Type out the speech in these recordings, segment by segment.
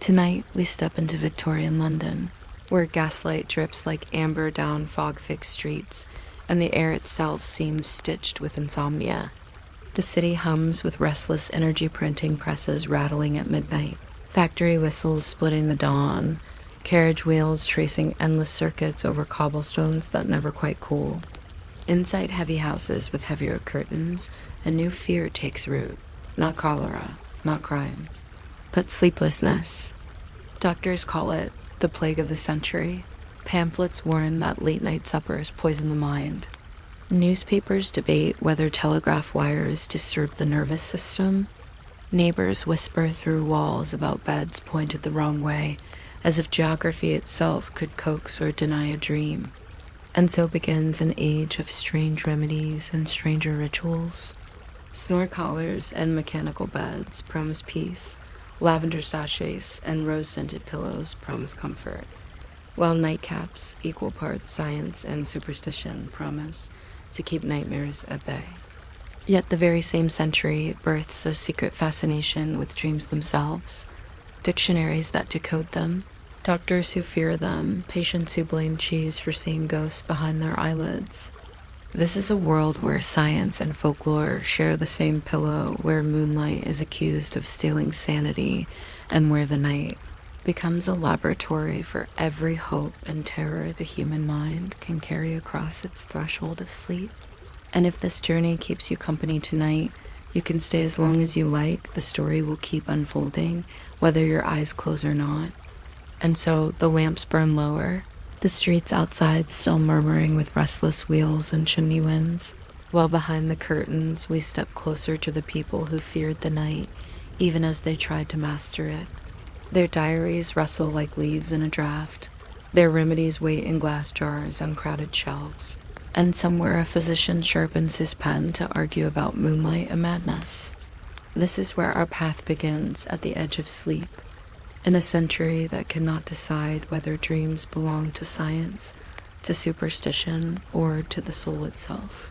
Tonight, we step into Victorian London, where gaslight drips like amber down fog-thick streets, and the air itself seems stitched with insomnia. The city hums with restless energy printing presses rattling at midnight, factory whistles splitting the dawn, carriage wheels tracing endless circuits over cobblestones that never quite cool. Inside heavy houses with heavier curtains, a new fear takes root. Not cholera, not crime, but sleeplessness. Doctors call it the plague of the century. Pamphlets warn that late-night suppers poison the mind. Newspapers debate whether telegraph wires disturb the nervous system. Neighbors whisper through walls about beds pointed the wrong way, as if geography itself could coax or deny a dream. And so begins an age of strange remedies and stranger rituals. Snore collars and mechanical beds promise peace. Lavender sachets and rose-scented pillows promise comfort, while nightcaps, equal parts science and superstition, promise to keep nightmares at bay. Yet the very same century births a secret fascination with dreams themselves, dictionaries that decode them, doctors who fear them, patients who blame cheese for seeing ghosts behind their eyelids. This is a world where science and folklore share the same pillow, where moonlight is accused of stealing sanity, and where the night becomes a laboratory for every hope and terror the human mind can carry across its threshold of sleep. And if this journey keeps you company tonight, you can stay as long as you like. The story will keep unfolding, whether your eyes close or not. And so the lamps burn lower, the streets outside still murmuring with restless wheels and chimney winds, while behind the curtains we step closer to the people who feared the night, even as they tried to master it. Their diaries rustle like leaves in a draft. Their remedies wait in glass jars on crowded shelves. And somewhere a physician sharpens his pen to argue about moonlight and madness. This is where our path begins, at the edge of sleep, in a century that cannot decide whether dreams belong to science, to superstition, or to the soul itself.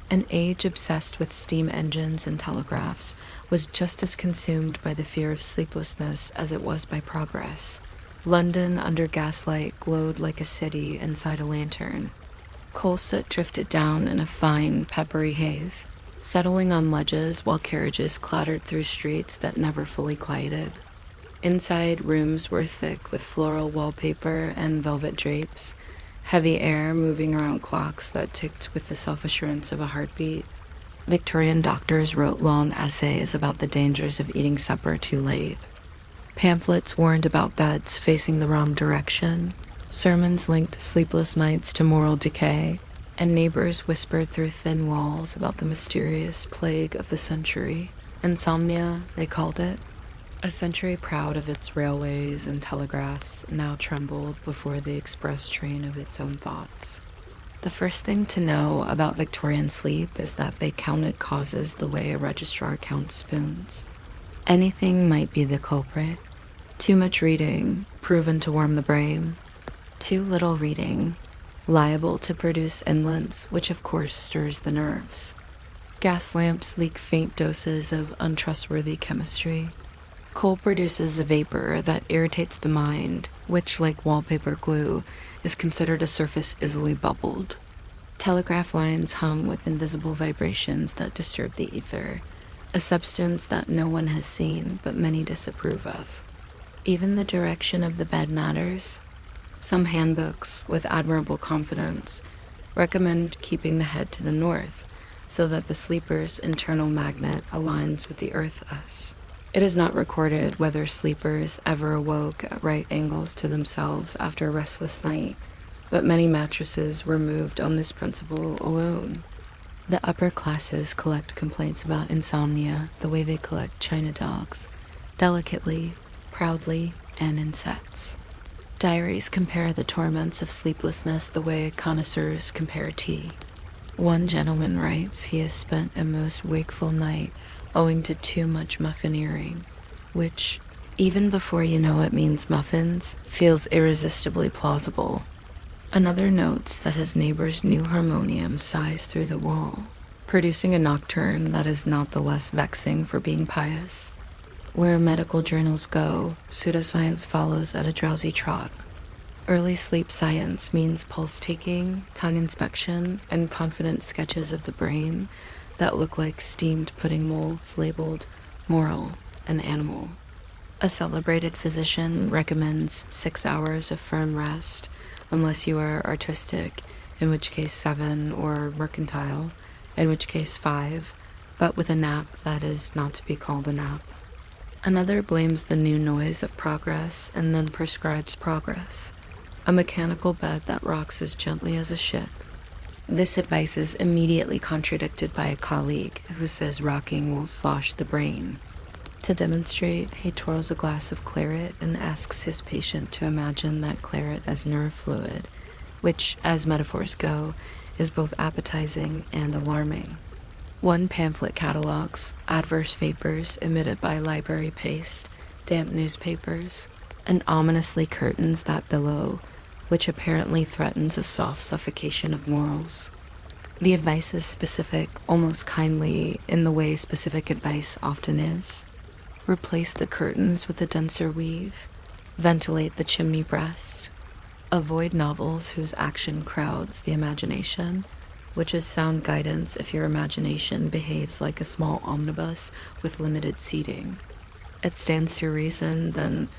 An age obsessed with steam engines and telegraphs was just as consumed by the fear of sleeplessness as it was by progress. London under gaslight glowed like a city inside a lantern. Coal soot drifted down in a fine, peppery haze, settling on ledges while carriages clattered through streets that never fully quieted. Inside, rooms were thick with floral wallpaper and velvet drapes, heavy air moving around clocks that ticked with the self-assurance of a heartbeat. Victorian doctors wrote long essays about the dangers of eating supper too late. Pamphlets warned about beds facing the wrong direction. Sermons linked sleepless nights to moral decay, and neighbors whispered through thin walls about the mysterious plague of the century. Insomnia, they called it. A century proud of its railways and telegraphs now trembled before the express train of its own thoughts. The first thing to know about Victorian sleep is that they counted causes the way a registrar counts spoons. Anything might be the culprit. Too much reading, proven to warm the brain. Too little reading, liable to produce indolence, which of course stirs the nerves. Gas lamps leak faint doses of untrustworthy chemistry. Coal produces a vapor that irritates the mind, which, like wallpaper glue, is considered a surface easily bubbled. Telegraph lines hum with invisible vibrations that disturb the ether, a substance that no one has seen but many disapprove of. Even the direction of the bed matters. Some handbooks, with admirable confidence, recommend keeping the head to the north, so that the sleeper's internal magnet aligns with the earth-us. It is not recorded whether sleepers ever awoke at right angles to themselves after a restless night, but many mattresses were moved on this principle alone. The upper classes collect complaints about insomnia the way they collect china dogs, delicately, proudly, and in sets. Diaries compare the torments of sleeplessness the way connoisseurs compare tea. One gentleman writes he has spent a most wakeful night owing to too much muffineering, which, even before you know it means muffins, feels irresistibly plausible. Another notes that his neighbor's new harmonium sighs through the wall, producing a nocturne that is not the less vexing for being pious. Where medical journals go, pseudoscience follows at a drowsy trot. Early sleep science means pulse taking, tongue inspection, and confident sketches of the brain that look like steamed pudding molds labeled moral and animal. A celebrated physician recommends 6 hours of firm rest, unless you are artistic, in which case 7, or mercantile, in which case 5, but with a nap that is not to be called a nap. Another blames the new noise of progress and then prescribes progress, a mechanical bed that rocks as gently as a ship. This advice is immediately contradicted by a colleague who says rocking will slosh the brain. To demonstrate, he twirls a glass of claret and asks his patient to imagine that claret as nerve fluid, which, as metaphors go, is both appetizing and alarming. One pamphlet catalogs adverse vapors emitted by library paste, damp newspapers, and ominously curtains that billow, which apparently threatens a soft suffocation of morals. The advice is specific, almost kindly, in the way specific advice often is. Replace the curtains with a denser weave. Ventilate the chimney breast. Avoid novels whose action crowds the imagination, which is sound guidance if your imagination behaves like a small omnibus with limited seating. It stands to reason, then,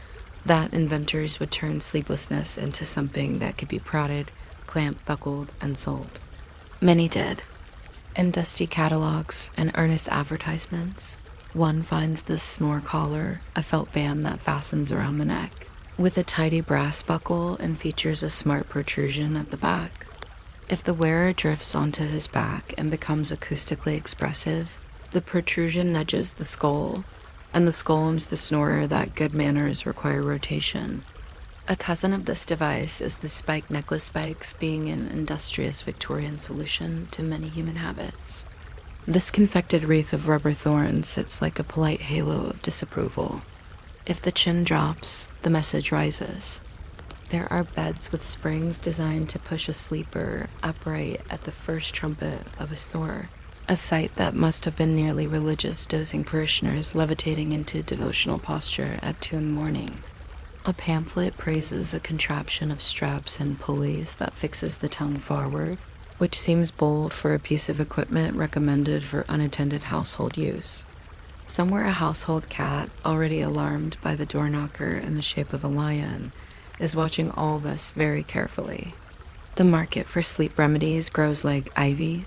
that inventors would turn sleeplessness into something that could be prodded, clamped, buckled, and sold. Many did. In dusty catalogs and earnest advertisements, one finds the Snore collar, a felt band that fastens around the neck, with a tidy brass buckle and features a smart protrusion at the back. If the wearer drifts onto his back and becomes acoustically expressive, the protrusion nudges the skull, and the skull owns the snorer that good manners require rotation. A cousin of this device is the spike necklace spikes being an industrious Victorian solution to many human habits. This confected wreath of rubber thorns sits like a polite halo of disapproval. If the chin drops, the message rises. There are beds with springs designed to push a sleeper upright at the first trumpet of a snore, a sight that must have been nearly religious dozing parishioners levitating into devotional posture at 2 a.m. A pamphlet praises a contraption of straps and pulleys that fixes the tongue forward, which seems bold for a piece of equipment recommended for unattended household use. Somewhere a household cat, already alarmed by the door knocker in the shape of a lion, is watching all this very carefully. The market for sleep remedies grows like ivy.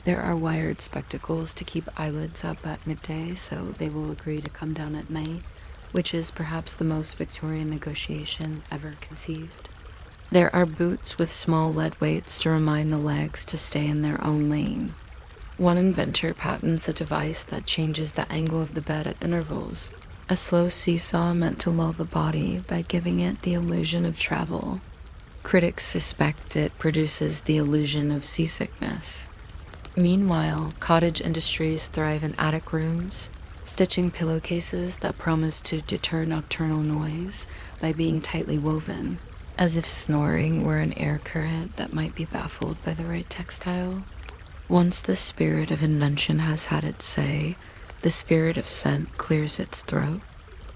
There are wired spectacles to keep eyelids up at midday so they will agree to come down at night, which is perhaps the most Victorian negotiation ever conceived. There are boots with small lead weights to remind the legs to stay in their own lane. One inventor patents a device that changes the angle of the bed at intervals, a slow seesaw meant to lull the body by giving it the illusion of travel. Critics suspect it produces the illusion of seasickness. Meanwhile, cottage industries thrive in attic rooms, stitching pillowcases that promise to deter nocturnal noise by being tightly woven, as if snoring were an air current that might be baffled by the right textile. Once the spirit of invention has had its say, the spirit of scent clears its throat.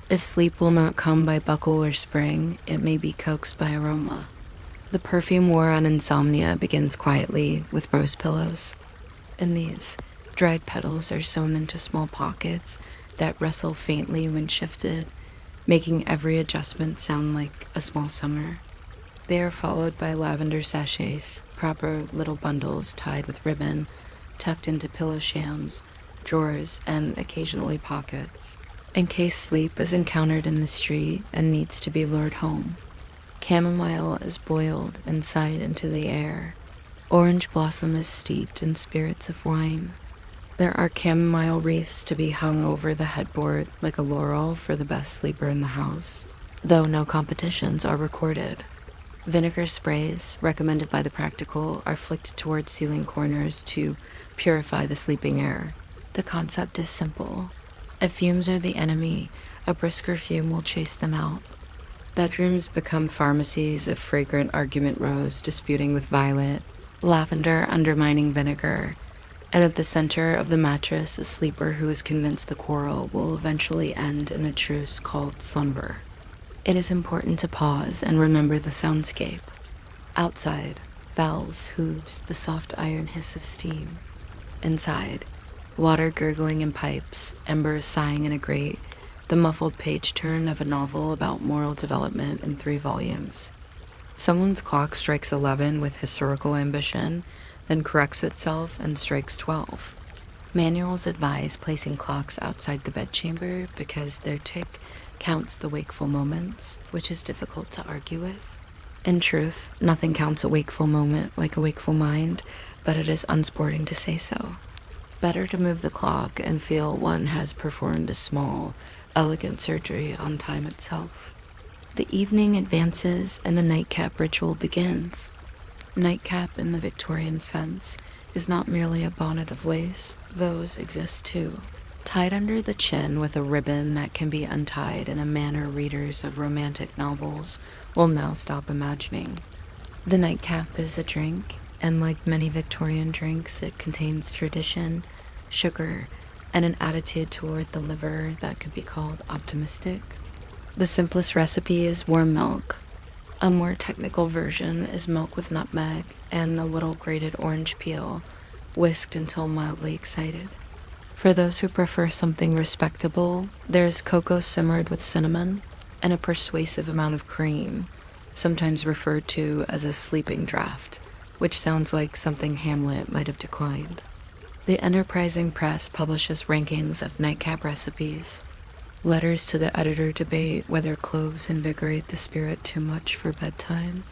If sleep will not come by buckle or spring, it may be coaxed by aroma. The perfume war on insomnia begins quietly with rose pillows. In these, dried petals are sewn into small pockets that rustle faintly when shifted, making every adjustment sound like a small summer. They are followed by lavender sachets, proper little bundles tied with ribbon, tucked into pillow shams, drawers, and occasionally pockets, in case sleep is encountered in the street and needs to be lured home. Chamomile is boiled and sighed into the air. Orange blossom is steeped in spirits of wine. There are chamomile wreaths to be hung over the headboard like a laurel for the best sleeper in the house, though no competitions are recorded. Vinegar sprays, recommended by the practical, are flicked towards ceiling corners to purify the sleeping air. The concept is simple. If fumes are the enemy, a brisker fume will chase them out. Bedrooms become pharmacies of fragrant argument rose disputing with violet, lavender undermining vinegar, And at the center of the mattress, a sleeper who is convinced the quarrel will eventually end in a truce called slumber. It is important to pause and remember the soundscape. Outside, bells, hooves, the soft iron hiss of steam. Inside, water gurgling in pipes, embers sighing in a grate, the muffled page turn of a novel about moral development in 3 volumes. Someone's clock strikes 11 with historical ambition, then corrects itself and strikes 12. Manuals advise placing clocks outside the bedchamber because their tick counts the wakeful moments, which is difficult to argue with. In truth, nothing counts a wakeful moment like a wakeful mind, but it is unsporting to say so. Better to move the clock and feel one has performed a small, elegant surgery on time itself. The evening advances and the nightcap ritual begins. Nightcap in the Victorian sense is not merely a bonnet of lace, those exist too. Tied under the chin with a ribbon that can be untied in a manner readers of romantic novels will now stop imagining. The nightcap is a drink, and like many Victorian drinks, it contains tradition, sugar, and an attitude toward the liver that could be called optimistic. The simplest recipe is warm milk. A more technical version is milk with nutmeg and a little grated orange peel, whisked until mildly excited. For those who prefer something respectable, there's cocoa simmered with cinnamon and a persuasive amount of cream, sometimes referred to as a sleeping draught, which sounds like something Hamlet might have declined. The enterprising press publishes rankings of nightcap recipes. Letters to the editor debate whether cloves invigorate the spirit too much for bedtime,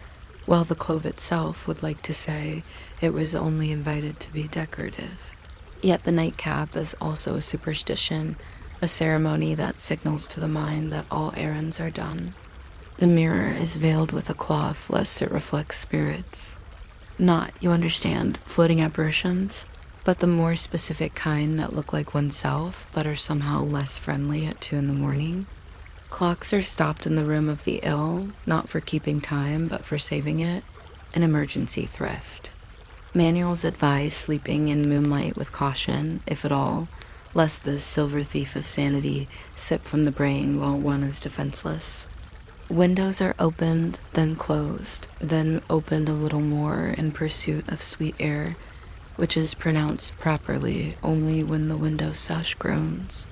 while the clove itself would like to say it was only invited to be decorative. Yet the nightcap is also a superstition, a ceremony that signals to the mind that all errands are done. The mirror is veiled with a cloth lest it reflects spirits. Not, you understand, floating apparitions, but the more specific kind that look like oneself but are somehow less friendly at 2 a.m. Clocks are stopped in the room of the ill, not for keeping time but for saving it, an emergency thrift. Manuals advise sleeping in moonlight with caution, if at all, lest the silver thief of sanity sip from the brain while one is defenseless. Windows are opened, then closed, then opened a little more in pursuit of sweet air, which is pronounced properly only when the window sash groans.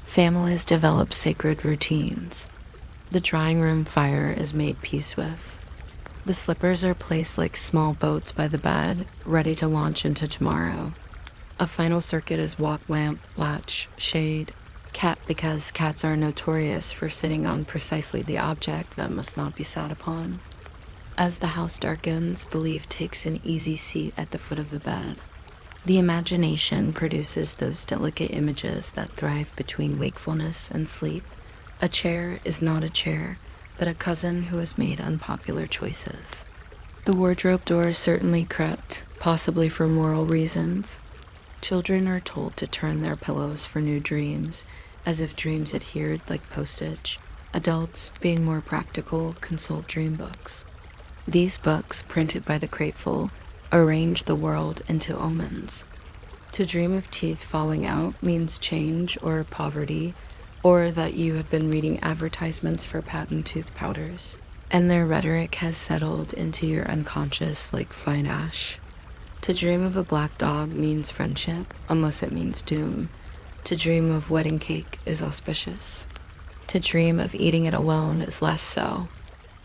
Families develop sacred routines. The drawing room fire is made peace with. The slippers are placed like small boats by the bed, ready to launch into tomorrow. A final circuit is walk, lamp, latch, shade, cat, because cats are notorious for sitting on precisely the object that must not be sat upon. As the house darkens, belief takes an easy seat at the foot of the bed. The imagination produces those delicate images that thrive between wakefulness and sleep. A chair is not a chair, but a cousin who has made unpopular choices. The wardrobe door is certainly crept, possibly for moral reasons. Children are told to turn their pillows for new dreams, as if dreams adhered like postage. Adults, being more practical, consult dream books. These books, printed by the grateful, arrange the world into omens. To dream of teeth falling out means change or poverty, or that you have been reading advertisements for patent tooth powders, and their rhetoric has settled into your unconscious like fine ash. To dream of a black dog means friendship, unless it means doom. To dream of wedding cake is auspicious. To dream of eating it alone is less so.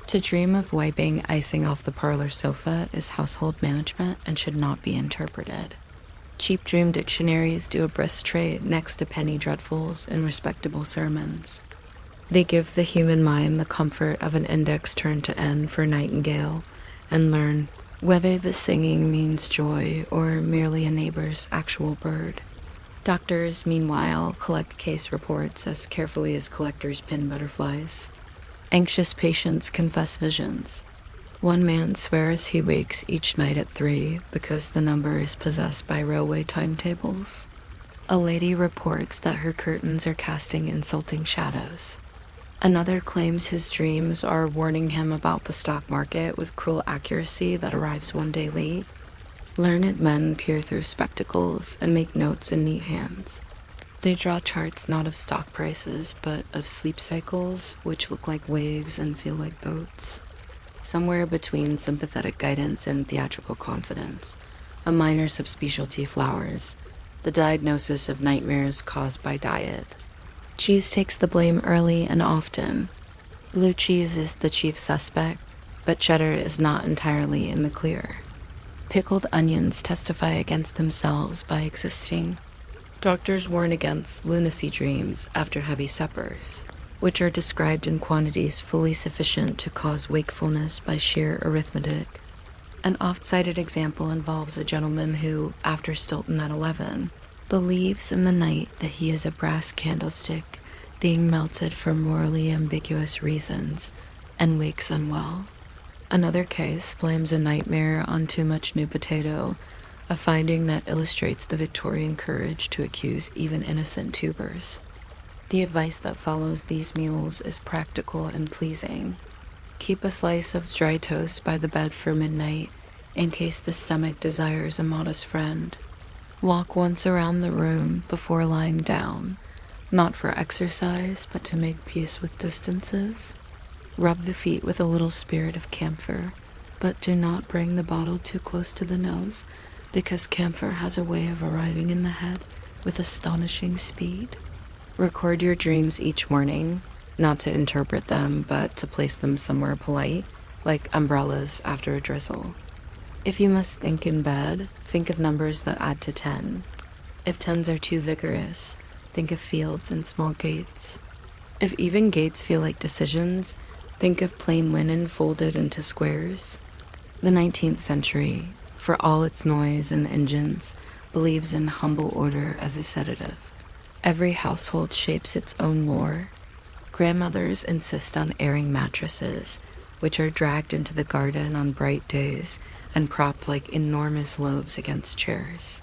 To dream of wiping icing off the parlor sofa is household management and should not be interpreted. Cheap dream dictionaries do a brisk trade next to penny dreadfuls and respectable sermons. They give the human mind the comfort of an index turned to N for nightingale, and learn whether the singing means joy or merely a neighbor's actual bird. Doctors, meanwhile, collect case reports as carefully as collectors pin butterflies. Anxious patients confess visions. One man swears he wakes each night at 3 because the number is possessed by railway timetables. A lady reports that her curtains are casting insulting shadows. Another claims his dreams are warning him about the stock market with cruel accuracy that arrives one day late. Learned men peer through spectacles and make notes in neat hands. They draw charts not of stock prices, but of sleep cycles, which look like waves and feel like boats. Somewhere between sympathetic guidance and theatrical confidence, a minor subspecialty flowers, the diagnosis of nightmares caused by diet. Cheese takes the blame early and often. Blue cheese is the chief suspect, but cheddar is not entirely in the clear. Pickled onions testify against themselves by existing. Doctors warn against lunacy dreams after heavy suppers, which are described in quantities fully sufficient to cause wakefulness by sheer arithmetic. An oft-cited example involves a gentleman who, after Stilton at 11, believes in the night that he is a brass candlestick being melted for morally ambiguous reasons, and wakes unwell. Another case blames a nightmare on too much new potato, a finding that illustrates the Victorian courage to accuse even innocent tubers. The advice that follows these meals is practical and pleasing. Keep a slice of dry toast by the bed for midnight, in case the stomach desires a modest friend. Walk once around the room before lying down, not for exercise, but to make peace with distances. Rub the feet with a little spirit of camphor, but do not bring the bottle too close to the nose, because camphor has a way of arriving in the head with astonishing speed. Record your dreams each morning, not to interpret them, but to place them somewhere polite, like umbrellas after a drizzle. If you must think in bed, think of numbers that add to 10. If tens are too vigorous, think of fields and small gates. If even gates feel like decisions, think of plain linen folded into squares. The 19th century, for all its noise and engines, believes in humble order as a sedative. Every household shapes its own lore. Grandmothers insist on airing mattresses, which are dragged into the garden on bright days and propped like enormous loaves against chairs.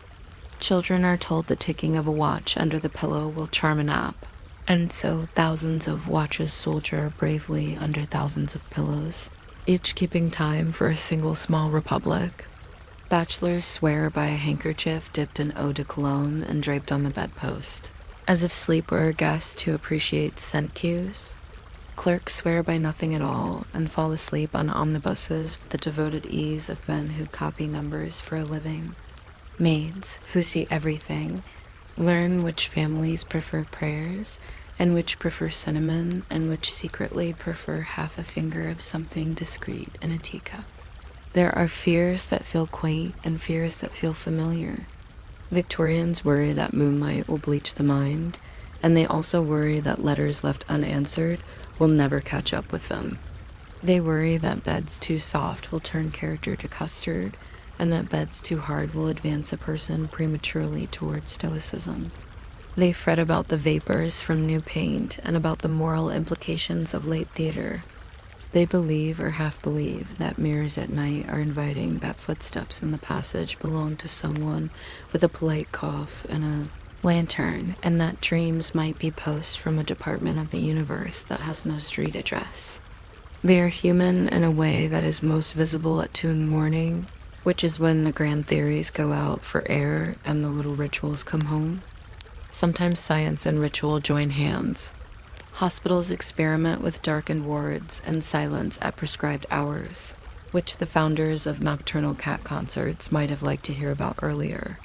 Children are told the ticking of a watch under the pillow will charm a nap, and so thousands of watches soldier bravely under thousands of pillows, each keeping time for a single small republic. Bachelors swear by a handkerchief dipped in eau de cologne and draped on the bedpost, as if sleep were a guest who appreciates scent cues. Clerks swear by nothing at all and fall asleep on omnibuses with the devoted ease of men who copy numbers for a living. Maids, who see everything, learn which families prefer prayers, and which prefer cinnamon, and which secretly prefer half a finger of something discreet in a teacup. There are fears that feel quaint and fears that feel familiar. Victorians worry that moonlight will bleach the mind, and they also worry that letters left unanswered will never catch up with them. They worry that beds too soft will turn character to custard, and that beds too hard will advance a person prematurely toward stoicism. They fret about the vapors from new paint and about the moral implications of late theater. They believe or half believe that mirrors at night are inviting that footsteps in the passage belong to someone with a polite cough and a lantern, and that dreams might be posts from a department of the universe that has no street address. They are human in a way that is most visible at 2 a.m, which is when the grand theories go out for air and the little rituals come home. Sometimes science and ritual join hands. Hospitals experiment with darkened wards and silence at prescribed hours, which the founders of nocturnal cat concerts might have liked to hear about earlier.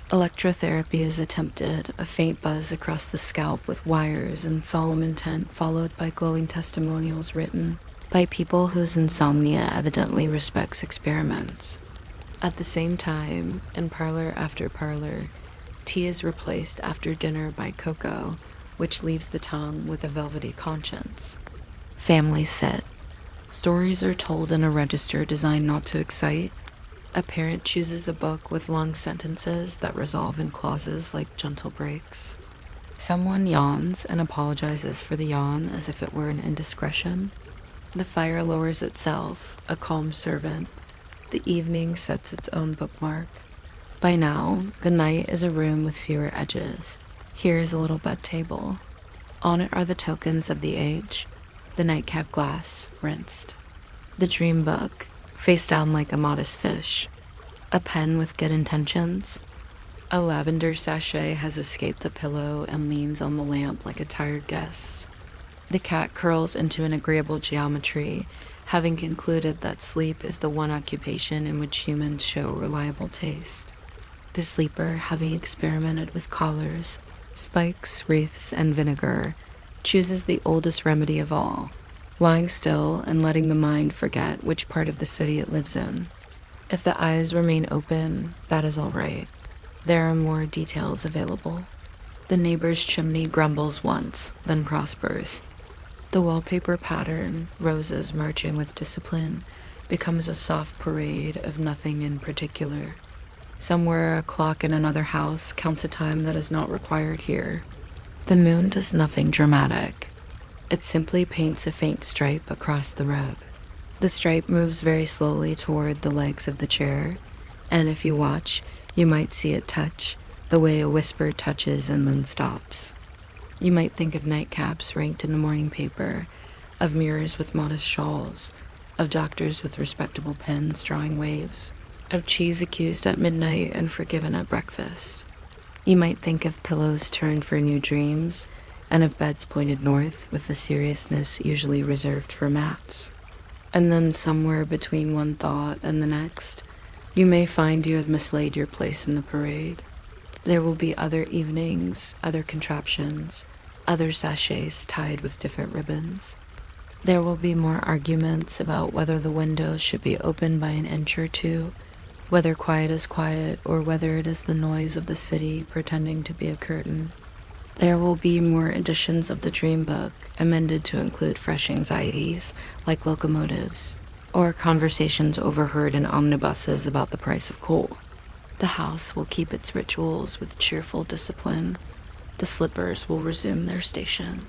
Electrotherapy is attempted, a faint buzz across the scalp with wires and solemn intent, followed by glowing testimonials written by people whose insomnia evidently respects experiments. At the same time, in parlor after parlor, tea is replaced after dinner by cocoa, which leaves the tongue with a velvety conscience. Families sit. Stories are told in a register designed not to excite. A parent chooses a book with long sentences that resolve in clauses like gentle breaks. Someone yawns and apologizes for the yawn as if it were an indiscretion. The fire lowers itself, a calm servant. The evening sets its own bookmark. By now, the night is a room with fewer edges. Here is a little bed table. On it are the tokens of the age. The nightcap glass, rinsed. The dream book, face down like a modest fish. A pen with good intentions. A lavender sachet has escaped the pillow and leans on the lamp like a tired guest. The cat curls into an agreeable geometry, having concluded that sleep is the one occupation in which humans show reliable taste. The sleeper, having experimented with collars, spikes, wreaths, and vinegar, chooses the oldest remedy of all, lying still and letting the mind forget which part of the city it lives in. If the eyes remain open, that is all right. There are more details available. The neighbor's chimney grumbles once, then prospers. The wallpaper pattern, roses marching with discipline, becomes a soft parade of nothing in particular. Somewhere a clock in another house counts a time that is not required here. The moon does nothing dramatic. It simply paints a faint stripe across the rug. The stripe moves very slowly toward the legs of the chair, and if you watch, you might see it touch, the way a whisper touches and then stops. You might think of nightcaps ranked in the morning paper, of mirrors with modest shawls, of doctors with respectable pens drawing waves, of cheese accused at midnight and forgiven at breakfast. You might think of pillows turned for new dreams, and of beds pointed north with the seriousness usually reserved for maps. And then somewhere between one thought and the next, you may find you have mislaid your place in the parade. There will be other evenings, other contraptions, other sachets tied with different ribbons. There will be more arguments about whether the window should be opened by an inch or two, whether quiet is quiet, or whether it is the noise of the city pretending to be a curtain. There will be more editions of the dream book, amended to include fresh anxieties, like locomotives, or conversations overheard in omnibuses about the price of coal. The house will keep its rituals with cheerful discipline. The slippers will resume their station.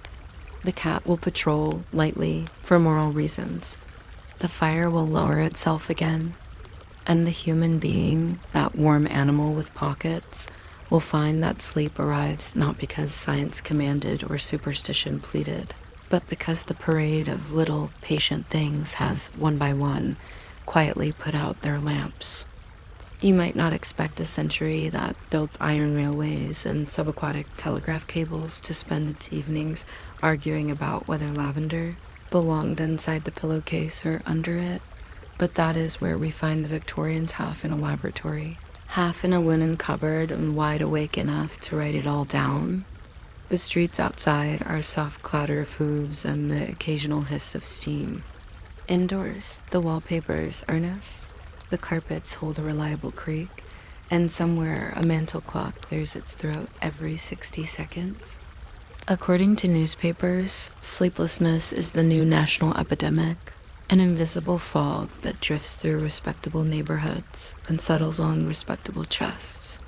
The cat will patrol, lightly, for moral reasons. The fire will lower itself again. And the human being, that warm animal with pockets, will find that sleep arrives not because science commanded or superstition pleaded, but because the parade of little, patient things has, one by one, quietly put out their lamps. You might not expect a century that built iron railways and subaquatic telegraph cables to spend its evenings arguing about whether lavender belonged inside the pillowcase or under it, but that is where we find the Victorians half in a laboratory, half in a linen cupboard and wide awake enough to write it all down. The streets outside are a soft clatter of hooves and the occasional hiss of steam. Indoors, the wallpaper is earnest, the carpets hold a reliable creak, and somewhere a mantel clock clears its throat every 60 seconds. According to newspapers, sleeplessness is the new national epidemic, an invisible fog that drifts through respectable neighborhoods and settles on respectable chests.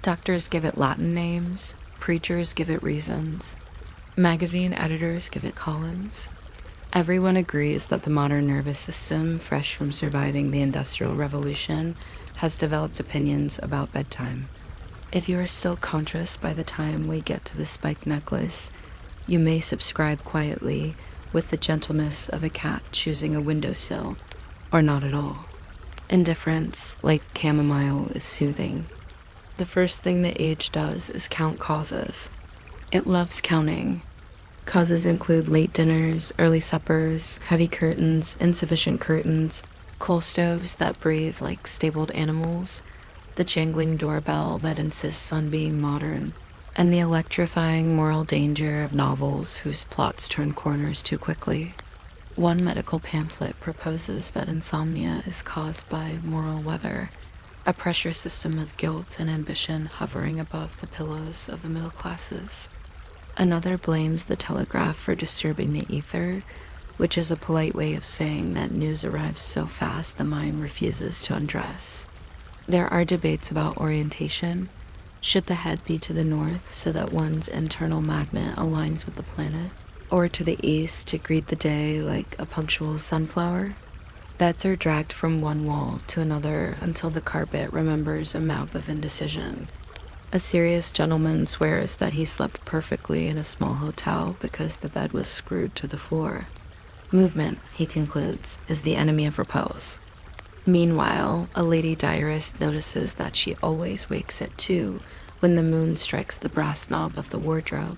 Doctors give it Latin names, preachers give it reasons, magazine editors give it columns. Everyone agrees that the modern nervous system, fresh from surviving the Industrial Revolution, has developed opinions about bedtime. If you are still conscious by the time we get to the spiked necklace, you may subscribe quietly with the gentleness of a cat choosing a windowsill, or not at all. Indifference, like chamomile, is soothing. The first thing the age does is count causes. It loves counting. Causes include late dinners, early suppers, heavy curtains, insufficient curtains, coal stoves that breathe like stabled animals, the jangling doorbell that insists on being modern, and the electrifying moral danger of novels whose plots turn corners too quickly. One medical pamphlet proposes that insomnia is caused by moral weather, a pressure system of guilt and ambition hovering above the pillows of the middle classes. Another blames the telegraph for disturbing the ether, which is a polite way of saying that news arrives so fast the mind refuses to undress. There are debates about orientation. Should the head be to the north so that one's internal magnet aligns with the planet, or to the east to greet the day like a punctual sunflower? Beds are dragged from one wall to another until the carpet remembers a map of indecision. A serious gentleman swears that he slept perfectly in a small hotel because the bed was screwed to the floor. Movement, he concludes, is the enemy of repose. Meanwhile, a lady diarist notices that she always wakes at 2 when the moon strikes the brass knob of the wardrobe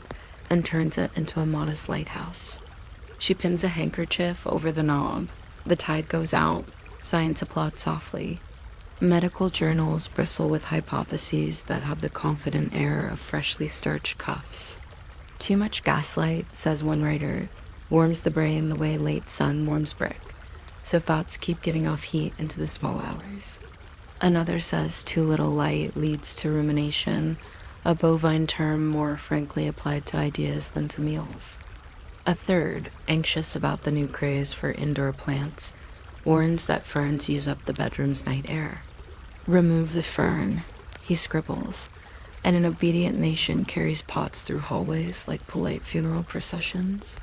and turns it into a modest lighthouse. She pins a handkerchief over the knob. The tide goes out. Science applauds softly. Medical journals bristle with hypotheses that have the confident air of freshly starched cuffs. Too much gaslight, says one writer, warms the brain the way late sun warms brick, so thoughts keep giving off heat into the small hours. Another says too little light leads to rumination, a bovine term more frankly applied to ideas than to meals. A third, anxious about the new craze for indoor plants, warns that ferns use up the bedroom's night air. Remove the fern, he scribbles, and an obedient nation carries pots through hallways like polite funeral processions.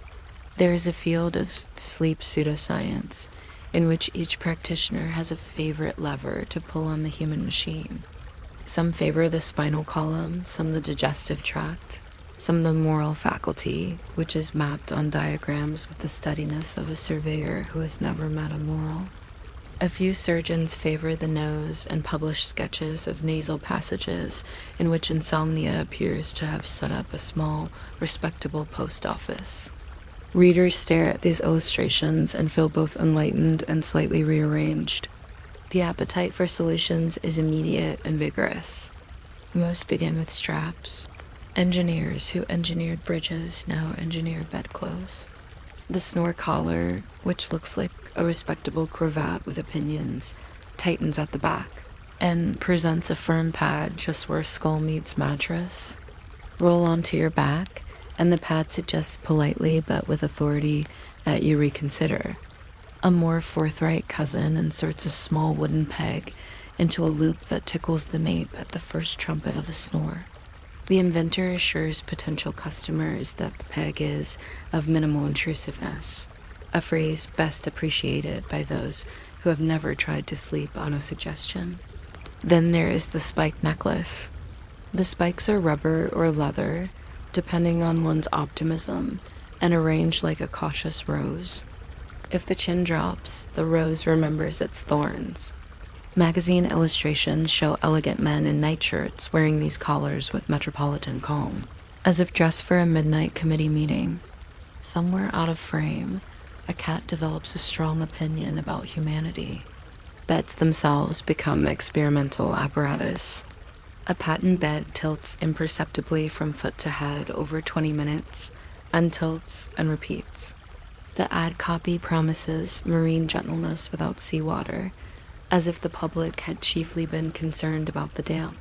There is a field of sleep pseudoscience in which each practitioner has a favorite lever to pull on the human machine. Some favor the spinal column, some the digestive tract, some the moral faculty, which is mapped on diagrams with the steadiness of a surveyor who has never met a moral. A few surgeons favor the nose and publish sketches of nasal passages in which insomnia appears to have set up a small, respectable post office. Readers stare at these illustrations and feel both enlightened and slightly rearranged. The appetite for solutions is immediate and vigorous. Most begin with straps. Engineers who engineered bridges now engineer bedclothes. The Snore collar, which looks like a respectable cravat with opinions, tightens at the back and presents a firm pad just where skull meets mattress. Roll onto your back, and the pad suggests politely but with authority that you reconsider. A more forthright cousin inserts a small wooden peg into a loop that tickles the nape at the first trumpet of a snore. The inventor assures potential customers that the peg is of minimal intrusiveness, a phrase best appreciated by those who have never tried to sleep on a suggestion. Then there is the spiked necklace. The spikes are rubber or leather, depending on one's optimism, and arranged like a cautious rose. If the chin drops, the rose remembers its thorns. Magazine illustrations show elegant men in nightshirts wearing these collars with metropolitan calm, as if dressed for a midnight committee meeting. Somewhere out of frame, a cat develops a strong opinion about humanity. Beds themselves become experimental apparatus. A patent bed tilts imperceptibly from foot to head over 20 minutes, untilts and repeats. The ad copy promises marine gentleness without seawater, as if the public had chiefly been concerned about the damp.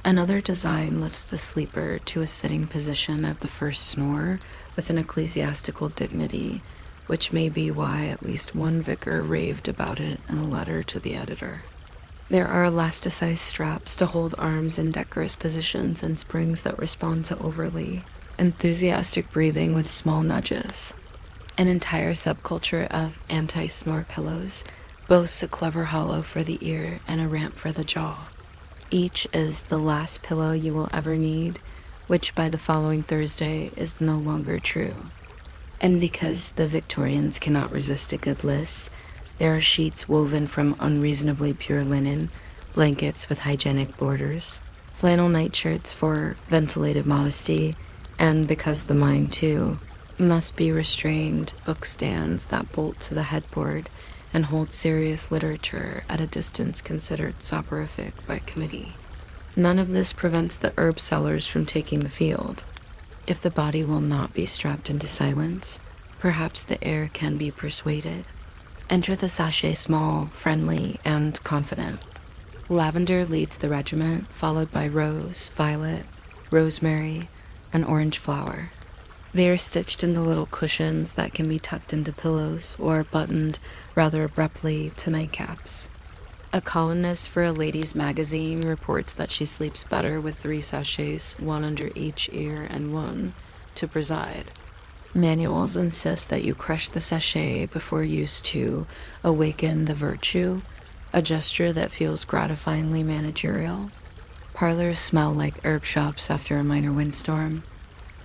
Another design lifts the sleeper to a sitting position at the first snore with an ecclesiastical dignity, which may be why at least one vicar raved about it in a letter to the editor. There are elasticized straps to hold arms in decorous positions and springs that respond to overly enthusiastic breathing with small nudges. An entire subculture of anti-snore pillows boasts a clever hollow for the ear and a ramp for the jaw. Each is the last pillow you will ever need, which by the following Thursday is no longer true. And because the Victorians cannot resist a good list, there are sheets woven from unreasonably pure linen, blankets with hygienic borders, flannel nightshirts for ventilated modesty, and because the mind, too, must be restrained, bookstands that bolt to the headboard and hold serious literature at a distance considered soporific by committee. None of this prevents the herb sellers from taking the field. If the body will not be strapped into silence, perhaps the air can be persuaded. Enter the sachet small, friendly, and confident. Lavender leads the regiment, followed by rose, violet, rosemary, and orange flower. They are stitched into little cushions that can be tucked into pillows or buttoned rather abruptly to nightcaps. A columnist for a ladies' magazine reports that she sleeps better with 3 sachets, one under each ear and one to preside. Manuals insist that you crush the sachet before use to awaken the virtue, a gesture that feels gratifyingly managerial. Parlors smell like herb shops after a minor windstorm.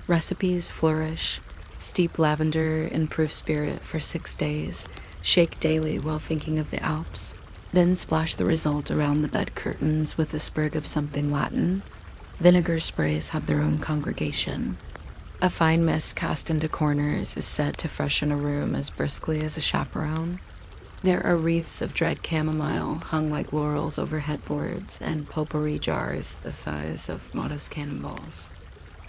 Recipes flourish. Steep lavender in proof spirit for 6 days. Shake daily while thinking of the Alps. Then splash the result around the bed curtains with a sprig of something Latin. Vinegar sprays have their own congregation. A fine mist cast into corners is said to freshen a room as briskly as a chaperone. There are wreaths of dried chamomile hung like laurels over headboards and potpourri jars the size of modest cannonballs.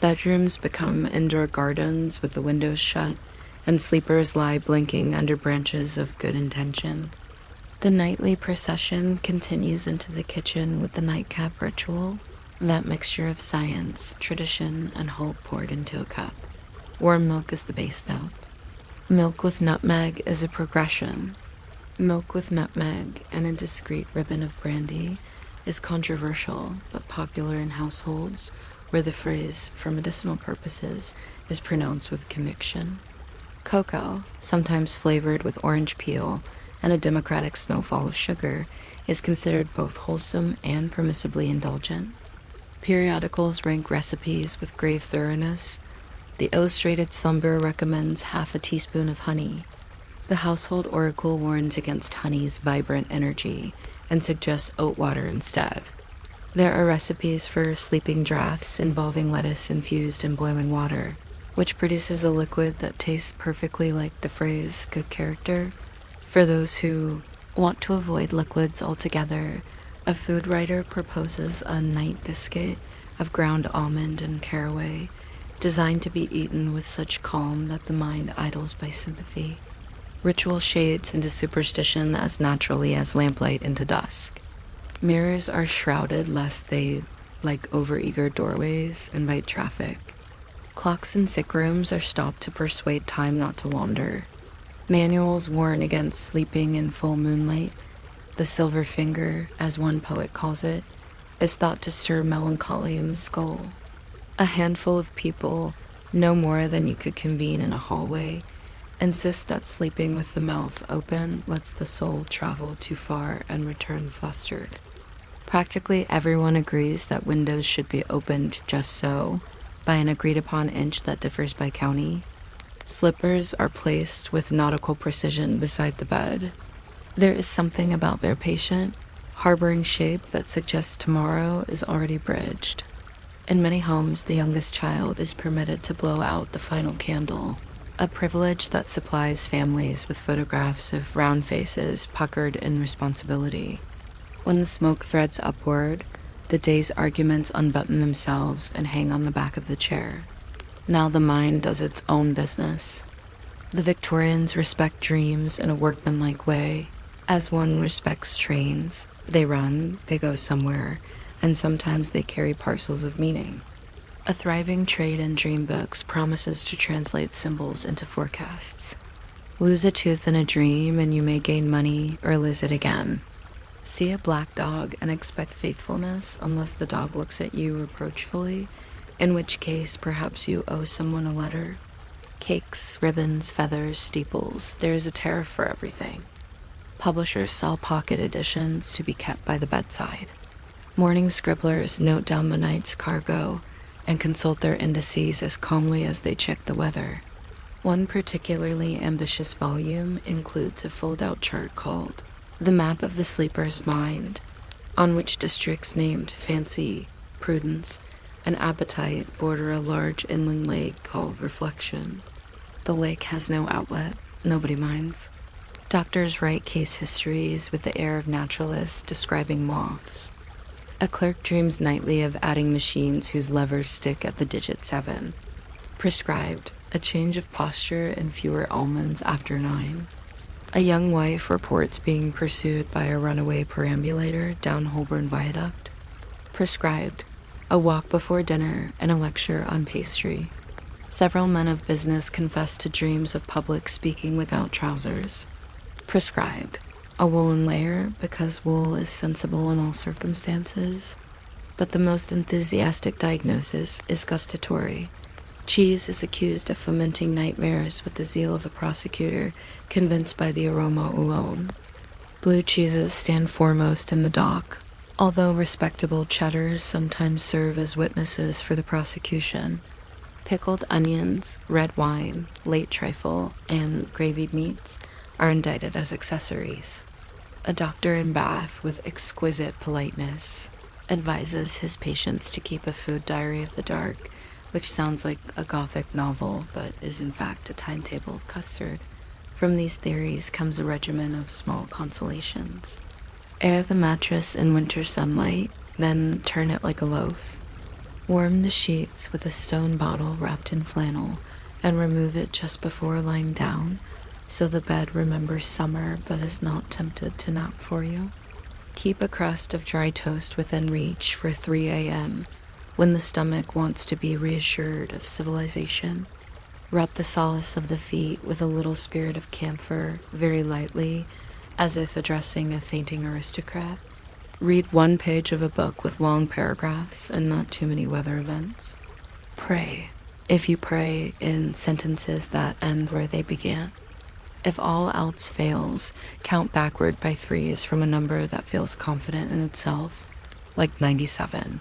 Bedrooms become indoor gardens with the windows shut, and sleepers lie blinking under branches of good intention. The nightly procession continues into the kitchen with the nightcap ritual, that mixture of science, tradition, and hope poured into a cup. Warm milk is the base note. Milk with nutmeg is a progression. Milk with nutmeg and a discreet ribbon of brandy is controversial but popular in households where the phrase, for medicinal purposes, is pronounced with conviction. Cocoa, sometimes flavored with orange peel and a democratic snowfall of sugar, is considered both wholesome and permissibly indulgent. Periodicals rank recipes with grave thoroughness. The Illustrated Slumber recommends half a teaspoon of honey. The Household Oracle warns against honey's vibrant energy and suggests oat water instead. There are recipes for sleeping draughts involving lettuce infused in boiling water, which produces a liquid that tastes perfectly like the phrase good character. For those who want to avoid liquids altogether, a food writer proposes a night biscuit of ground almond and caraway, designed to be eaten with such calm that the mind idles by sympathy. Ritual shades into superstition as naturally as lamplight into dusk. Mirrors are shrouded lest they, like overeager doorways, invite traffic. Clocks in sick rooms are stopped to persuade time not to wander. Manuals warn against sleeping in full moonlight. The silver finger, as one poet calls it, is thought to stir melancholy in the skull. A handful of people, no more than you could convene in a hallway, insist that sleeping with the mouth open lets the soul travel too far and return flustered. Practically everyone agrees that windows should be opened just so, by an agreed-upon inch that differs by county. Slippers are placed with nautical precision beside the bed. There is something about their patient, harboring shape that suggests tomorrow is already bridged. In many homes, the youngest child is permitted to blow out the final candle, a privilege that supplies families with photographs of round faces puckered in responsibility. When the smoke threads upward, the day's arguments unbutton themselves and hang on the back of the chair. Now the mind does its own business. The Victorians respect dreams in a workmanlike way, as one respects trains. They run, they go somewhere, and sometimes they carry parcels of meaning. A thriving trade in dream books promises to translate symbols into forecasts. Lose a tooth in a dream and you may gain money or lose it again. See a black dog and expect faithfulness unless the dog looks at you reproachfully, in which case perhaps you owe someone a letter. Cakes, ribbons, feathers, steeples, there is a tariff for everything. Publishers sell pocket editions to be kept by the bedside. Morning scribblers note down the night's cargo and consult their indices as calmly as they check the weather. One particularly ambitious volume includes a fold-out chart called The Map of the Sleeper's Mind, on which districts named Fancy, Prudence, and Appetite border a large inland lake called Reflection. The lake has no outlet, nobody minds. Doctors write case histories with the air of naturalists describing moths. A clerk dreams nightly of adding machines whose levers stick at the digit 7. Prescribed, a change of posture and fewer almonds after 9. A young wife reports being pursued by a runaway perambulator down Holborn Viaduct. Prescribed, a walk before dinner and a lecture on pastry. Several men of business confess to dreams of public speaking without trousers. Prescribed, a woolen layer because wool is sensible in all circumstances. But the most enthusiastic diagnosis is gustatory. Cheese is accused of fomenting nightmares with the zeal of a prosecutor convinced by the aroma alone. Blue cheeses stand foremost in the dock, although respectable cheddars sometimes serve as witnesses for the prosecution. Pickled onions, red wine, late trifle, and gravied meats are indicted as accessories. A doctor in Bath, with exquisite politeness, advises his patients to keep a food diary of the dark, which sounds like a gothic novel, but is in fact a timetable of custard. From these theories comes a regimen of small consolations. Air the mattress in winter sunlight, then turn it like a loaf. Warm the sheets with a stone bottle wrapped in flannel, and remove it just before lying down, so the bed remembers summer but is not tempted to nap for you. Keep a crust of dry toast within reach for 3 a.m., when the stomach wants to be reassured of civilization. Rub the solace of the feet with a little spirit of camphor very lightly, as if addressing a fainting aristocrat. Read 1 page of a book with long paragraphs and not too many weather events. Pray, if you pray in sentences that end where they began. If all else fails, count backward by 3s from a number that feels confident in itself, like 97.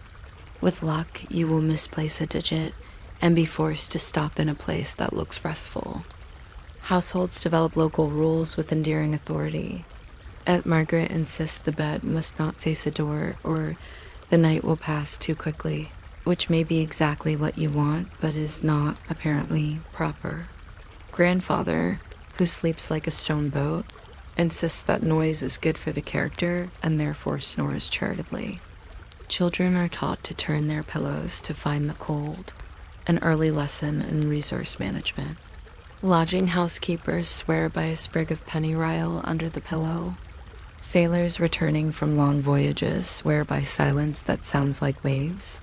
With luck, you will misplace a digit and be forced to stop in a place that looks restful. Households develop local rules with endearing authority. Aunt Margaret insists the bed must not face a door or the night will pass too quickly, which may be exactly what you want, but is not apparently proper. Grandfather, who sleeps like a stone boat, insists that noise is good for the character and therefore snores charitably. Children are taught to turn their pillows to find the cold, an early lesson in resource management. Lodging housekeepers swear by a sprig of pennyroyal under the pillow. Sailors returning from long voyages swear by silence that sounds like waves.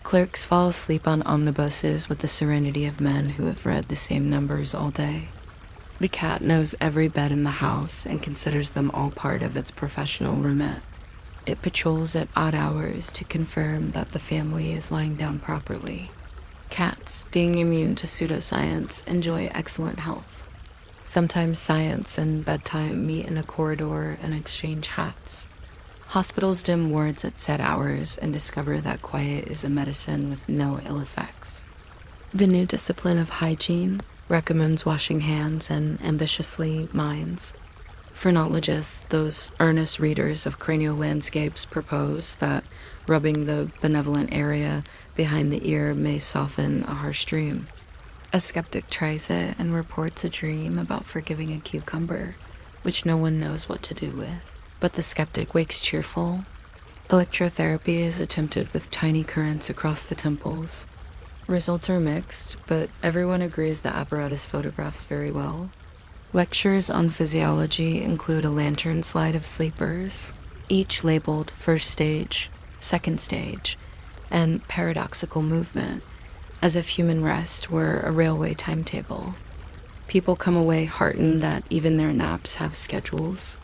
Clerks fall asleep on omnibuses with the serenity of men who have read the same numbers all day. The cat knows every bed in the house and considers them all part of its professional remit. It patrols at odd hours to confirm that the family is lying down properly. Cats, being immune to pseudoscience, enjoy excellent health. Sometimes science and bedtime meet in a corridor and exchange hats. Hospitals dim wards at set hours and discover that quiet is a medicine with no ill effects. The new discipline of hygiene recommends washing hands and ambitiously minds. Phrenologists, those earnest readers of cranial landscapes, propose that rubbing the benevolent area behind the ear may soften a harsh dream. A skeptic tries it and reports a dream about forgiving a cucumber, which no one knows what to do with. But the skeptic wakes cheerful. Electrotherapy is attempted with tiny currents across the temples. Results are mixed, but everyone agrees the apparatus photographs very well. Lectures on physiology include a lantern slide of sleepers, each labeled first stage, second stage, and paradoxical movement, as if human rest were a railway timetable. People come away heartened that even their naps have schedules.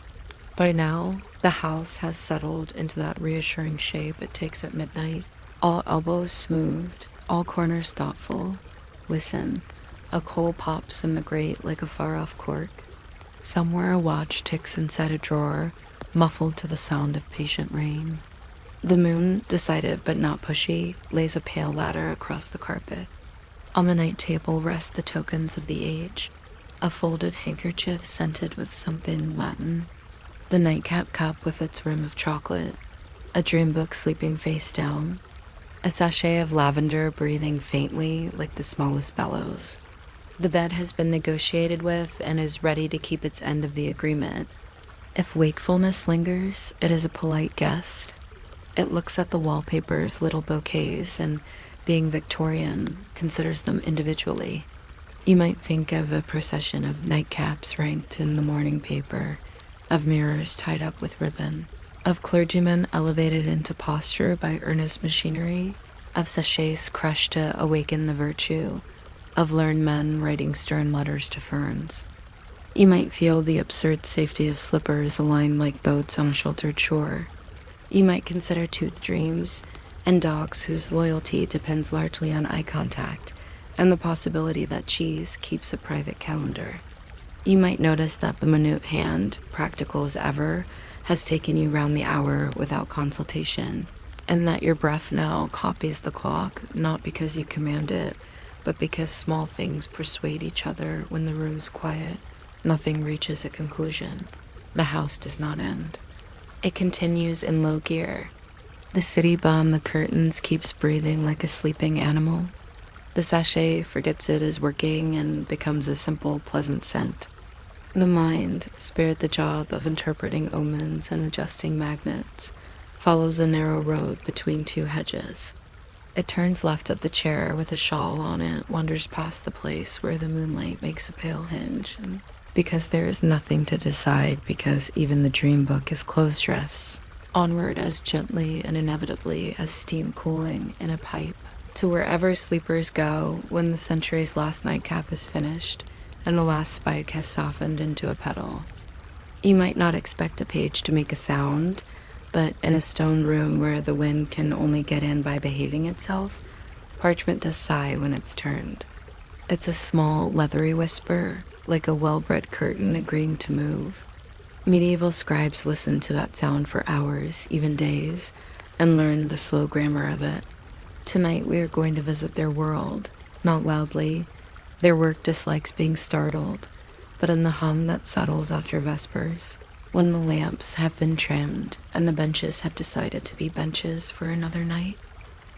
By now, the house has settled into that reassuring shape it takes at midnight, all elbows smoothed, all corners thoughtful. Listen, a coal pops in the grate like a far-off cork. Somewhere a watch ticks inside a drawer, muffled to the sound of patient rain. The moon, decided but not pushy, lays a pale ladder across the carpet. On the night table rest the tokens of the age, a folded handkerchief scented with something Latin, the nightcap cup with its rim of chocolate, a dream book sleeping face down, a sachet of lavender breathing faintly like the smallest bellows. The bed has been negotiated with and is ready to keep its end of the agreement. If wakefulness lingers, it is a polite guest. It looks at the wallpaper's little bouquets and, being Victorian, considers them individually. You might think of a procession of nightcaps ranked in the morning paper, of mirrors tied up with ribbon, of clergymen elevated into posture by earnest machinery, of sachets crushed to awaken the virtue, of learned men writing stern letters to ferns. You might feel the absurd safety of slippers aligned like boats on a sheltered shore. You might consider tooth dreams and dogs whose loyalty depends largely on eye contact and the possibility that cheese keeps a private calendar. You might notice that the minute hand, practical as ever, has taken you round the hour without consultation, and that your breath now copies the clock, not because you command it, but because small things persuade each other when the room's quiet. Nothing reaches a conclusion. The house does not end. It continues in low gear. The city beyond the curtains keeps breathing like a sleeping animal. The sachet forgets it is working and becomes a simple, pleasant scent. The mind, spared the job of interpreting omens and adjusting magnets, follows a narrow road between two hedges. It turns left at the chair with a shawl on it, wanders past the place where the moonlight makes a pale hinge, and because there is nothing to decide, because even the dream book is close drifts, onward as gently and inevitably as steam cooling in a pipe, to wherever sleepers go when the century's last nightcap is finished and the last spike has softened into a petal. You might not expect a page to make a sound, but in a stone room where the wind can only get in by behaving itself, parchment does sigh when it's turned. It's a small, leathery whisper, like a well-bred curtain agreeing to move. Medieval scribes listened to that sound for hours, even days, and learned the slow grammar of it. Tonight we are going to visit their world, not loudly. Their work dislikes being startled, but in the hum that settles after vespers, when the lamps have been trimmed and the benches have decided to be benches for another night.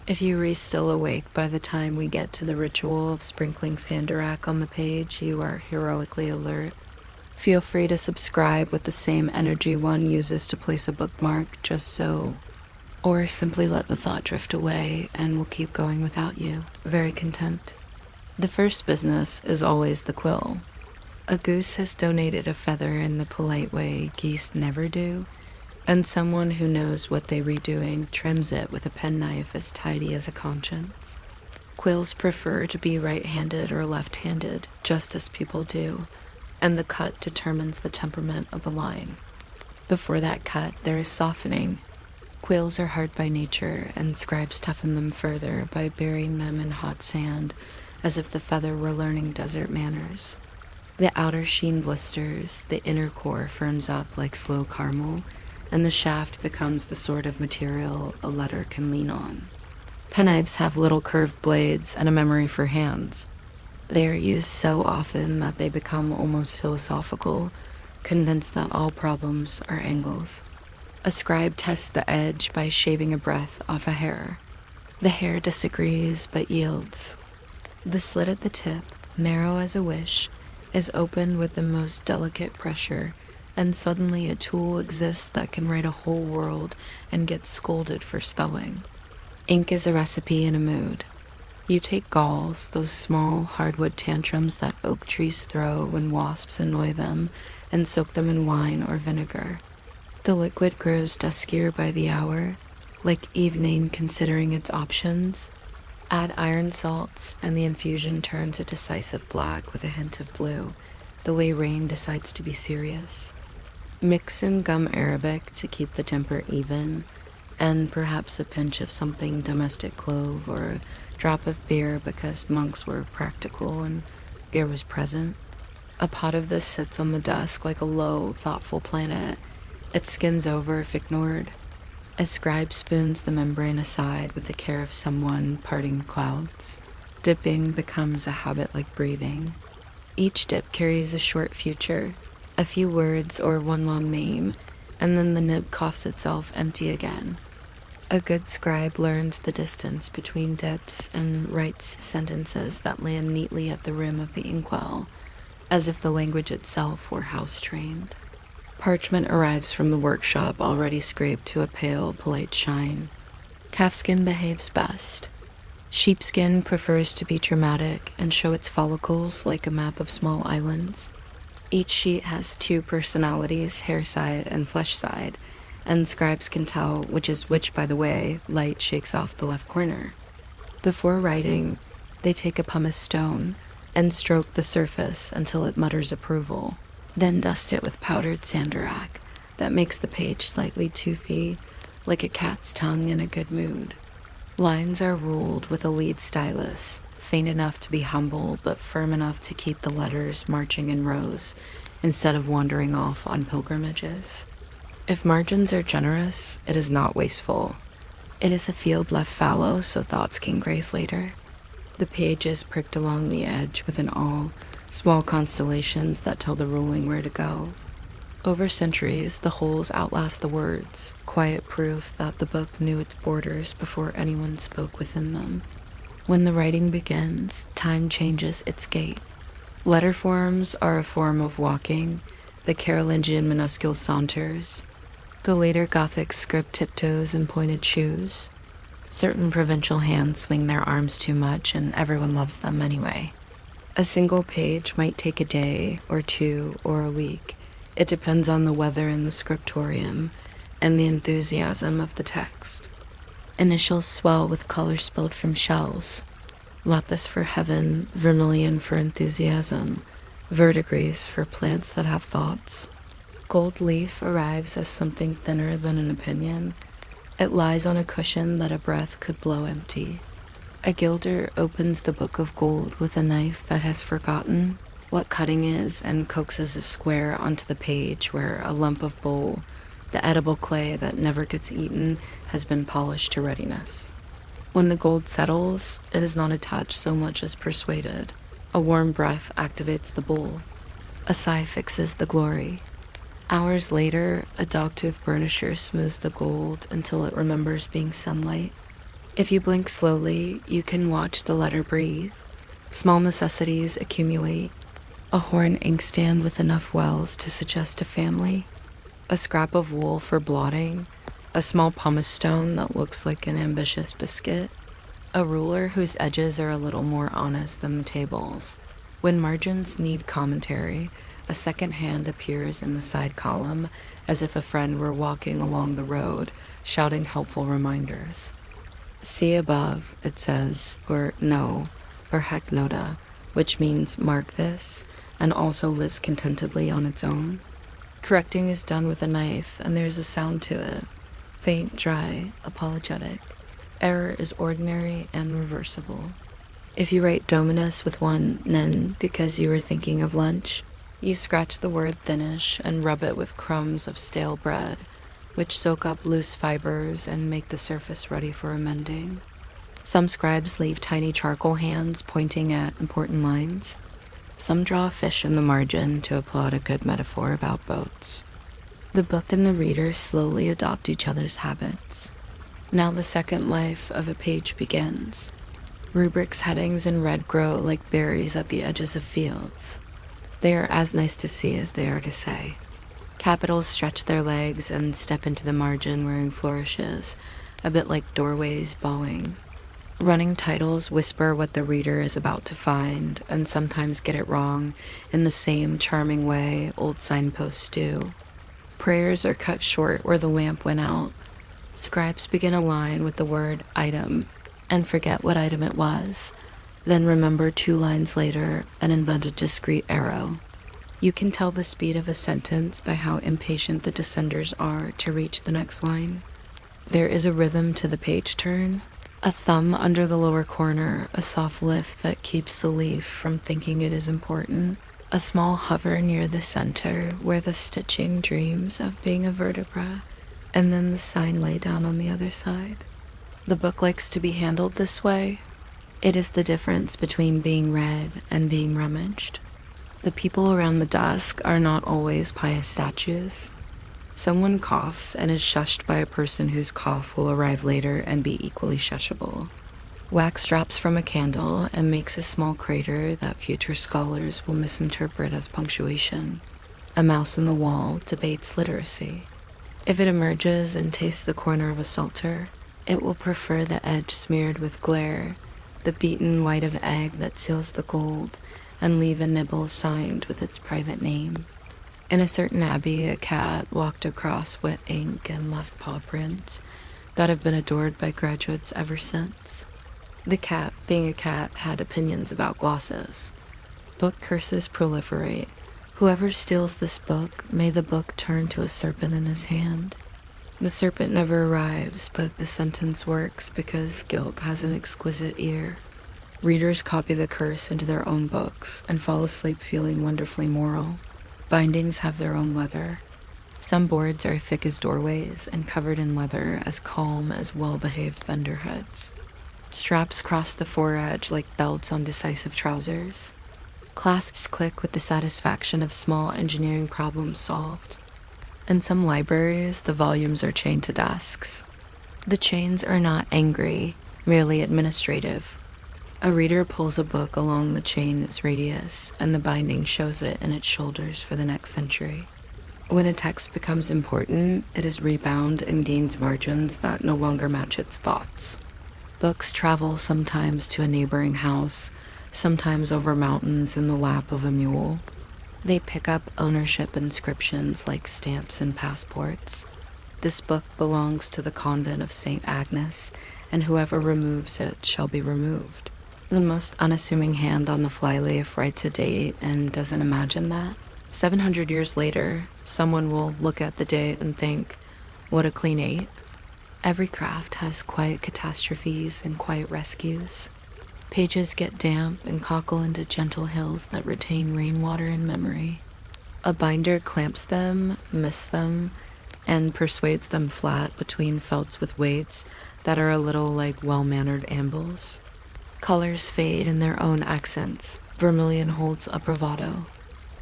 If you are still awake by the time we get to the ritual of sprinkling sandarak on the page, you are heroically alert. Feel free to subscribe with the same energy one uses to place a bookmark, just so. Or simply let the thought drift away and we'll keep going without you, very content. The first business is always the quill. A goose has donated a feather in the polite way geese never do, and someone who knows what they're redoing trims it with a penknife as tidy as a conscience. Quills prefer to be right-handed or left-handed, just as people do, and the cut determines the temperament of the line. Before that cut, there is softening. Quills are hard by nature, and scribes toughen them further by burying them in hot sand, as if the feather were learning desert manners. The outer sheen blisters, the inner core firms up like slow caramel, and the shaft becomes the sort of material a letter can lean on. Penknives have little curved blades and a memory for hands. They are used so often that they become almost philosophical, convinced that all problems are angles. A scribe tests the edge by shaving a breath off a hair. The hair disagrees but yields. The slit at the tip, narrow as a wish, is opened with the most delicate pressure, and suddenly a tool exists that can write a whole world and get scolded for spelling. Ink is a recipe in a mood. You take galls, those small hardwood tantrums that oak trees throw when wasps annoy them, and soak them in wine or vinegar. The liquid grows duskier by the hour, like evening considering its options. Add iron salts, and the infusion turns a decisive black with a hint of blue, the way rain decides to be serious. Mix in gum arabic to keep the temper even, and perhaps a pinch of something domestic clove or a drop of beer because monks were practical and beer was present. A pot of this sits on the desk like a low, thoughtful planet. It skins over if ignored. A scribe spoons the membrane aside with the care of someone parting clouds. Dipping becomes a habit like breathing. Each dip carries a short future, a few words or one long name, and then the nib coughs itself empty again. A good scribe learns the distance between dips and writes sentences that land neatly at the rim of the inkwell, as if the language itself were house-trained. Parchment arrives from the workshop already scraped to a pale, polite shine. Calfskin behaves best. Sheepskin prefers to be dramatic and show its follicles like a map of small islands. Each sheet has two personalities, hair side and flesh side, and scribes can tell which is which by the way light shakes off the left corner. Before writing, they take a pumice stone and stroke the surface until it mutters approval. Then dust it with powdered sandarak that makes the page slightly toothy, like a cat's tongue in a good mood. Lines are ruled with a lead stylus, faint enough to be humble but firm enough to keep the letters marching in rows instead of wandering off on pilgrimages. If margins are generous, it is not wasteful. It is a field left fallow so thoughts can graze later. The page is pricked along the edge with an awl, small constellations that tell the ruling where to go. Over centuries, the holes outlast the words, quiet proof that the book knew its borders before anyone spoke within them. When the writing begins, time changes its gait. Letter forms are a form of walking, the Carolingian minuscule saunters. The later Gothic script tiptoes and pointed shoes. Certain provincial hands swing their arms too much, and everyone loves them anyway. A single page might take a day, or two, or a week. It depends on the weather in the scriptorium and the enthusiasm of the text. Initials swell with color spilled from shells. Lapis for heaven, vermilion for enthusiasm, verdigris for plants that have thoughts. Gold leaf arrives as something thinner than an opinion. It lies on a cushion that a breath could blow empty. A gilder opens the book of gold with a knife that has forgotten what cutting is and coaxes a square onto the page where a lump of bowl, the edible clay that never gets eaten, has been polished to readiness. When the gold settles, it is not a touch so much as persuaded. A warm breath activates the bowl. A sigh fixes the glory. Hours later, a dogtooth burnisher smooths the gold until it remembers being sunlight. If you blink slowly, you can watch the letter breathe. Small necessities accumulate. A horn inkstand with enough wells to suggest a family. A scrap of wool for blotting. A small pumice stone that looks like an ambitious biscuit. A ruler whose edges are a little more honest than the tables. When margins need commentary, a second hand appears in the side column, as if a friend were walking along the road, shouting helpful reminders. See above, it says, or no, or heck noda, which means mark this, and also lives contentedly on its own. Correcting is done with a knife, and there's a sound to it. Faint, dry, apologetic. Error is ordinary and reversible. If you write Dominus with one nen because you were thinking of lunch, you scratch the word thinnish and rub it with crumbs of stale bread, which soak up loose fibers and make the surface ready for amending. Some scribes leave tiny charcoal hands pointing at important lines. Some draw a fish in the margin to applaud a good metaphor about boats. The book and the reader slowly adopt each other's habits. Now the second life of a page begins. Rubrics headings in red grow like berries at the edges of fields. They are as nice to see as they are to say. Capitals stretch their legs and step into the margin wearing flourishes, a bit like doorways bowing. Running titles whisper what the reader is about to find, and sometimes get it wrong in the same charming way old signposts do. Prayers are cut short where the lamp went out. Scribes begin a line with the word item, and forget what item it was, then remember 2 lines later and invent a discreet arrow. You can tell the speed of a sentence by how impatient the descenders are to reach the next line. There is a rhythm to the page turn. A thumb under the lower corner, a soft lift that keeps the leaf from thinking it is important. A small hover near the center where the stitching dreams of being a vertebra, and then the sign lay down on the other side. The book likes to be handled this way. It is the difference between being read and being rummaged. The people around the desk are not always pious statues. Someone coughs and is shushed by a person whose cough will arrive later and be equally shushable. Wax drops from a candle and makes a small crater that future scholars will misinterpret as punctuation. A mouse in the wall debates literacy. If it emerges and tastes the corner of a salter, it will prefer the edge smeared with glare, the beaten white of egg that seals the gold, and leave a nibble signed with its private name. In a certain abbey, a cat walked across wet ink and left paw prints that have been adored by graduates ever since. The cat, being a cat, had opinions about glosses. Book curses proliferate. Whoever steals this book, may the book turn to a serpent in his hand. The serpent never arrives, but the sentence works because guilt has an exquisite ear. Readers copy the curse into their own books and fall asleep feeling wonderfully moral. Bindings have their own weather. Some boards are thick as doorways and covered in leather as calm as well-behaved vendor heads. Straps cross the foredge like belts on decisive trousers. Clasps click with the satisfaction of small engineering problems solved. In some libraries, the volumes are chained to desks. The chains are not angry, merely administrative. A reader pulls a book along the chain's radius, and the binding shows it in its shoulders for the next century. When a text becomes important, it is rebound and gains margins that no longer match its thoughts. Books travel sometimes to a neighboring house, sometimes over mountains in the lap of a mule. They pick up ownership inscriptions like stamps and passports. This book belongs to the convent of St. Agnes, and whoever removes it shall be removed. The most unassuming hand on the flyleaf writes a date and doesn't imagine that. 700 years later, someone will look at the date and think, what a clean 8. Every craft has quiet catastrophes and quiet rescues. Pages get damp and cockle into gentle hills that retain rainwater in memory. A binder clamps them, mists them, and persuades them flat between felts with weights that are a little like well-mannered ambles. Colors fade in their own accents. Vermilion holds a bravado.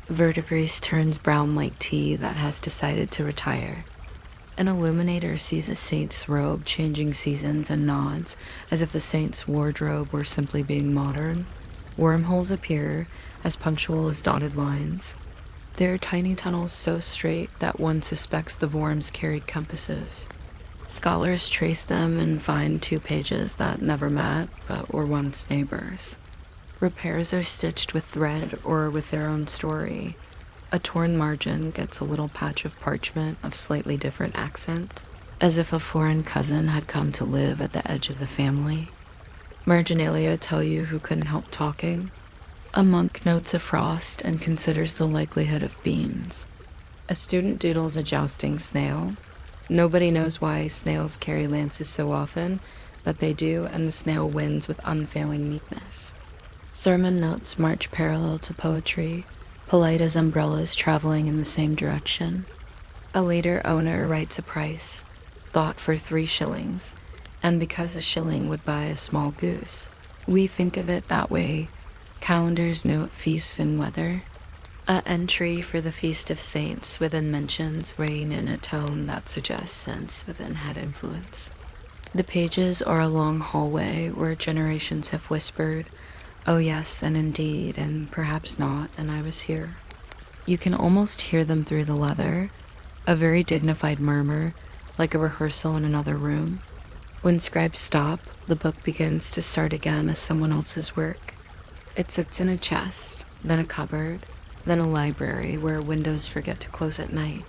Verdigris turns brown like tea that has decided to retire. An illuminator sees a saint's robe changing seasons and nods, as if the saint's wardrobe were simply being modern. Wormholes appear, as punctual as dotted lines. There are tiny tunnels so straight that one suspects the worms carried compasses. Scholars trace them and find 2 pages that never met, but were once neighbors. Repairs are stitched with thread or with their own story. A torn margin gets a little patch of parchment of slightly different accent, as if a foreign cousin had come to live at the edge of the family. Marginalia tell you who couldn't help talking. A monk notes a frost and considers the likelihood of beans. A student doodles a jousting snail. Nobody knows why snails carry lances so often, but they do, and the snail wins with unfailing meekness. Sermon notes march parallel to poetry, polite as umbrellas traveling in the same direction. A later owner writes a price, thought for 3 shillings, and because a shilling would buy a small goose. We think of it that way. Calendars note feasts and weather. A entry for the Feast of Saints within mentions rain in a tone that suggests sense within head influence. The pages are a long hallway where generations have whispered, oh yes, and indeed, and perhaps not, and I was here. You can almost hear them through the leather, a very dignified murmur, like a rehearsal in another room. When scribes stop, the book begins to start again as someone else's work. It sits in a chest, then a cupboard, then a library where windows forget to close at night.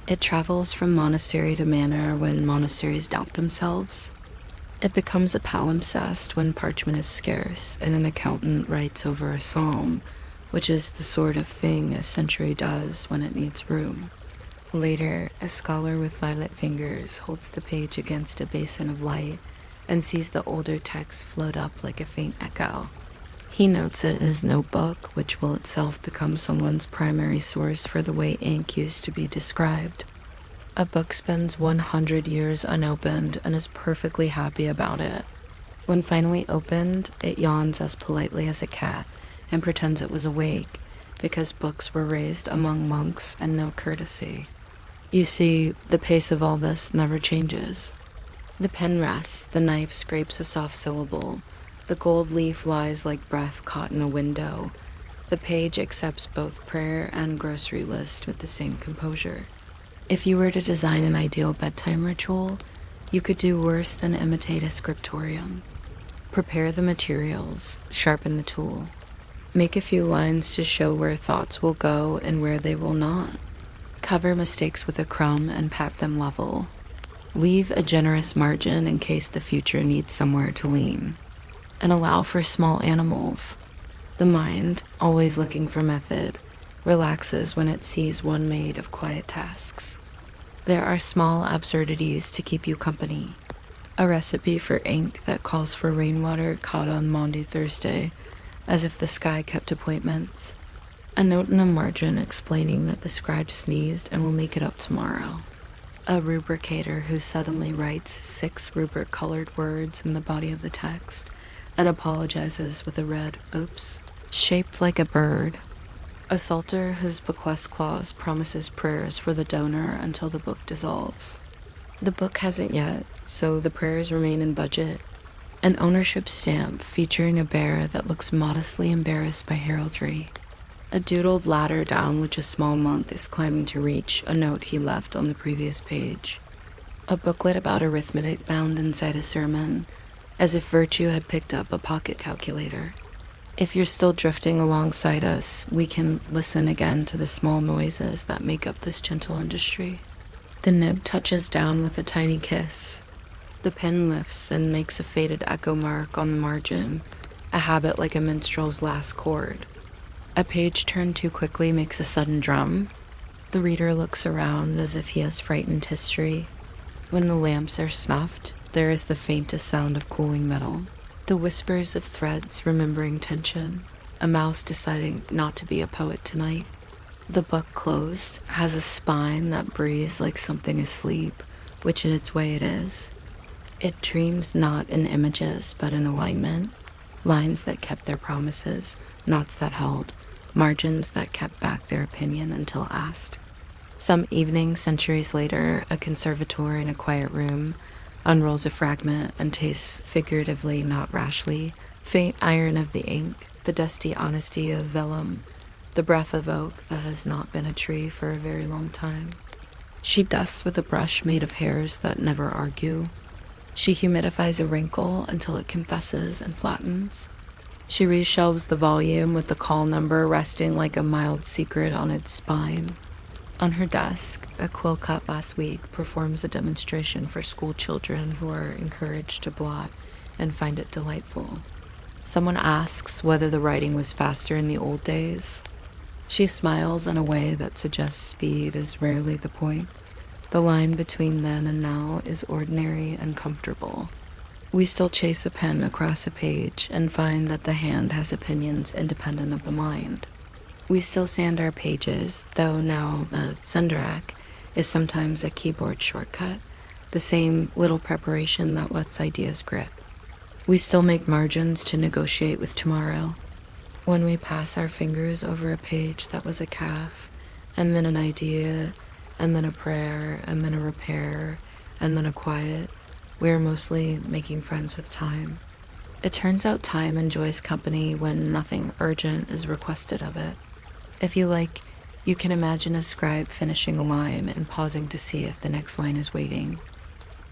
It travels from monastery to manor when monasteries doubt themselves. It becomes a palimpsest when parchment is scarce and an accountant writes over a psalm, which is the sort of thing a century does when it needs room. Later, a scholar with violet fingers holds the page against a basin of light and sees the older text float up like a faint echo. He notes it in his notebook, which will itself become someone's primary source for the way ink used to be described. A book spends 100 years unopened and is perfectly happy about it. When finally opened, it yawns as politely as a cat and pretends it was awake, because books were raised among monks and no courtesy. You see, the pace of all this never changes. The pen rests, the knife scrapes a soft syllable, the gold leaf lies like breath caught in a window. The page accepts both prayer and grocery list with the same composure. If you were to design an ideal bedtime ritual, you could do worse than imitate a scriptorium. Prepare the materials, sharpen the tool. Make a few lines to show where thoughts will go and where they will not. Cover mistakes with a crumb and pat them level. Leave a generous margin in case the future needs somewhere to lean. And allow for small animals. The mind, always looking for method, relaxes when it sees one made of quiet tasks. There are small absurdities to keep you company. A recipe for ink that calls for rainwater caught on Maundy Thursday, as if the sky kept appointments. A note in a margin explaining that the scribe sneezed and will make it up tomorrow. A rubricator who suddenly writes 6 rubric-colored words in the body of the text and apologizes with a red oops. Shaped like a bird. A psalter whose bequest clause promises prayers for the donor until the book dissolves. The book hasn't yet, so the prayers remain in budget. An ownership stamp featuring a bear that looks modestly embarrassed by heraldry. A doodled ladder down which a small monk is climbing to reach a note he left on the previous page. A booklet about arithmetic bound inside a sermon, as if virtue had picked up a pocket calculator. If you're still drifting alongside us, we can listen again to the small noises that make up this gentle industry. The nib touches down with a tiny kiss. The pen lifts and makes a faded echo mark on the margin, a habit like a minstrel's last chord. A page turned too quickly makes a sudden drum. The reader looks around as if he has frightened history. When the lamps are snuffed, there is the faintest sound of cooling metal. The whispers of threads remembering tension, a mouse deciding not to be a poet tonight. The book closed has a spine that breathes like something asleep, which in its way it is. It dreams not in images but in alignment, lines that kept their promises, knots that held, margins that kept back their opinion until asked. Some evening, centuries later, a conservator in a quiet room unrolls a fragment and tastes figuratively, not rashly, faint iron of the ink, the dusty honesty of vellum, the breath of oak that has not been a tree for a very long time. She dusts with a brush made of hairs that never argue. She humidifies a wrinkle until it confesses and flattens. She reshelves the volume with the call number resting like a mild secret on its spine. On her desk, a quill cut last week performs a demonstration for school children who are encouraged to blot and find it delightful. Someone asks whether the writing was faster in the old days. She smiles in a way that suggests speed is rarely the point. The line between then and now is ordinary and comfortable. We still chase a pen across a page and find that the hand has opinions independent of the mind. We still sand our pages, though now the senderac is sometimes a keyboard shortcut, the same little preparation that lets ideas grip. We still make margins to negotiate with tomorrow. When we pass our fingers over a page that was a calf, and then an idea, and then a prayer, and then a repair, and then a quiet, we are mostly making friends with time. It turns out time enjoys company when nothing urgent is requested of it. If you like, you can imagine a scribe finishing a line and pausing to see if the next line is waiting.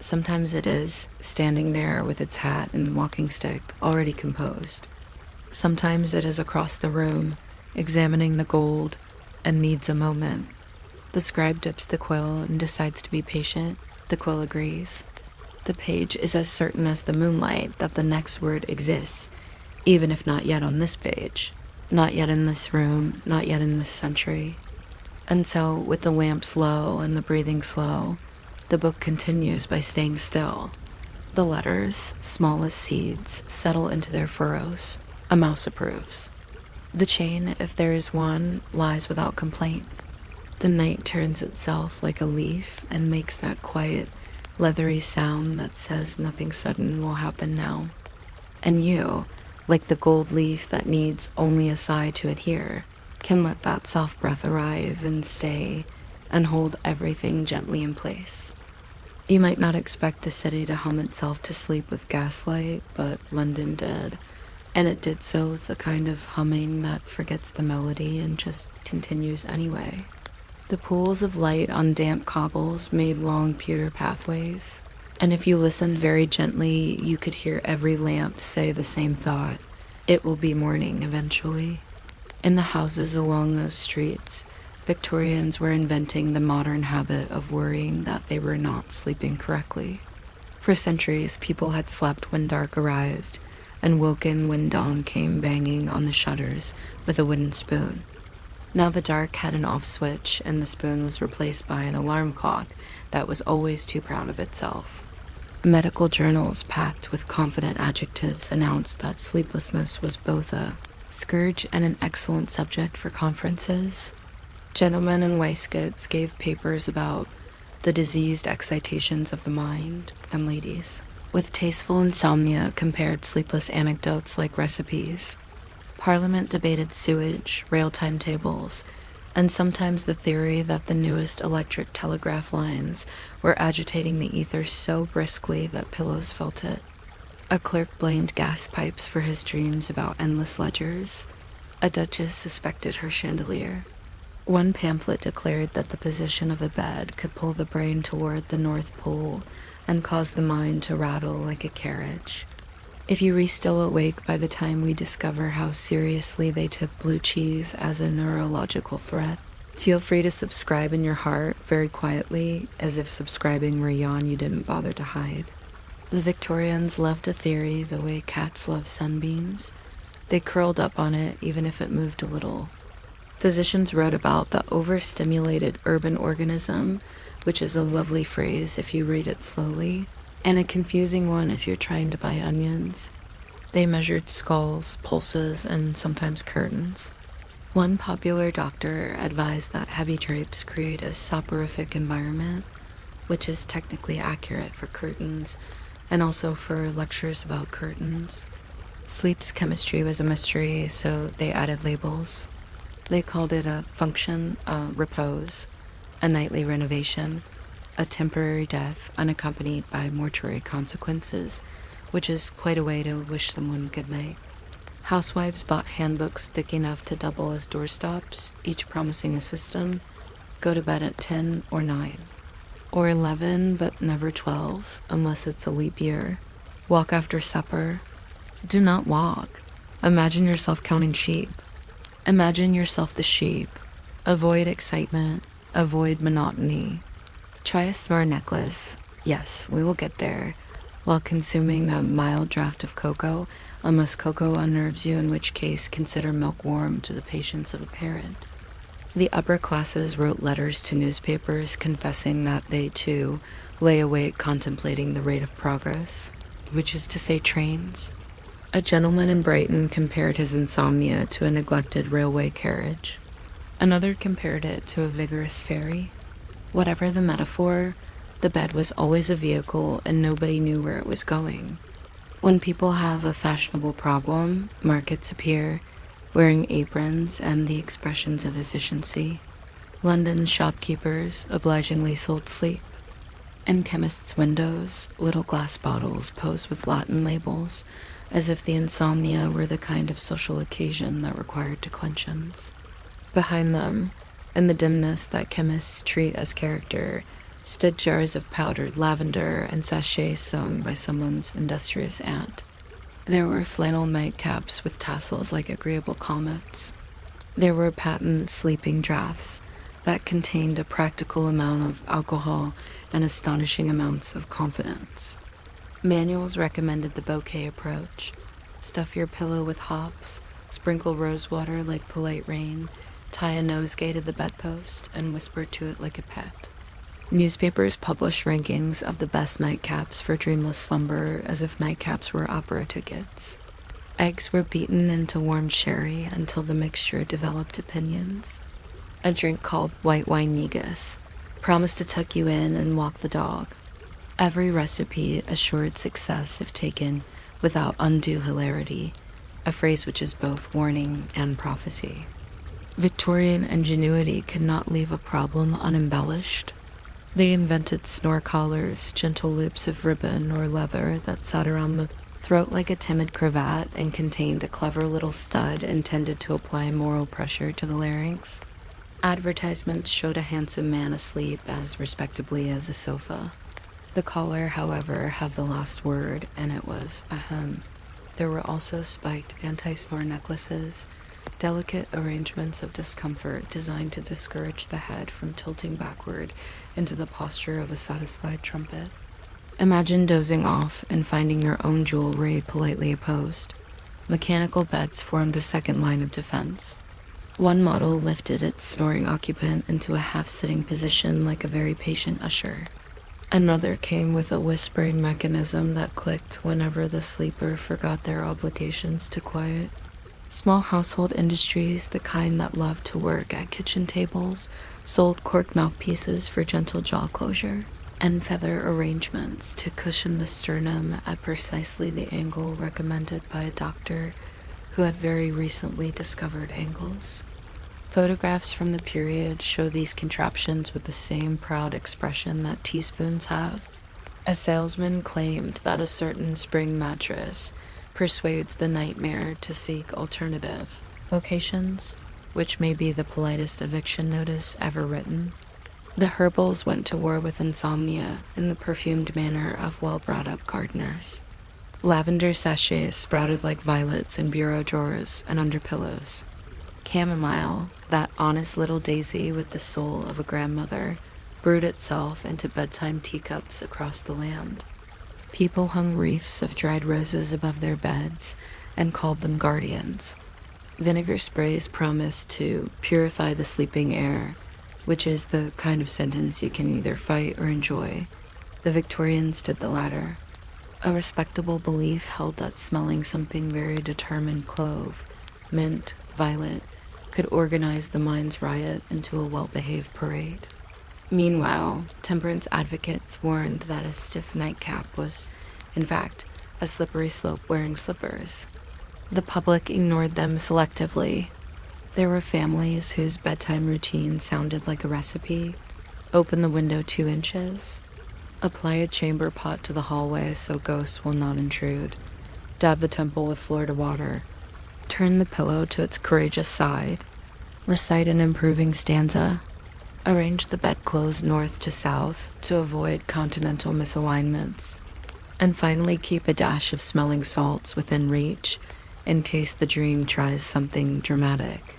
Sometimes it is, standing there with its hat and walking stick already composed. Sometimes it is across the room, examining the gold, and needs a moment. The scribe dips the quill and decides to be patient. The quill agrees. The page is as certain as the moonlight that the next word exists, even if not yet on this page. Not yet in this room, not yet in this century. And so, with the lamps low and the breathing slow, the book continues by staying still. The letters, small as seeds, settle into their furrows. A mouse approves. The chain, if there is one, lies without complaint. The night turns itself like a leaf and makes that quiet, leathery sound that says nothing sudden will happen now. And you, like the gold leaf that needs only a sigh to adhere, can let that soft breath arrive and stay and hold everything gently in place. You might not expect the city to hum itself to sleep with gaslight, but London did, and it did so with the kind of humming that forgets the melody and just continues anyway. The pools of light on damp cobbles made long pewter pathways, and if you listened very gently, you could hear every lamp say the same thought: it will be morning eventually. In the houses along those streets, Victorians were inventing the modern habit of worrying that they were not sleeping correctly. For centuries, people had slept when dark arrived, and woken when dawn came banging on the shutters with a wooden spoon. Now the dark had an off switch, and the spoon was replaced by an alarm clock that was always too proud of itself. Medical journals packed with confident adjectives announced that sleeplessness was both a scourge and an excellent subject for conferences. Gentlemen in waistcoats gave papers about the diseased excitations of the mind, and ladies, with tasteful insomnia, compared sleepless anecdotes like recipes. Parliament debated sewage, rail timetables, and sometimes the theory that the newest electric telegraph lines were agitating the ether so briskly that pillows felt it. A clerk blamed gas pipes for his dreams about endless ledgers. A duchess suspected her chandelier. One pamphlet declared that the position of a bed could pull the brain toward the North Pole and cause the mind to rattle like a carriage. If you are still awake by the time we discover how seriously they took blue cheese as a neurological threat, feel free to subscribe in your heart very quietly, as if subscribing were a yawn you didn't bother to hide. The Victorians loved a theory the way cats love sunbeams. They curled up on it even if it moved a little. Physicians wrote about the overstimulated urban organism, which is a lovely phrase if you read it slowly, and a confusing one if you're trying to buy onions. They measured skulls, pulses, and sometimes curtains. One popular doctor advised that heavy drapes create a soporific environment, which is technically accurate for curtains, and also for lectures about curtains. Sleep's chemistry was a mystery, so they added labels. They called it a function, a repose, a nightly renovation, a temporary death unaccompanied by mortuary consequences, which is quite a way to wish someone good night. Housewives bought handbooks thick enough to double as doorstops, each promising a system: go to bed at 10 or 9. Or 11, but never 12, unless it's a leap year. Walk after supper. Do not walk. Imagine yourself counting sheep. Imagine yourself the sheep. Avoid excitement. Avoid monotony. Try a Snore necklace. Yes, we will get there. While consuming a mild draught of cocoa, unless cocoa unnerves you, in which case consider milk warm to the patience of a parent. The upper classes wrote letters to newspapers confessing that they, too, lay awake contemplating the rate of progress, which is to say trains. A gentleman in Brighton compared his insomnia to a neglected railway carriage. Another compared it to a vigorous ferry. Whatever the metaphor, the bed was always a vehicle and nobody knew where it was going. When people have a fashionable problem, markets appear, wearing aprons and the expressions of efficiency. London's shopkeepers obligingly sold sleep. In chemists' windows, little glass bottles posed with Latin labels, as if the insomnia were the kind of social occasion that required declensions. Behind them, in the dimness that chemists treat as character, stood jars of powdered lavender and sachets sewn by someone's industrious aunt. There were flannel nightcaps with tassels like agreeable comets. There were patent sleeping draughts that contained a practical amount of alcohol and astonishing amounts of confidence. Manuals recommended the bouquet approach. Stuff your pillow with hops, sprinkle rose water like polite rain, tie a nosegay to the bedpost, and whisper to it like a pet. Newspapers published rankings of the best nightcaps for dreamless slumber as if nightcaps were opera tickets. Eggs were beaten into warm sherry until the mixture developed opinions. A drink called white wine negus promised to tuck you in and walk the dog. Every recipe assured success if taken without undue hilarity, a phrase which is both warning and prophecy. Victorian ingenuity could not leave a problem unembellished. They invented snore collars, gentle loops of ribbon or leather that sat around the throat like a timid cravat and contained a clever little stud intended to apply moral pressure to the larynx. Advertisements showed a handsome man asleep as respectably as a sofa. The collar, however, had the last word, and it was ahem. There were also spiked anti-snore necklaces, delicate arrangements of discomfort designed to discourage the head from tilting backward into the posture of a satisfied trumpet. Imagine dozing off and finding your own jewelry politely opposed. Mechanical beds formed a second line of defense. One model lifted its snoring occupant into a half-sitting position like a very patient usher. Another came with a whispering mechanism that clicked whenever the sleeper forgot their obligations to quiet. Small household industries, the kind that loved to work at kitchen tables, sold cork mouthpieces for gentle jaw closure, and feather arrangements to cushion the sternum at precisely the angle recommended by a doctor who had very recently discovered angles. Photographs from the period show these contraptions with the same proud expression that teaspoons have. A salesman claimed that a certain spring mattress persuades the nightmare to seek alternative locations, which may be the politest eviction notice ever written. The Herbals went to war with insomnia in the perfumed manner of well-brought-up gardeners. Lavender sachets sprouted like violets in bureau drawers and under pillows. Chamomile, that honest little daisy with the soul of a grandmother, brewed itself into bedtime teacups across the land. People hung wreaths of dried roses above their beds and called them guardians. Vinegar sprays promised to purify the sleeping air, which is the kind of sentence you can either fight or enjoy. The Victorians did the latter. A respectable belief held that smelling something very determined clove, mint, violet, could organize the mind's riot into a well-behaved parade. Meanwhile, temperance advocates warned that a stiff nightcap was, in fact, a slippery slope wearing slippers. The public ignored them selectively. There were families whose bedtime routine sounded like a recipe. Open the window 2 inches. Apply a chamber pot to the hallway so ghosts will not intrude. Dab the temple with Florida water. Turn the pillow to its courageous side. Recite an improving stanza. Arrange the bedclothes north to south to avoid continental misalignments. And finally keep a dash of smelling salts within reach in case the dream tries something dramatic.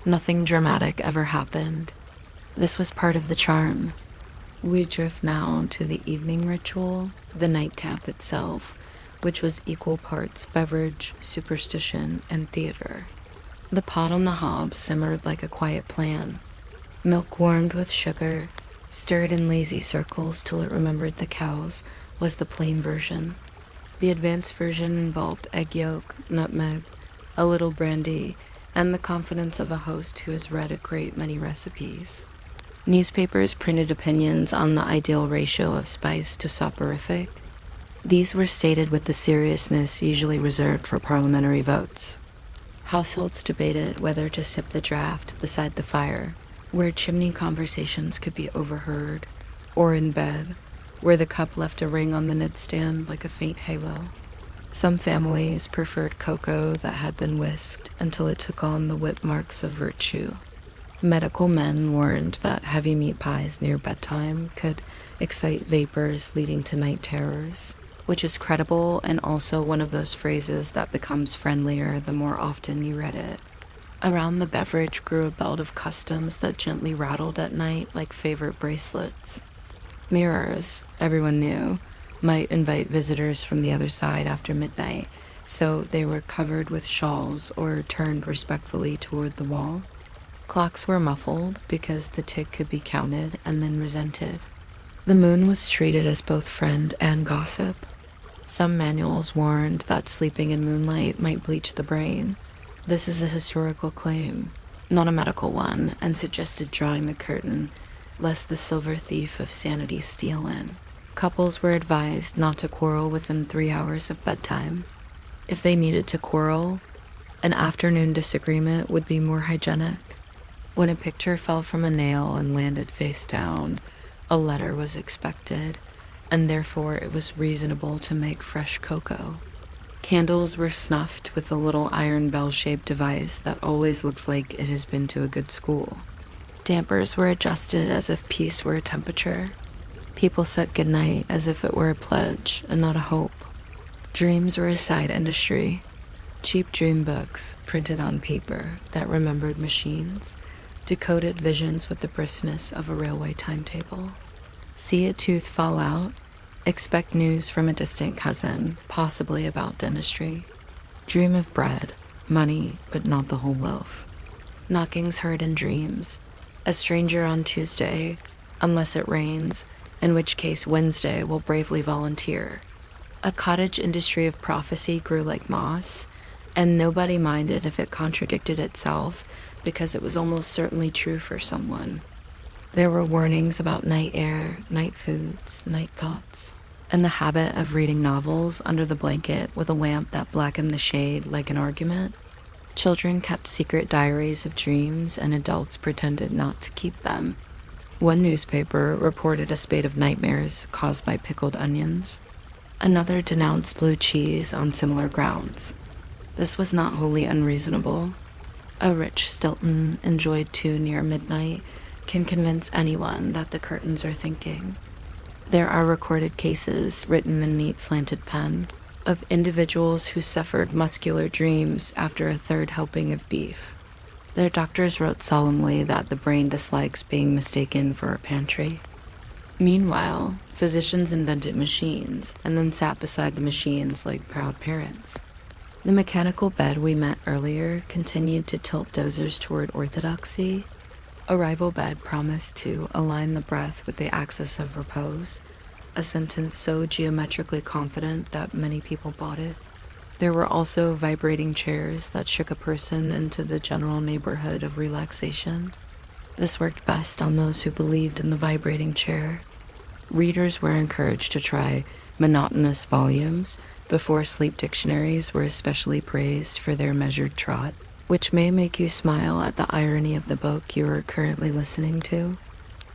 Nothing dramatic ever happened. This was part of the charm. We drift now to the evening ritual, the nightcap itself, which was equal parts beverage, superstition, and theater. The pot on the hob simmered like a quiet plan. Milk warmed with sugar, stirred in lazy circles till it remembered the cows, was the plain version. The advanced version involved egg yolk, nutmeg, a little brandy, and the confidence of a host who has read a great many recipes. Newspapers printed opinions on the ideal ratio of spice to soporific. These were stated with the seriousness usually reserved for parliamentary votes. Households debated whether to sip the draft beside the fire, where chimney conversations could be overheard, or in bed, where the cup left a ring on the nightstand like a faint halo. Some families preferred cocoa that had been whisked until it took on the whip marks of virtue. Medical men warned that heavy meat pies near bedtime could excite vapors leading to night terrors, which is credible and also one of those phrases that becomes friendlier the more often you read it. Around the beverage grew a belt of customs that gently rattled at night like favorite bracelets. Mirrors, everyone knew, might invite visitors from the other side after midnight, so they were covered with shawls or turned respectfully toward the wall. Clocks were muffled because the tick could be counted and then resented. The moon was treated as both friend and gossip. Some manuals warned that sleeping in moonlight might bleach the brain. This is a historical claim, not a medical one, and suggested drawing the curtain, lest the silver thief of sanity steal in. Couples were advised not to quarrel within 3 hours of bedtime. If they needed to quarrel, an afternoon disagreement would be more hygienic. When a picture fell from a nail and landed face down, a letter was expected, and therefore it was reasonable to make fresh cocoa. Candles were snuffed with a little iron bell-shaped device that always looks like it has been to a good school. Dampers were adjusted as if peace were a temperature. People said goodnight as if it were a pledge and not a hope. Dreams were a side industry. Cheap dream books, printed on paper, that remembered machines, decoded visions with the briskness of a railway timetable. See a tooth fall out? Expect news from a distant cousin, possibly about dentistry. Dream of bread, money, but not the whole loaf. Knockings heard in dreams. A stranger on Tuesday, unless it rains, in which case Wednesday will bravely volunteer. A cottage industry of prophecy grew like moss, and nobody minded if it contradicted itself because it was almost certainly true for someone. There were warnings about night air, night foods, night thoughts, and the habit of reading novels under the blanket with a lamp that blackened the shade like an argument. Children kept secret diaries of dreams, and adults pretended not to keep them. One newspaper reported a spate of nightmares caused by pickled onions. Another denounced blue cheese on similar grounds. This was not wholly unreasonable. A rich Stilton enjoyed too near midnight can convince anyone that the curtains are thinking. There are recorded cases, written in neat slanted pen, of individuals who suffered muscular dreams after a third helping of beef. Their doctors wrote solemnly that the brain dislikes being mistaken for a pantry. Meanwhile, physicians invented machines and then sat beside the machines like proud parents. The mechanical bed we met earlier continued to tilt dozers toward orthodoxy. A rival bed promised to align the breath with the axis of repose, a sentence so geometrically confident that many people bought it. There were also vibrating chairs that shook a person into the general neighborhood of relaxation. This worked best on those who believed in the vibrating chair. Readers were encouraged to try monotonous volumes before sleep dictionaries were especially praised for their measured trot, which may make you smile at the irony of the book you are currently listening to.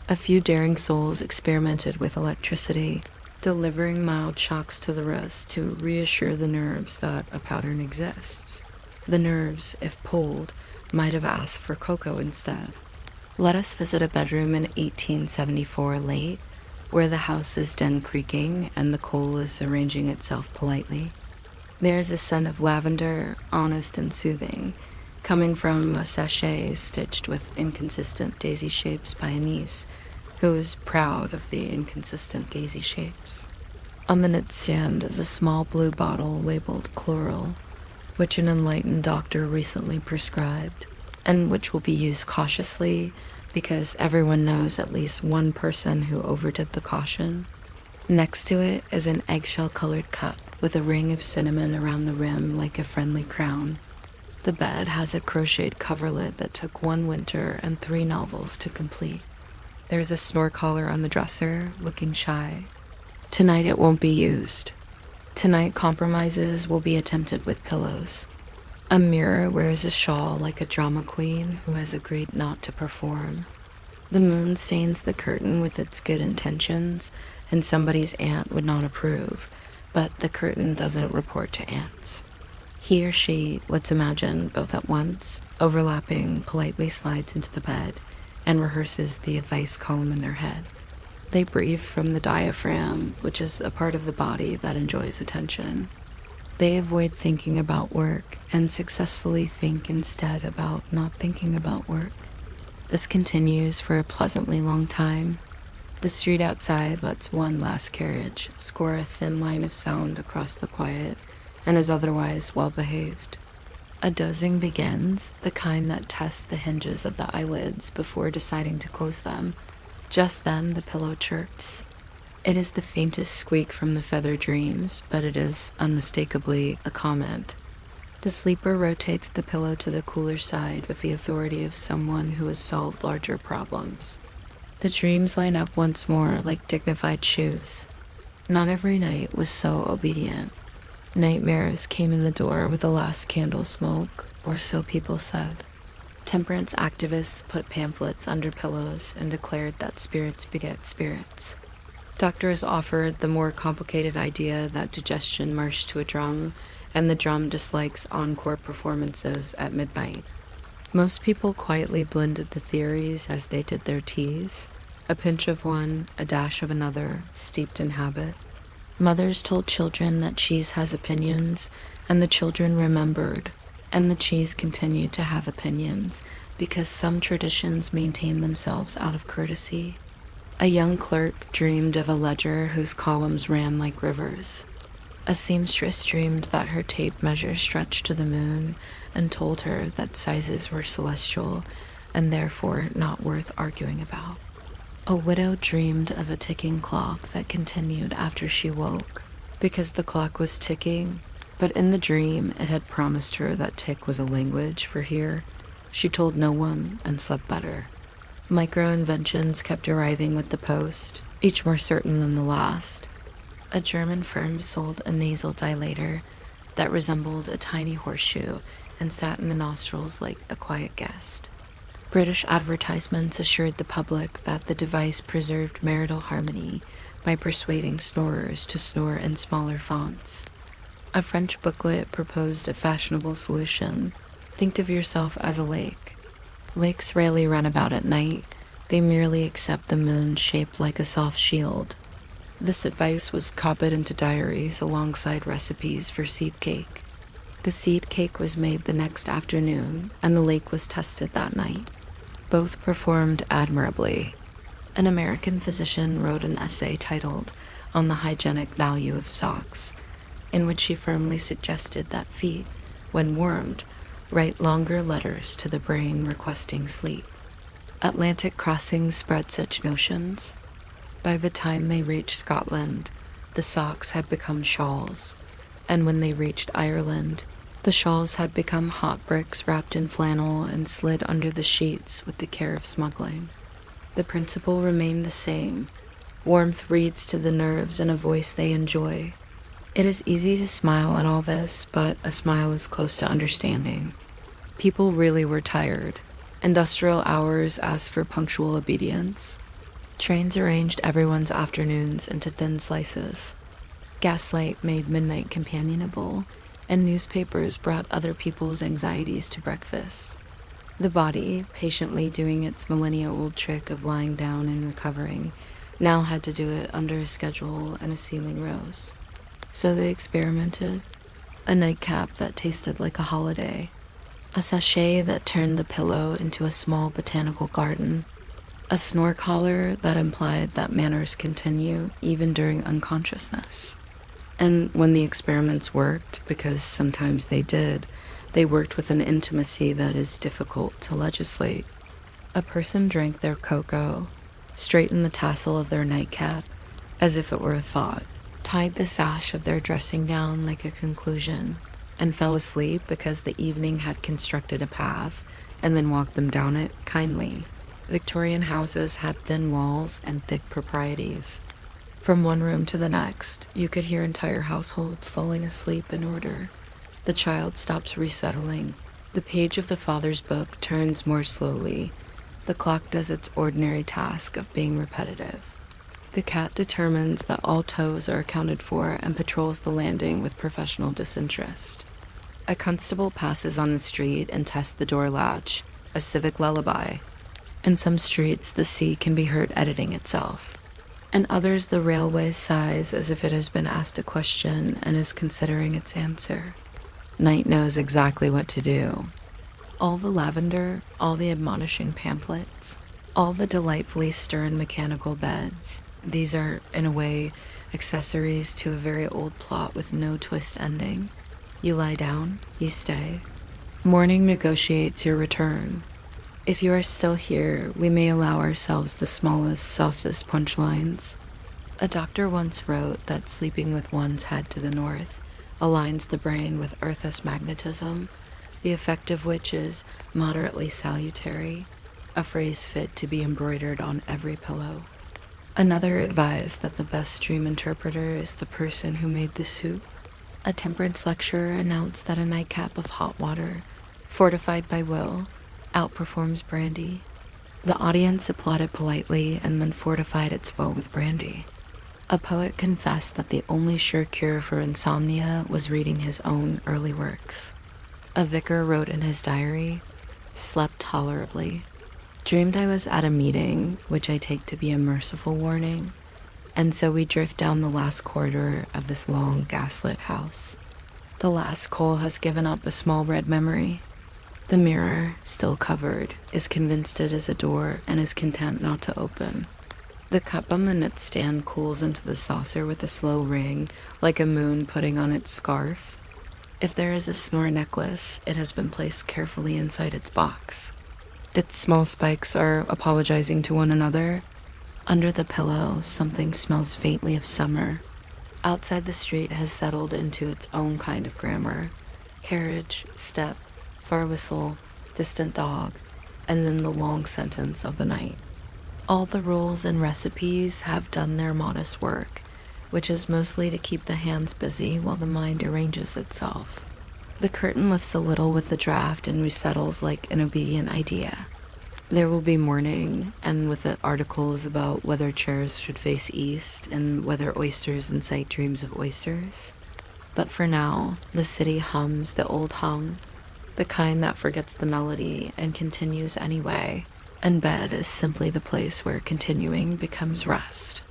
A few daring souls experimented with electricity, delivering mild shocks to the wrist to reassure the nerves that a pattern exists. The nerves, if pulled, might have asked for cocoa instead. Let us visit a bedroom in 1874 late, where the house is den creaking and the coal is arranging itself politely. There is a scent of lavender, honest and soothing, coming from a sachet stitched with inconsistent daisy shapes by a niece who is proud of the inconsistent daisy shapes. On the nightstand is a small blue bottle labeled chloral, which an enlightened doctor recently prescribed, and which will be used cautiously because everyone knows at least one person who overdid the caution. Next to it is an eggshell-colored cup with a ring of cinnamon around the rim like a friendly crown. The bed has a crocheted coverlet that took 1 winter and 3 novels to complete. There's a Snore collar on the dresser, looking shy. Tonight it won't be used. Tonight compromises will be attempted with pillows. A mirror wears a shawl like a drama queen who has agreed not to perform. The moon stains the curtain with its good intentions, and somebody's aunt would not approve, but the curtain doesn't report to aunts. He or she, let's imagine, both at once, overlapping, politely slides into the bed and rehearses the advice column in their head. They breathe from the diaphragm, which is a part of the body that enjoys attention. They avoid thinking about work and successfully think instead about not thinking about work. This continues for a pleasantly long time. The street outside lets one last carriage score a thin line of sound across the quiet and is otherwise well behaved. A dozing begins, the kind that tests the hinges of the eyelids before deciding to close them. Just then the pillow chirps. It is the faintest squeak from the feather dreams, but it is unmistakably a comment. The sleeper rotates the pillow to the cooler side with the authority of someone who has solved larger problems. The dreams line up once more like dignified shoes. Not every night was so obedient. Nightmares came in the door with the last candle smoke, or so people said. Temperance activists put pamphlets under pillows and declared that spirits beget spirits. Doctors offered the more complicated idea that digestion marched to a drum, and the drum dislikes encore performances at midnight. Most people quietly blended the theories as they did their teas, a pinch of one, a dash of another, steeped in habit. Mothers told children that cheese has opinions, and the children remembered, and the cheese continued to have opinions, because some traditions maintain themselves out of courtesy. A young clerk dreamed of a ledger whose columns ran like rivers. A seamstress dreamed that her tape measure stretched to the moon and told her that sizes were celestial and therefore not worth arguing about. A widow dreamed of a ticking clock that continued after she woke, because the clock was ticking, but in the dream it had promised her that tick was a language for here. She told no one and slept better. Micro-inventions kept arriving with the post, each more certain than the last. A German firm sold a nasal dilator that resembled a tiny horseshoe and sat in the nostrils like a quiet guest. British advertisements assured the public that the device preserved marital harmony by persuading snorers to snore in smaller fonts. A French booklet proposed a fashionable solution. Think of yourself as a lake. Lakes rarely run about at night. They merely accept the moon shaped like a soft shield. This advice was copied into diaries alongside recipes for seed cake. The seed cake was made the next afternoon, and the lake was tested that night. Both performed admirably. An American physician wrote an essay titled On the Hygienic Value of Socks, in which she firmly suggested that feet, when warmed, write longer letters to the brain requesting sleep. Atlantic crossings spread such notions. By the time they reached Scotland, the socks had become shawls, and when they reached Ireland, the shawls had become hot bricks wrapped in flannel and slid under the sheets with the care of smuggling. The principle remained the same. Warmth reads to the nerves and a voice they enjoy. It is easy to smile at all this, but a smile is close to understanding. People really were tired. Industrial hours asked for punctual obedience. Trains arranged everyone's afternoons into thin slices. Gaslight made midnight companionable, and newspapers brought other people's anxieties to breakfast. The body, patiently doing its millennia-old trick of lying down and recovering, now had to do it under a schedule and a ceiling rose. So they experimented. A nightcap that tasted like a holiday. A sachet that turned the pillow into a small botanical garden. A snore collar that implied that manners continue even during unconsciousness. And when the experiments worked, because sometimes they did, they worked with an intimacy that is difficult to legislate. A person drank their cocoa, straightened the tassel of their nightcap as if it were a thought, tied the sash of their dressing gown like a conclusion, and fell asleep because the evening had constructed a path and then walked them down it kindly. Victorian houses had thin walls and thick proprieties. From one room to the next, you could hear entire households falling asleep in order. The child stops resettling. The page of the father's book turns more slowly. The clock does its ordinary task of being repetitive. The cat determines that all toes are accounted for and patrols the landing with professional disinterest. A constable passes on the street and tests the door latch, a civic lullaby. In some streets, the sea can be heard editing itself. In others, the railway sighs as if it has been asked a question and is considering its answer. Night knows exactly what to do. All the lavender, all the admonishing pamphlets, all the delightfully stern mechanical beds, these are, in a way, accessories to a very old plot with no twist ending. You lie down, you stay. Morning negotiates your return. If you are still here, we may allow ourselves the smallest, softest punchlines. A doctor once wrote that sleeping with one's head to the north aligns the brain with Earth's magnetism, the effect of which is moderately salutary, a phrase fit to be embroidered on every pillow. Another advised that the best dream interpreter is the person who made the soup. A temperance lecturer announced that a nightcap of hot water, fortified by will, outperforms brandy. The audience applauded politely and then fortified its will with brandy. A poet confessed that the only sure cure for insomnia was reading his own early works. A vicar wrote in his diary, "Slept tolerably. Dreamed I was at a meeting, which I take to be a merciful warning, and so we drift down the last corridor of this long gaslit house. The last coal has given up a small red memory. The mirror, still covered, is convinced it is a door and is content not to open. The cup on the nightstand cools into the saucer with a slow ring, like a moon putting on its scarf. If there is a snore necklace, it has been placed carefully inside its box. Its small spikes are apologizing to one another. Under the pillow, something smells faintly of summer. Outside the street has settled into its own kind of grammar. Carriage, step, far whistle, distant dog, and then the long sentence of the night. All the rules and recipes have done their modest work, which is mostly to keep the hands busy while the mind arranges itself. The curtain lifts a little with the draft and resettles like an obedient idea. There will be mourning, and with it articles about whether chairs should face east and whether oysters incite dreams of oysters. But for now, the city hums the old hum, the kind that forgets the melody and continues anyway, and bed is simply the place where continuing becomes rest.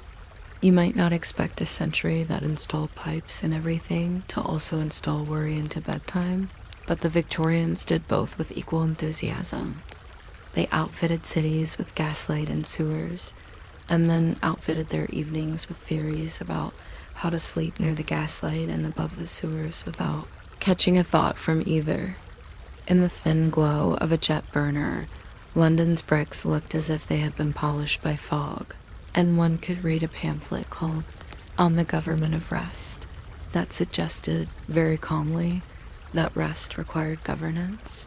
You might not expect a century that installed pipes and everything to also install worry into bedtime, but the Victorians did both with equal enthusiasm. They outfitted cities with gaslight and sewers, and then outfitted their evenings with theories about how to sleep near the gaslight and above the sewers without catching a thought from either. In the thin glow of a jet burner, London's bricks looked as if they had been polished by fog, and one could read a pamphlet called On the Government of Rest that suggested, very calmly, that rest required governance.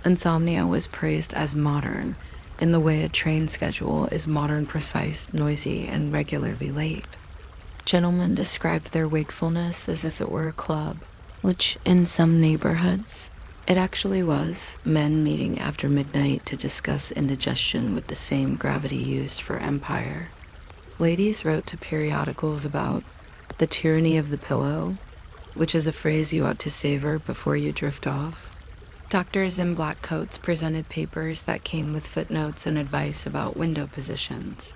Insomnia was praised as modern, in the way a train schedule is modern, precise, noisy, and regularly late. Gentlemen described their wakefulness as if it were a club, which in some neighborhoods, it actually was, men meeting after midnight to discuss indigestion with the same gravity used for empire. Ladies wrote to periodicals about the tyranny of the pillow, which is a phrase you ought to savor before you drift off. Doctors in black coats presented papers that came with footnotes and advice about window positions.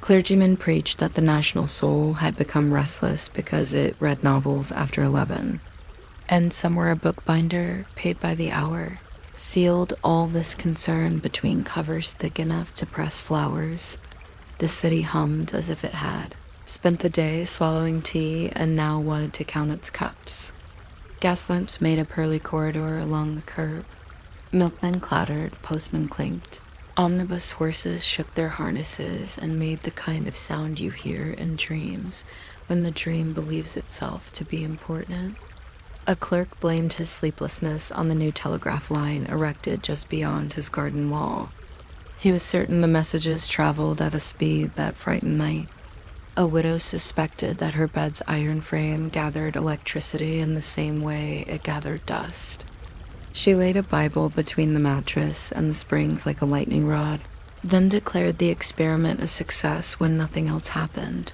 Clergymen preached that the national soul had become restless because it read novels after 11. And somewhere a bookbinder, paid by the hour, sealed all this concern between covers thick enough to press flowers. The city hummed as if it had spent the day swallowing tea and now wanted to count its cups. Gas lamps made a pearly corridor along the curb. Milkmen clattered, postmen clinked. Omnibus horses shook their harnesses and made the kind of sound you hear in dreams when the dream believes itself to be important. A clerk blamed his sleeplessness on the new telegraph line erected just beyond his garden wall. He was certain the messages traveled at a speed that frightened night. A widow suspected that her bed's iron frame gathered electricity in the same way it gathered dust. She laid a Bible between the mattress and the springs like a lightning rod, then declared the experiment a success when nothing else happened.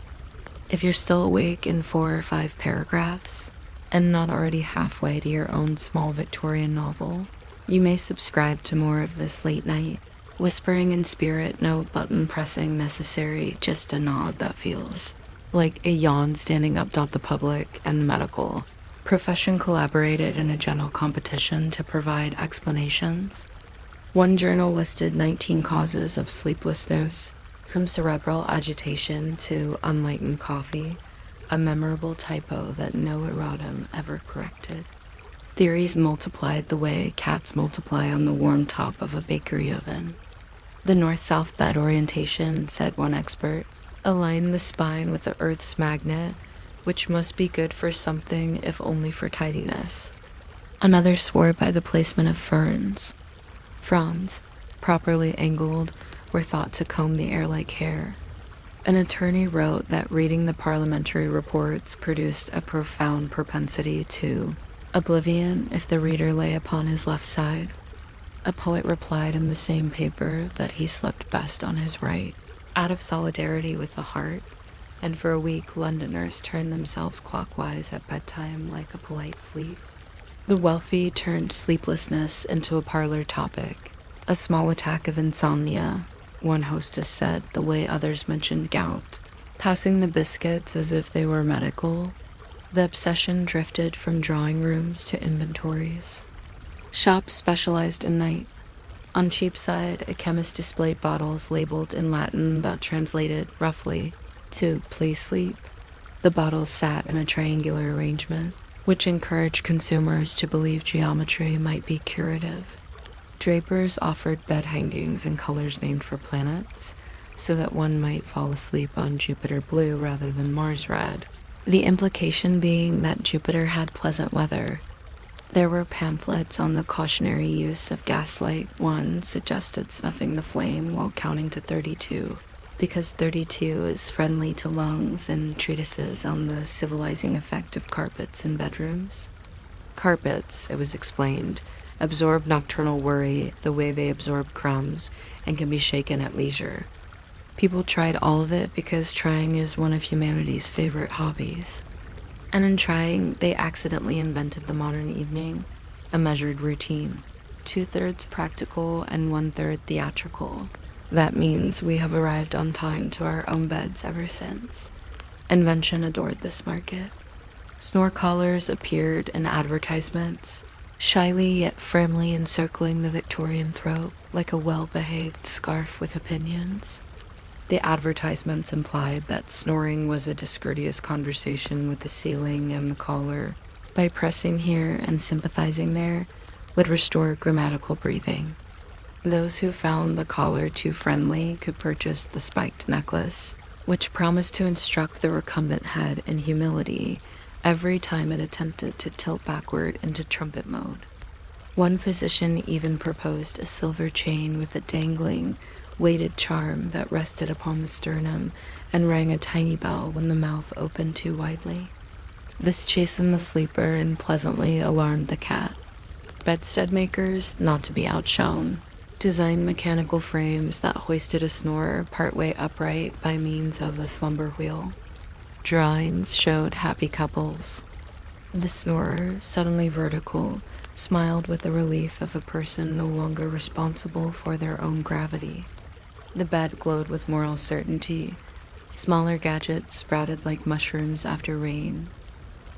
If you're still awake in 4 or 5 paragraphs, and not already halfway to your own small Victorian novel, you may subscribe to more of this late night. Whispering in spirit, no button pressing necessary, just a nod that feels like a yawn standing up. The public and medical profession collaborated in a gentle competition to provide explanations. One journal listed 19 causes of sleeplessness, from cerebral agitation to unlightened coffee, a memorable typo that no erratum ever corrected. Theories multiplied the way cats multiply on the warm top of a bakery oven. The north-south bed orientation, said one expert, aligned the spine with the Earth's magnet, which must be good for something if only for tidiness. Another swore by the placement of ferns. Fronds, properly angled, were thought to comb the air like hair. An attorney wrote that reading the parliamentary reports produced a profound propensity to oblivion if the reader lay upon his left side. A poet replied in the same paper that he slept best on his right, out of solidarity with the heart, and for a week Londoners turned themselves clockwise at bedtime like a polite fleet. The wealthy turned sleeplessness into a parlor topic, a small attack of insomnia, one hostess said, the way others mentioned gout, passing the biscuits as if they were medical. The obsession drifted from drawing rooms to inventories. Shops specialized in night. On Cheapside, a chemist displayed bottles labeled in Latin but translated, roughly, to "please sleep." The bottles sat in a triangular arrangement, which encouraged consumers to believe geometry might be curative. Drapers offered bed hangings in colors named for planets, so that one might fall asleep on Jupiter blue rather than Mars red. The implication being that Jupiter had pleasant weather. There were pamphlets on the cautionary use of gaslight. One suggested snuffing the flame while counting to 32, because 32 is friendly to lungs, and treatises on the civilizing effect of carpets in bedrooms. Carpets, it was explained, absorb nocturnal worry the way they absorb crumbs and can be shaken at leisure. People tried all of it because trying is one of humanity's favorite hobbies. And in trying, they accidentally invented the modern evening, a measured routine, 2/3 practical and 1/3 theatrical. That means we have arrived on time to our own beds ever since. Invention adored this market. Snore collars appeared in advertisements, shyly yet firmly encircling the Victorian throat like a well-behaved scarf with opinions. The advertisements implied that snoring was a discourteous conversation with the ceiling and the collar. By pressing here and sympathizing there would restore grammatical breathing. Those who found the collar too friendly could purchase the spiked necklace, which promised to instruct the recumbent head in humility every time it attempted to tilt backward into trumpet mode. One physician even proposed a silver chain with a dangling, weighted charm that rested upon the sternum and rang a tiny bell when the mouth opened too widely. This chastened the sleeper and pleasantly alarmed the cat. Bedstead makers, not to be outshone, designed mechanical frames that hoisted a snorer partway upright by means of a slumber wheel. Drawings showed happy couples. The snorer, suddenly vertical, smiled with the relief of a person no longer responsible for their own gravity. The bed glowed with moral certainty. Smaller gadgets sprouted like mushrooms after rain.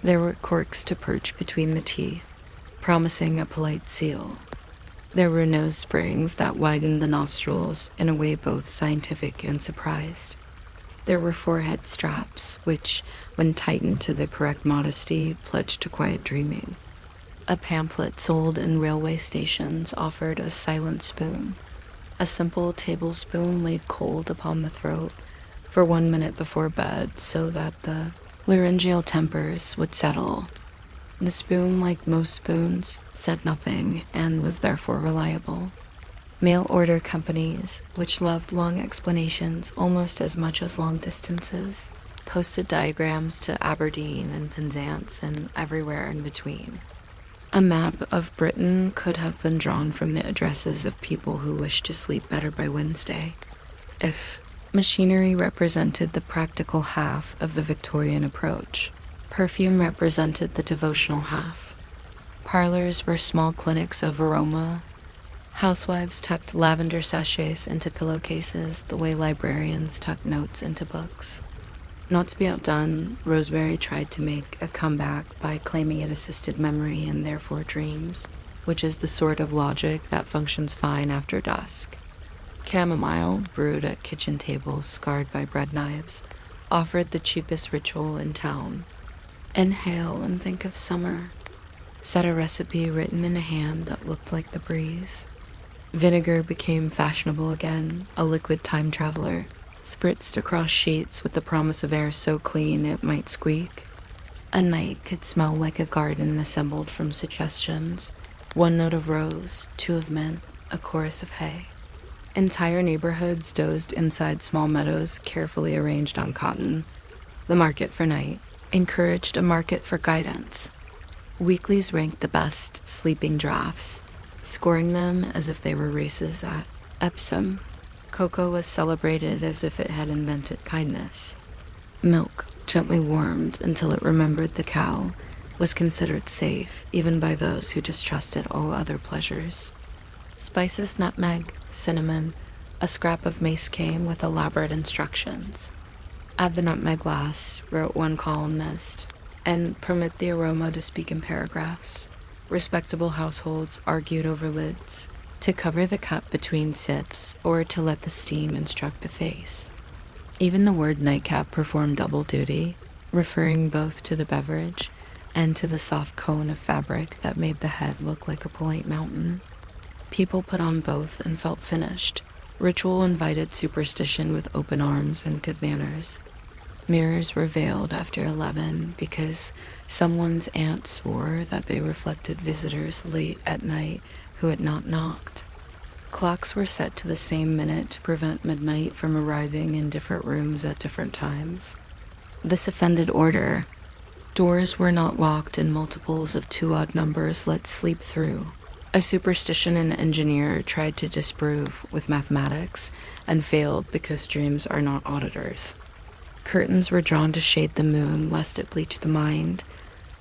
There were corks to perch between the teeth, promising a polite seal. There were nose springs that widened the nostrils in a way both scientific and surprised. There were forehead straps, which, when tightened to the correct modesty, pledged to quiet dreaming. A pamphlet sold in railway stations offered a silent spoon, a simple tablespoon laid cold upon the throat for 1 minute before bed so that the laryngeal tempers would settle. The spoon, like most spoons, said nothing and was therefore reliable. Mail order companies, which loved long explanations almost as much as long distances, posted diagrams to Aberdeen and Penzance and everywhere in between. A map of Britain could have been drawn from the addresses of people who wished to sleep better by Wednesday. If machinery represented the practical half of the Victorian approach, perfume represented the devotional half. Parlors were small clinics of aroma. Housewives tucked lavender sachets into pillowcases the way librarians tuck notes into books. Not to be outdone, Rosemary tried to make a comeback by claiming it assisted memory and therefore dreams, which is the sort of logic that functions fine after dusk. Chamomile, brewed at kitchen tables scarred by bread knives, offered the cheapest ritual in town. Inhale and think of summer, said a recipe written in a hand that looked like the breeze. Vinegar became fashionable again, a liquid time traveler, spritzed across sheets with the promise of air so clean it might squeak. A night could smell like a garden assembled from suggestions, 1 note of rose, 2 of mint, a chorus of hay. Entire neighborhoods dozed inside small meadows carefully arranged on cotton. The market for night encouraged a market for guidance. Weeklies ranked the best sleeping drafts, scoring them as if they were races at Epsom. Cocoa was celebrated as if it had invented kindness. Milk, gently warmed until it remembered the cow, was considered safe even by those who distrusted all other pleasures. Spices, nutmeg, cinnamon, a scrap of mace came with elaborate instructions. Add the nutmeg last, wrote one columnist, and permit the aroma to speak in paragraphs. Respectable households argued over lids, to cover the cup between sips or to let the steam instruct the face. Even the word nightcap performed double duty, referring both to the beverage and to the soft cone of fabric that made the head look like a polite mountain. People put on both and felt finished. Ritual invited superstition with open arms and good manners. Mirrors were veiled after 11 because someone's aunt swore that they reflected visitors late at night who had not knocked. Clocks were set to the same minute to prevent midnight from arriving in different rooms at different times. This offended order. Doors were not locked and multiples of two odd numbers let sleep through. A superstition an engineer tried to disprove with mathematics and failed because dreams are not auditors. Curtains were drawn to shade the moon lest it bleach the mind,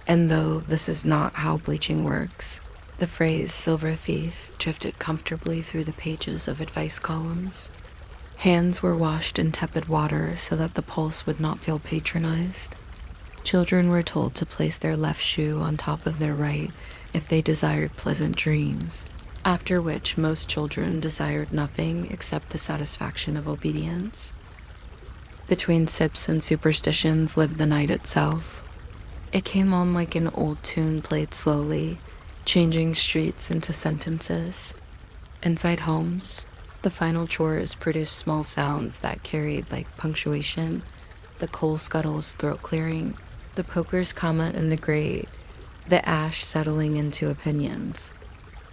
and though this is not how bleaching works, the phrase silver thief drifted comfortably through the pages of advice columns. Hands were washed in tepid water so that the pulse would not feel patronized. Children were told to place their left shoe on top of their right if they desired pleasant dreams, after which most children desired nothing except the satisfaction of obedience. Between sips and superstitions lived the night itself. It came on like an old tune played slowly, changing streets into sentences. Inside homes, the final chores produced small sounds that carried like punctuation, the coal scuttle's throat clearing, the poker's comment in the grate, the ash settling into opinions.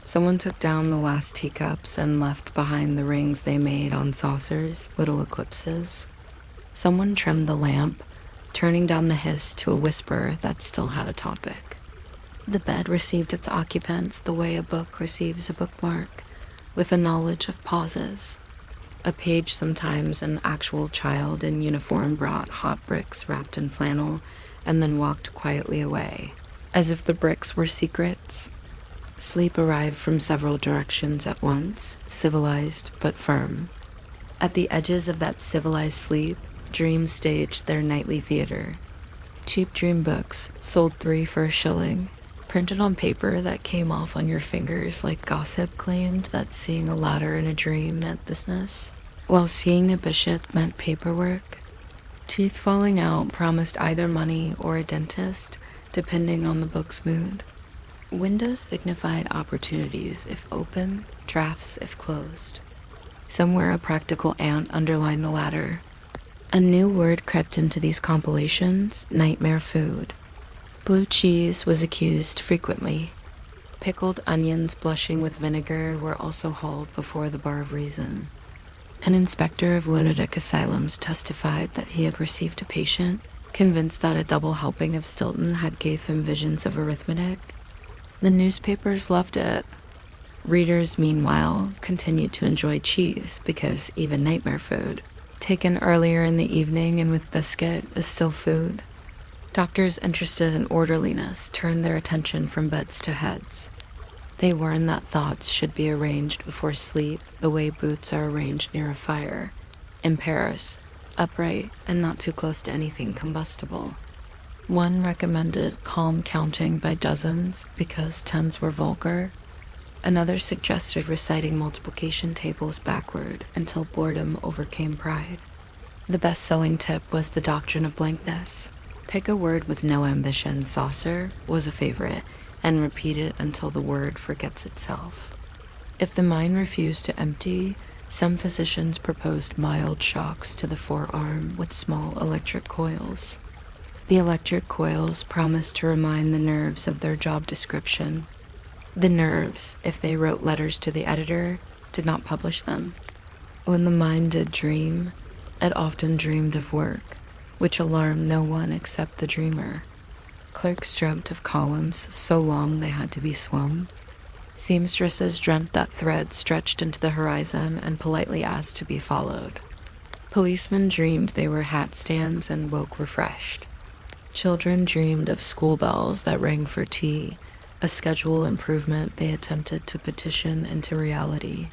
Someone took down the last teacups and left behind the rings they made on saucers, little eclipses. Someone trimmed the lamp, turning down the hiss to a whisper that still had a topic. The bed received its occupants the way a book receives a bookmark, with a knowledge of pauses. A page, sometimes an actual child in uniform, brought hot bricks wrapped in flannel and then walked quietly away, as if the bricks were secrets. Sleep arrived from several directions at once, civilized but firm. At the edges of that civilized sleep, dreams staged their nightly theater. Cheap dream books, sold 3 for a shilling, printed on paper that came off on your fingers like gossip claimed that seeing a ladder in a dream meant business, while seeing a bishop meant paperwork. Teeth falling out promised either money or a dentist, depending on the book's mood. Windows signified opportunities if open, drafts if closed. Somewhere a practical ant underlined the latter. A new word crept into these compilations: nightmare food. Blue cheese was accused frequently. Pickled onions blushing with vinegar were also hauled before the bar of reason. An inspector of lunatic asylums testified that he had received a patient, convinced that a double helping of Stilton had gave him visions of arithmetic. The newspapers loved it. Readers, meanwhile, continued to enjoy cheese because even nightmare food, taken earlier in the evening and with biscuit, is still food. Doctors interested in orderliness turned their attention from beds to heads. They warned that thoughts should be arranged before sleep the way boots are arranged near a fire, in pairs, upright and not too close to anything combustible. One recommended calm counting by dozens because tens were vulgar. Another suggested reciting multiplication tables backward until boredom overcame pride. The best-selling tip was the doctrine of blankness. Pick a word with no ambition. Saucer was a favorite, and repeat it until the word forgets itself. If the mind refused to empty, some physicians proposed mild shocks to the forearm with small electric coils. The electric coils promised to remind the nerves of their job description. The nerves, if they wrote letters to the editor, did not publish them. When the mind did dream, it often dreamed of work, which alarmed no one except the dreamer. Clerks dreamt of columns so long they had to be swum. Seamstresses dreamt that threads stretched into the horizon and politely asked to be followed. Policemen dreamed they were hat stands and woke refreshed. Children dreamed of school bells that rang for tea, a schedule improvement they attempted to petition into reality.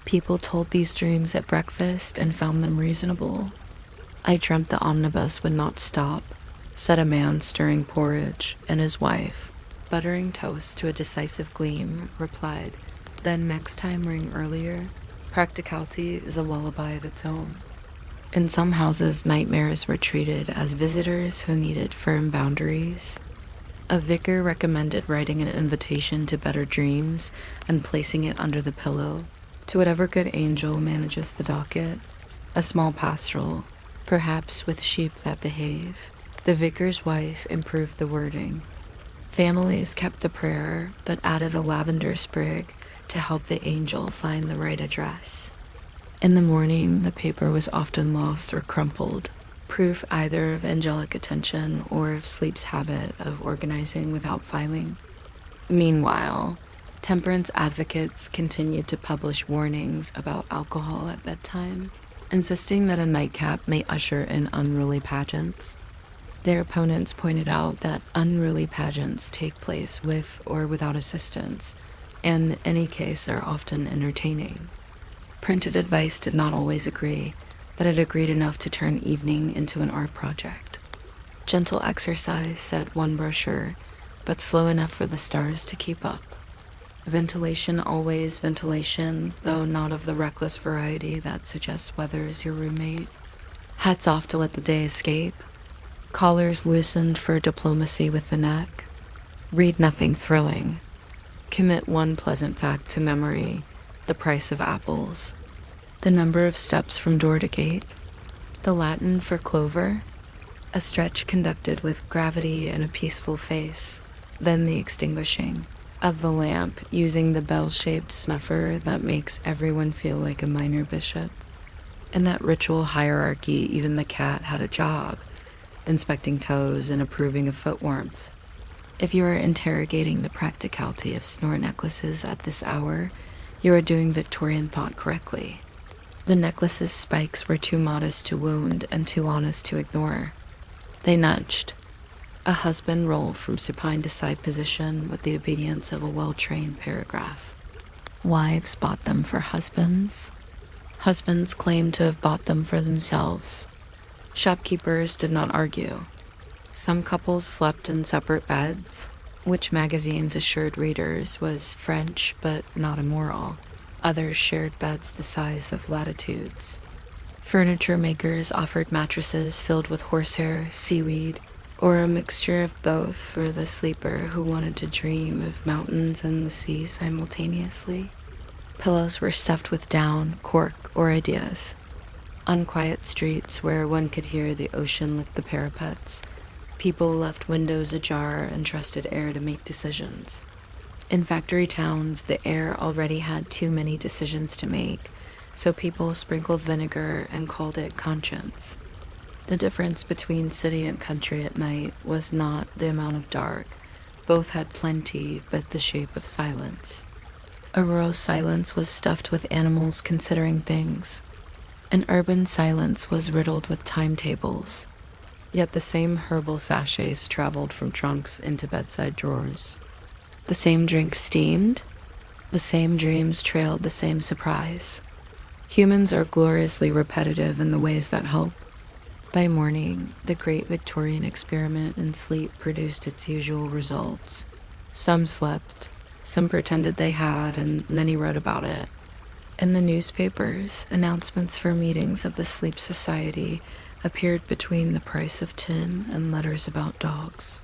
People told these dreams at breakfast and found them reasonable. I dreamt the omnibus would not stop, said a man stirring porridge, and his wife, buttering toast to a decisive gleam, replied, "Then next time ring earlier. Practicality is a lullaby of its own." In some houses, nightmares were treated as visitors who needed firm boundaries. A vicar recommended writing an invitation to better dreams and placing it under the pillow, to whatever good angel manages the docket. A small pastoral, perhaps with sheep that behave. The vicar's wife improved the wording. Families kept the prayer, but added a lavender sprig to help the angel find the right address. In the morning, the paper was often lost or crumpled. proof either of angelic attention or of sleep's habit of organizing without filing. Meanwhile, temperance advocates continued to publish warnings about alcohol at bedtime, insisting that a nightcap may usher in unruly pageants. Their opponents pointed out that unruly pageants take place with or without assistance, and in any case are often entertaining. Printed advice did not always agree, but it agreed enough to turn evening into an art project. Gentle exercise, said one brochure, but slow enough for the stars to keep up. Ventilation, always ventilation, though not of the reckless variety that suggests weather's your roommate. Hats off to let the day escape. Collars loosened for diplomacy with the neck. Read nothing thrilling. Commit one pleasant fact to memory: the price of apples. The number of steps from door to gate. The Latin for clover. A stretch conducted with gravity and a peaceful face. Then the extinguishing of the lamp using the bell-shaped snuffer that makes everyone feel like a minor bishop. In that ritual hierarchy, even the cat had a job, inspecting toes and approving of foot warmth. If you are interrogating the practicality of Snore necklaces at this hour, you are doing Victorian thought correctly. The necklace's spikes were too modest to wound and too honest to ignore. They nudged. A husband rolled from supine to side position with the obedience of a well-trained paragraph. Wives bought them for husbands. Husbands claimed to have bought them for themselves. Shopkeepers did not argue. Some couples slept in separate beds, which magazines assured readers was French but not immoral. Others shared beds the size of latitudes. Furniture makers offered mattresses filled with horsehair, seaweed, or a mixture of both for the sleeper who wanted to dream of mountains and the sea simultaneously. Pillows were stuffed with down, cork, or ideas. Unquiet streets where one could hear the ocean lick the parapets. People left windows ajar and trusted air to make decisions. In factory towns, the air already had too many decisions to make, so people sprinkled vinegar and called it conscience. The difference between city and country at night was not the amount of dark. Both had plenty, but the shape of silence. A rural silence was stuffed with animals considering things. An urban silence was riddled with timetables. Yet the same herbal sachets traveled from trunks into bedside drawers. The same drinks steamed. The same dreams trailed the same surprise. Humans are gloriously repetitive in the ways that help. By morning, the great Victorian experiment in sleep produced its usual results. Some slept, some pretended they had, and many wrote about it. In the newspapers, announcements for meetings of the Sleep Society appeared between the price of tin and letters about dogs.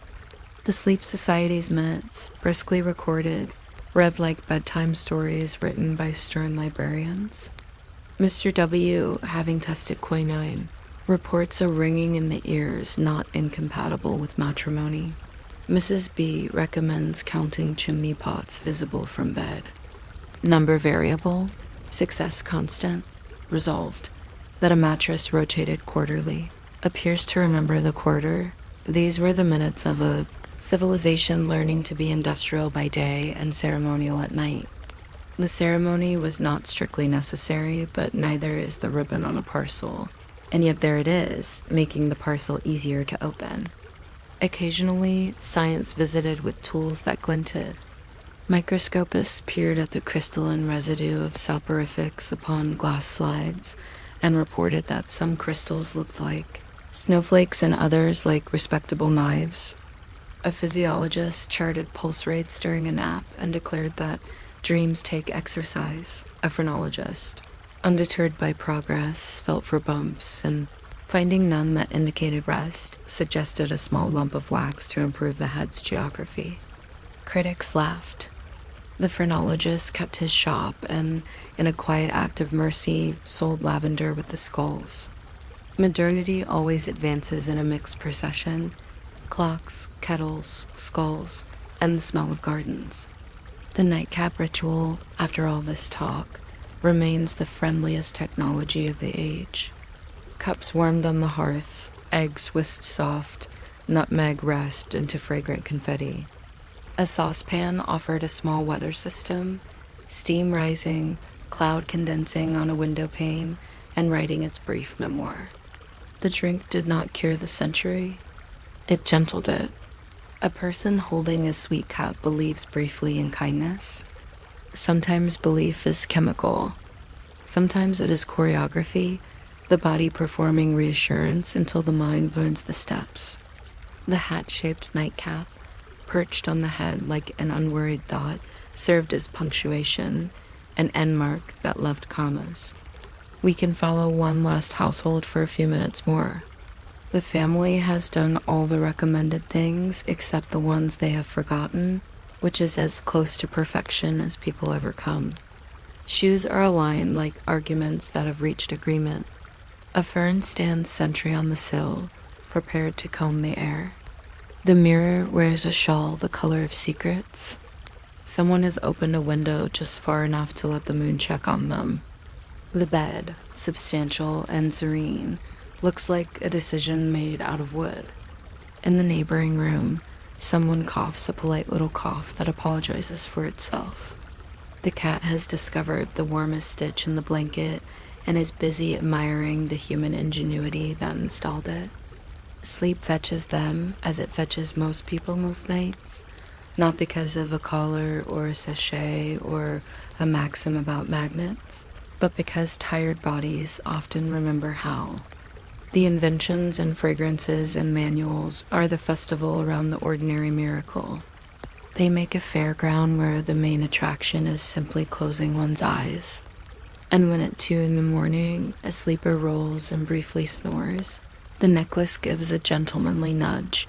The Sleep Society's minutes, briskly recorded, read like bedtime stories written by stern librarians. Mr. W., having tested quinine, reports a ringing in the ears not incompatible with matrimony. Mrs. B. recommends counting chimney pots visible from bed. Number variable, success constant, resolved. That a mattress rotated quarterly. Appears to remember the quarter. These were the minutes of a civilization learning to be industrial by day and ceremonial at night. The ceremony was not strictly necessary, but neither is the ribbon on a parcel. And yet there it is, making the parcel easier to open. Occasionally, science visited with tools that glinted. Microscopists peered at the crystalline residue of soporifics upon glass slides and reported that some crystals looked like snowflakes and others like respectable knives. A physiologist charted pulse rates during a nap and declared that dreams take exercise. A phrenologist, undeterred by progress, felt for bumps and, finding none that indicated rest, suggested a small lump of wax to improve the head's geography. Critics laughed. The phrenologist kept his shop and, in a quiet act of mercy, sold lavender with the skulls. Modernity always advances in a mixed procession: clocks, kettles, skulls, and the smell of gardens. The nightcap ritual, after all this talk, remains the friendliest technology of the age. Cups warmed on the hearth, eggs whisked soft, nutmeg rasped into fragrant confetti. A saucepan offered a small weather system, steam rising, cloud condensing on a window pane, and writing its brief memoir. The drink did not cure the century, it gentled it. A person holding a sweet cup believes briefly in kindness. Sometimes belief is chemical. Sometimes it is choreography, the body performing reassurance until the mind learns the steps. The hat-shaped nightcap, perched on the head like an unworried thought, served as punctuation, an end mark that loved commas. We can follow one last household for a few minutes more. The family has done all the recommended things except the ones they have forgotten, which is as close to perfection as people ever come. Shoes are aligned like arguments that have reached agreement. A fern stands sentry on the sill, prepared to comb the air. The mirror wears a shawl the color of secrets. Someone has opened a window just far enough to let the moon check on them. The bed, substantial and serene, looks like a decision made out of wood. In the neighboring room, someone coughs a polite little cough that apologizes for itself. The cat has discovered the warmest stitch in the blanket and is busy admiring the human ingenuity that installed it. Sleep fetches them as it fetches most people most nights, not because of a collar or a sachet or a maxim about magnets, but because tired bodies often remember how. The inventions and fragrances and manuals are the festival around the ordinary miracle. They make a fairground where the main attraction is simply closing one's eyes. And when at 2 a.m, a sleeper rolls and briefly snores, the necklace gives a gentlemanly nudge,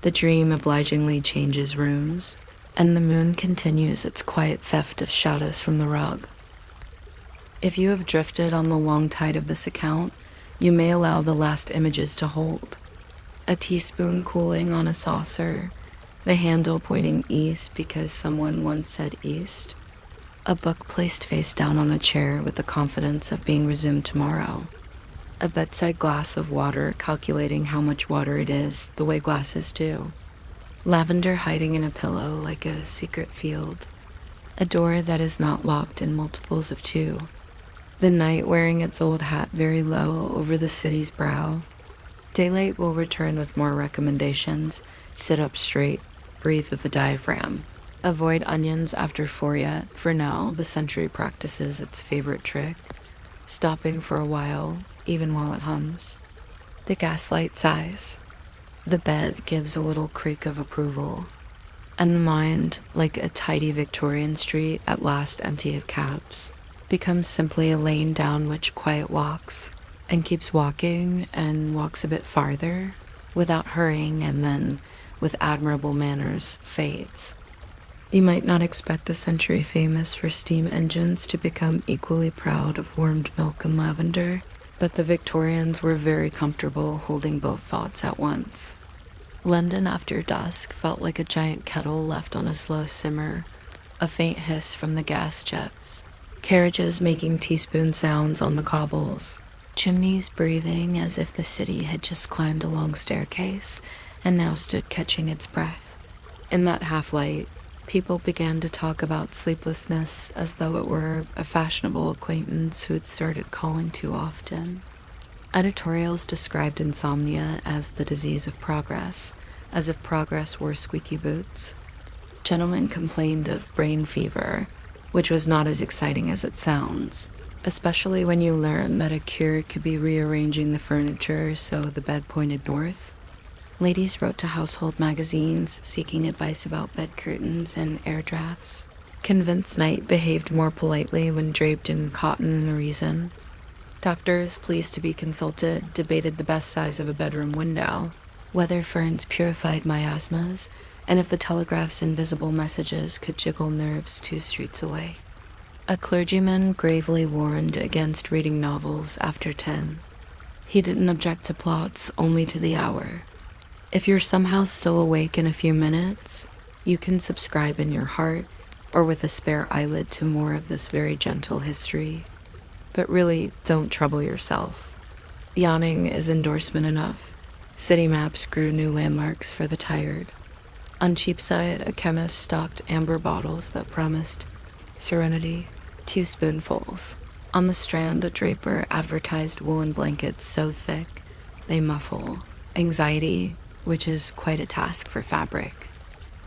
the dream obligingly changes rooms, and the moon continues its quiet theft of shadows from the rug. If you have drifted on the long tide of this account, you may allow the last images to hold. A teaspoon cooling on a saucer, the handle pointing east because someone once said east, a book placed face down on a chair with the confidence of being resumed tomorrow, a bedside glass of water calculating how much water it is the way glasses do, lavender hiding in a pillow like a secret field, a door that is not locked in multiples of 2, the night wearing its old hat very low over the city's brow. Daylight will return with more recommendations. Sit up straight, breathe with the diaphragm. Avoid onions after 4 yet. For now, the century practices its favorite trick, stopping for a while, even while it hums. The gaslight sighs. The bed gives a little creak of approval. And the mind, like a tidy Victorian street at last empty of cabs, becomes simply a lane down which quiet walks, and keeps walking and walks a bit farther, without hurrying, and then, with admirable manners, fades. You might not expect a century famous for steam engines to become equally proud of warmed milk and lavender, but the Victorians were very comfortable holding both thoughts at once. London after dusk felt like a giant kettle left on a slow simmer, a faint hiss from the gas jets, carriages making teaspoon sounds on the cobbles, chimneys breathing as if the city had just climbed a long staircase and now stood catching its breath. In that half-light, people began to talk about sleeplessness as though it were a fashionable acquaintance who had started calling too often. Editorials described insomnia as the disease of progress, as if progress wore squeaky boots. Gentlemen complained of brain fever, which was not as exciting as it sounds, especially when you learn that a cure could be rearranging the furniture so the bed pointed north. Ladies wrote to household magazines seeking advice about bed curtains and air drafts. Convinced Knight behaved more politely when draped in cotton and reason. Doctors, pleased to be consulted, debated the best size of a bedroom window, whether ferns purified miasmas, and if the telegraph's invisible messages could jiggle nerves 2 streets away. A clergyman gravely warned against reading novels after 10. He didn't object to plots, only to the hour. If you're somehow still awake in a few minutes, you can subscribe in your heart, or with a spare eyelid to more of this very gentle history. But really, don't trouble yourself. Yawning is endorsement enough. City maps grew new landmarks for the tired. On Cheapside, a chemist stocked amber bottles that promised serenity, 2 spoonfuls. On the Strand, a draper advertised woolen blankets so thick they muffle anxiety, which is quite a task for fabric.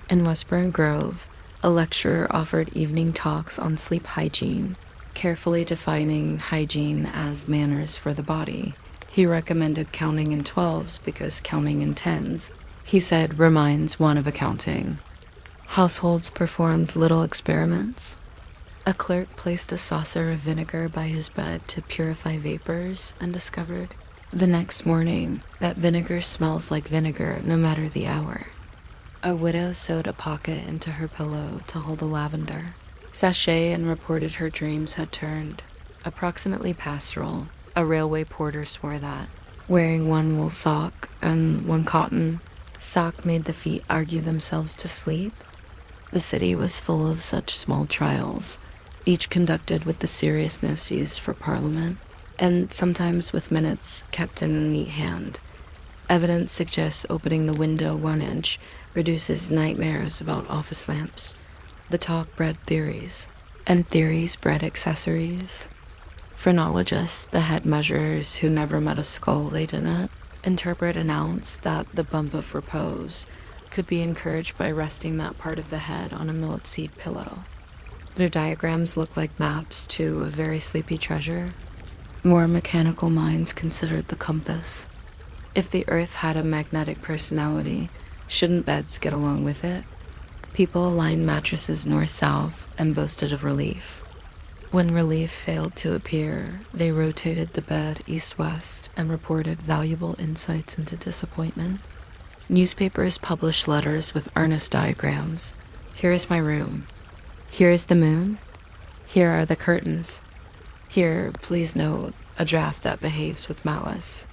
In Westbourne Grove, a lecturer offered evening talks on sleep hygiene, carefully defining hygiene as manners for the body. He recommended counting in 12s because counting in 10s, he said, reminds one of accounting. Households performed little experiments. A clerk placed a saucer of vinegar by his bed to purify vapors and discovered the next morning that vinegar smells like vinegar no matter the hour. A widow sewed a pocket into her pillow to hold a lavender sachet and reported her dreams had turned approximately pastoral. A railway porter swore that, wearing one wool sock and one cotton sock made the feet argue themselves to sleep. The city was full of such small trials, each conducted with the seriousness used for Parliament, and sometimes with minutes kept in a neat hand. Evidence suggests opening the window 1 inch reduces nightmares about office lamps. The talk bred theories, and theories bred accessories. Phrenologists, the head measurers who never met a skull they didn't, interpret announced that the bump of repose could be encouraged by resting that part of the head on a millet seed pillow. Their diagrams look like maps to a very sleepy treasure. More mechanical minds considered the compass. If the earth had a magnetic personality, shouldn't beds get along with it? People aligned mattresses north-south and boasted of relief. When relief failed to appear, they rotated the bed east-west and reported valuable insights into disappointment. Newspapers published letters with earnest diagrams. Here is my room. Here is the moon. Here are the curtains. Here, please note, a draft that behaves with malice.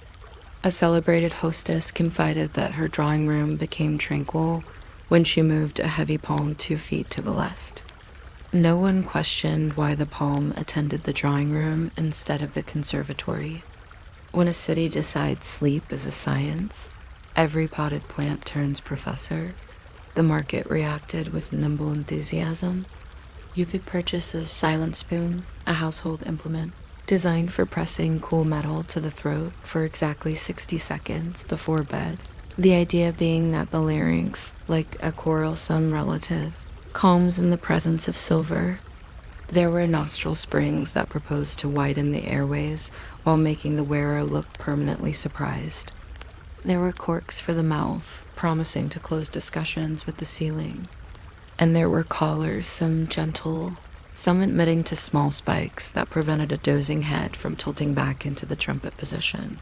A celebrated hostess confided that her drawing room became tranquil when she moved a heavy palm 2 feet to the left. No one questioned why the palm attended the drawing room instead of the conservatory. When a city decides sleep is a science, every potted plant turns professor. The market reacted with nimble enthusiasm. You could purchase a silent spoon, a household implement, designed for pressing cool metal to the throat for exactly 60 seconds before bed. The idea being that the larynx, like a quarrelsome relative, calms in the presence of silver. There were nostril springs that proposed to widen the airways while making the wearer look permanently surprised. There were corks for the mouth, promising to close discussions with the ceiling. And there were collars, some gentle, some admitting to small spikes that prevented a dozing head from tilting back into the trumpet position.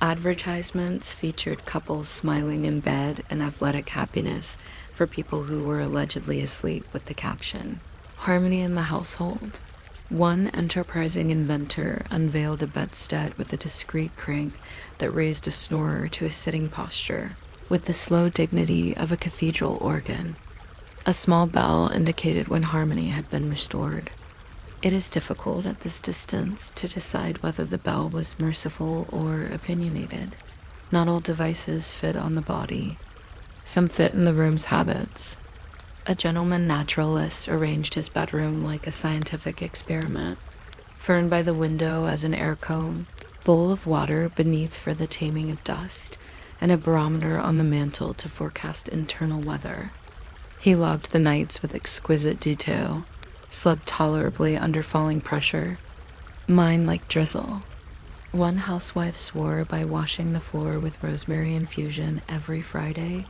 Advertisements featured couples smiling in bed and athletic happiness for people who were allegedly asleep with the caption, "Harmony in the household." One enterprising inventor unveiled a bedstead with a discreet crank that raised a snorer to a sitting posture, with the slow dignity of a cathedral organ. A small bell indicated when harmony had been restored. It is difficult at this distance to decide whether the bell was merciful or opinionated. Not all devices fit on the body. Some fit in the room's habits. A gentleman naturalist arranged his bedroom like a scientific experiment. Fern by the window as an air comb, bowl of water beneath for the taming of dust, and a barometer on the mantel to forecast internal weather. He logged the nights with exquisite detail, slept tolerably under falling pressure, mine like drizzle. One housewife swore by washing the floor with rosemary infusion every Friday,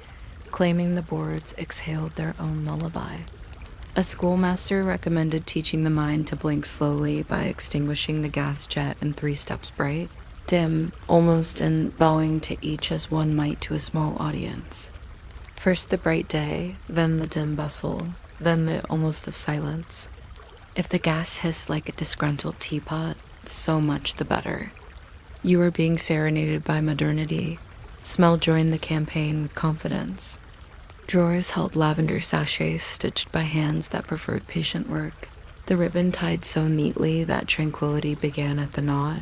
claiming the boards exhaled their own lullaby. A schoolmaster recommended teaching the mind to blink slowly by extinguishing the gas jet in 3 steps bright, dim, almost and bowing to each as one might to a small audience. First the bright day, then the dim bustle, then the almost of silence. If the gas hissed like a disgruntled teapot, so much the better. You were being serenaded by modernity. Smell joined the campaign with confidence. Drawers held lavender sachets stitched by hands that preferred patient work. The ribbon tied so neatly that tranquility began at the knot.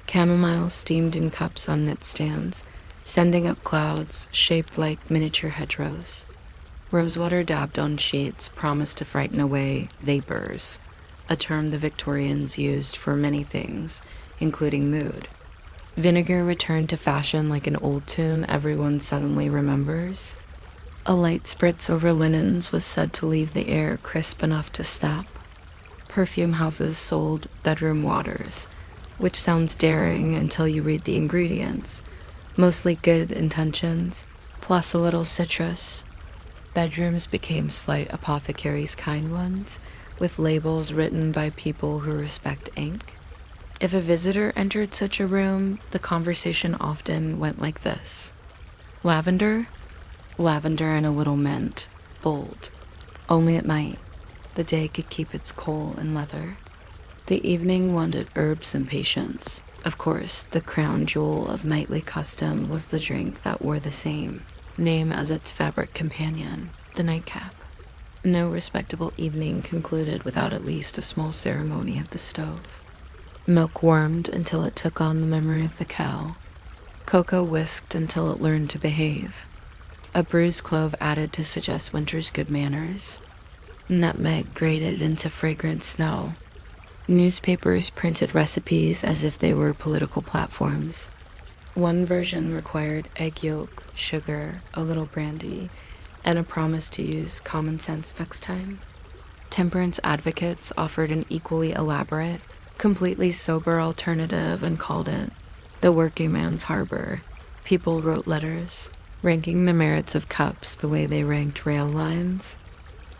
Chamomile steamed in cups on knit stands, sending up clouds shaped like miniature hedgerows. Rosewater dabbed on sheets promised to frighten away vapors, a term the Victorians used for many things, including mood. Vinegar returned to fashion like an old tune everyone suddenly remembers. A light spritz over linens was said to leave the air crisp enough to snap. Perfume houses sold bedroom waters, which sounds daring until you read the ingredients. Mostly good intentions, plus a little citrus. Bedrooms became slight apothecaries kind ones, with labels written by people who respect ink. If a visitor entered such a room, the conversation often went like this. Lavender? Lavender and a little mint. Bold. Only at night. The day could keep its coal and leather. The evening wanted herbs and patience. Of course, the crown jewel of nightly custom was the drink that wore the same name as its fabric companion, the nightcap. No respectable evening concluded without at least a small ceremony at the stove. Milk warmed until it took on the memory of the cow. Cocoa whisked until it learned to behave. A bruised clove added to suggest winter's good manners. Nutmeg grated into fragrant snow. Newspapers printed recipes as if they were political platforms. One version required egg yolk, sugar, a little brandy, and a promise to use common sense next time. Temperance advocates offered an equally elaborate, completely sober alternative and called it the working man's harbor. People wrote letters, ranking the merits of cups the way they ranked rail lines.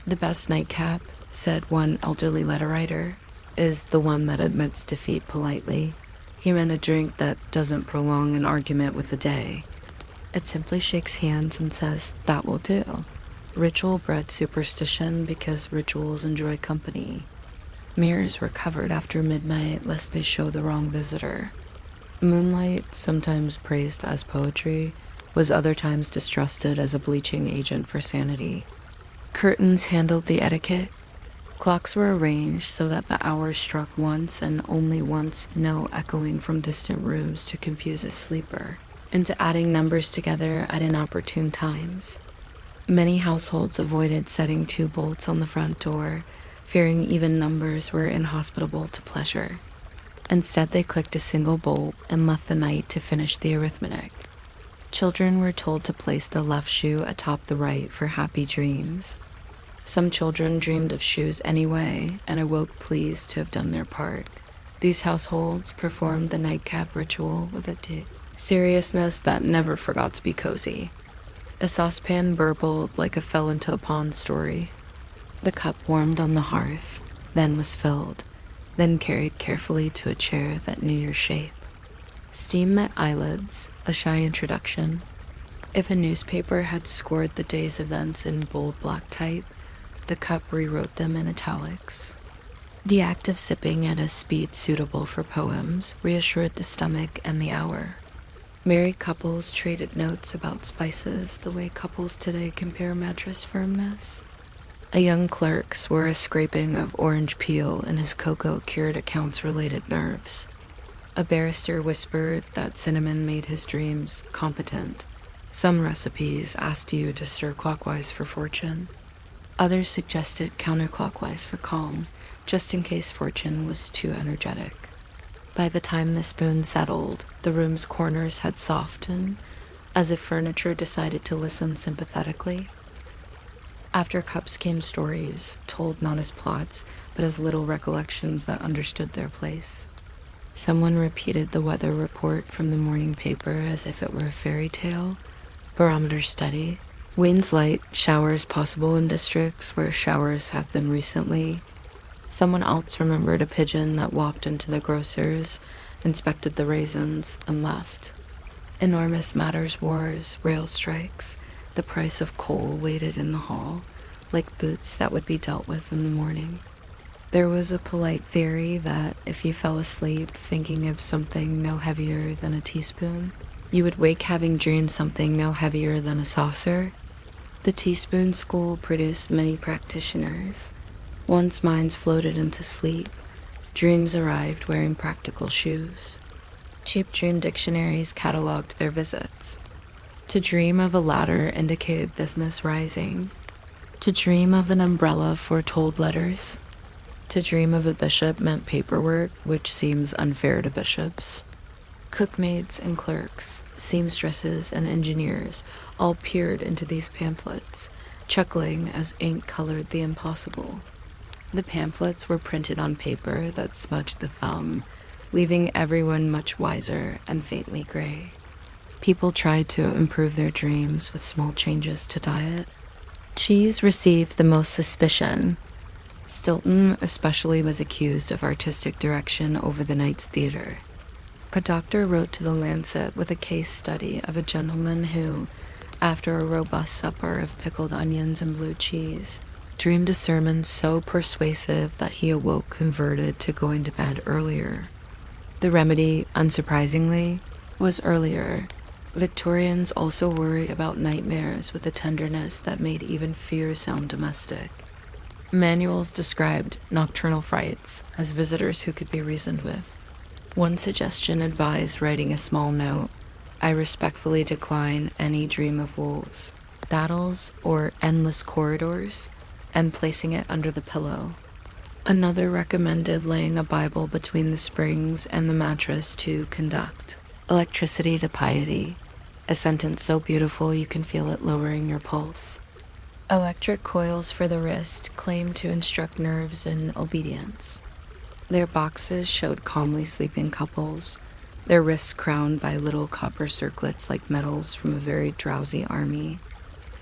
The best nightcap, said one elderly letter writer, is the one that admits defeat politely. He meant a drink that doesn't prolong an argument with the day. It simply shakes hands and says, that will do. Ritual bred superstition because rituals enjoy company. Mirrors were covered after midnight lest they show the wrong visitor. Moonlight, sometimes praised as poetry, was other times distrusted as a bleaching agent for sanity. Curtains handled the etiquette. Clocks were arranged so that the hours struck once and only once, no echoing from distant rooms to confuse a sleeper, into adding numbers together at inopportune times. Many households avoided setting 2 bolts on the front door, fearing even numbers were inhospitable to pleasure. Instead, they clicked a single bolt and left the night to finish the arithmetic. Children were told to place the left shoe atop the right for happy dreams. Some children dreamed of shoes anyway and awoke pleased to have done their part. These households performed the nightcap ritual with a seriousness that never forgot to be cozy. A saucepan burbled like a fell into a pond story. The cup warmed on the hearth, then was filled, then carried carefully to a chair that knew your shape. Steam met eyelids, a shy introduction. If a newspaper had scored the day's events in bold black type, the cup rewrote them in italics. The act of sipping at a speed suitable for poems reassured the stomach and the hour. Married couples traded notes about spices the way couples today compare mattress firmness. A young clerk swore a scraping of orange peel in his cocoa-cured accounts-related nerves. A barrister whispered that cinnamon made his dreams competent. Some recipes asked you to stir clockwise for fortune. Others suggested counterclockwise for calm, just in case fortune was too energetic. By the time the spoon settled, the room's corners had softened, as if furniture decided to listen sympathetically. After cups came stories, told not as plots, but as little recollections that understood their place. Someone repeated the weather report from the morning paper as if it were a fairy tale. Barometer steady. Winds light, showers possible in districts where showers have been recently. Someone else remembered a pigeon that walked into the grocer's, inspected the raisins, and left. Enormous matters wars, rail strikes. The price of coal waited in the hall, like boots that would be dealt with in the morning. There was a polite theory that if you fell asleep thinking of something no heavier than a teaspoon, you would wake having dreamed something no heavier than a saucer. The teaspoon school produced many practitioners. Once minds floated into sleep, dreams arrived wearing practical shoes. Cheap dream dictionaries cataloged their visits. To dream of a ladder indicated business rising. To dream of an umbrella foretold letters. To dream of a bishop meant paperwork, which seems unfair to bishops. Cookmaids and clerks, seamstresses and engineers all peered into these pamphlets, chuckling as ink colored the impossible. The pamphlets were printed on paper that smudged the thumb, leaving everyone much wiser and faintly gray. People tried to improve their dreams with small changes to diet. Cheese received the most suspicion. Stilton especially was accused of artistic direction over the night's theater. A doctor wrote to the Lancet with a case study of a gentleman who, after a robust supper of pickled onions and blue cheese, dreamed a sermon so persuasive that he awoke converted to going to bed earlier. The remedy, unsurprisingly, was earlier. Victorians also worried about nightmares with a tenderness that made even fear sound domestic. Manuals described nocturnal frights as visitors who could be reasoned with. One suggestion advised writing a small note, "I respectfully decline any dream of wolves, battles, or endless corridors," and placing it under the pillow. Another recommended laying a Bible between the springs and the mattress to conduct electricity to piety, a sentence so beautiful you can feel it lowering your pulse. Electric coils for the wrist claimed to instruct nerves in obedience. Their boxes showed calmly sleeping couples, their wrists crowned by little copper circlets like medals from a very drowsy army.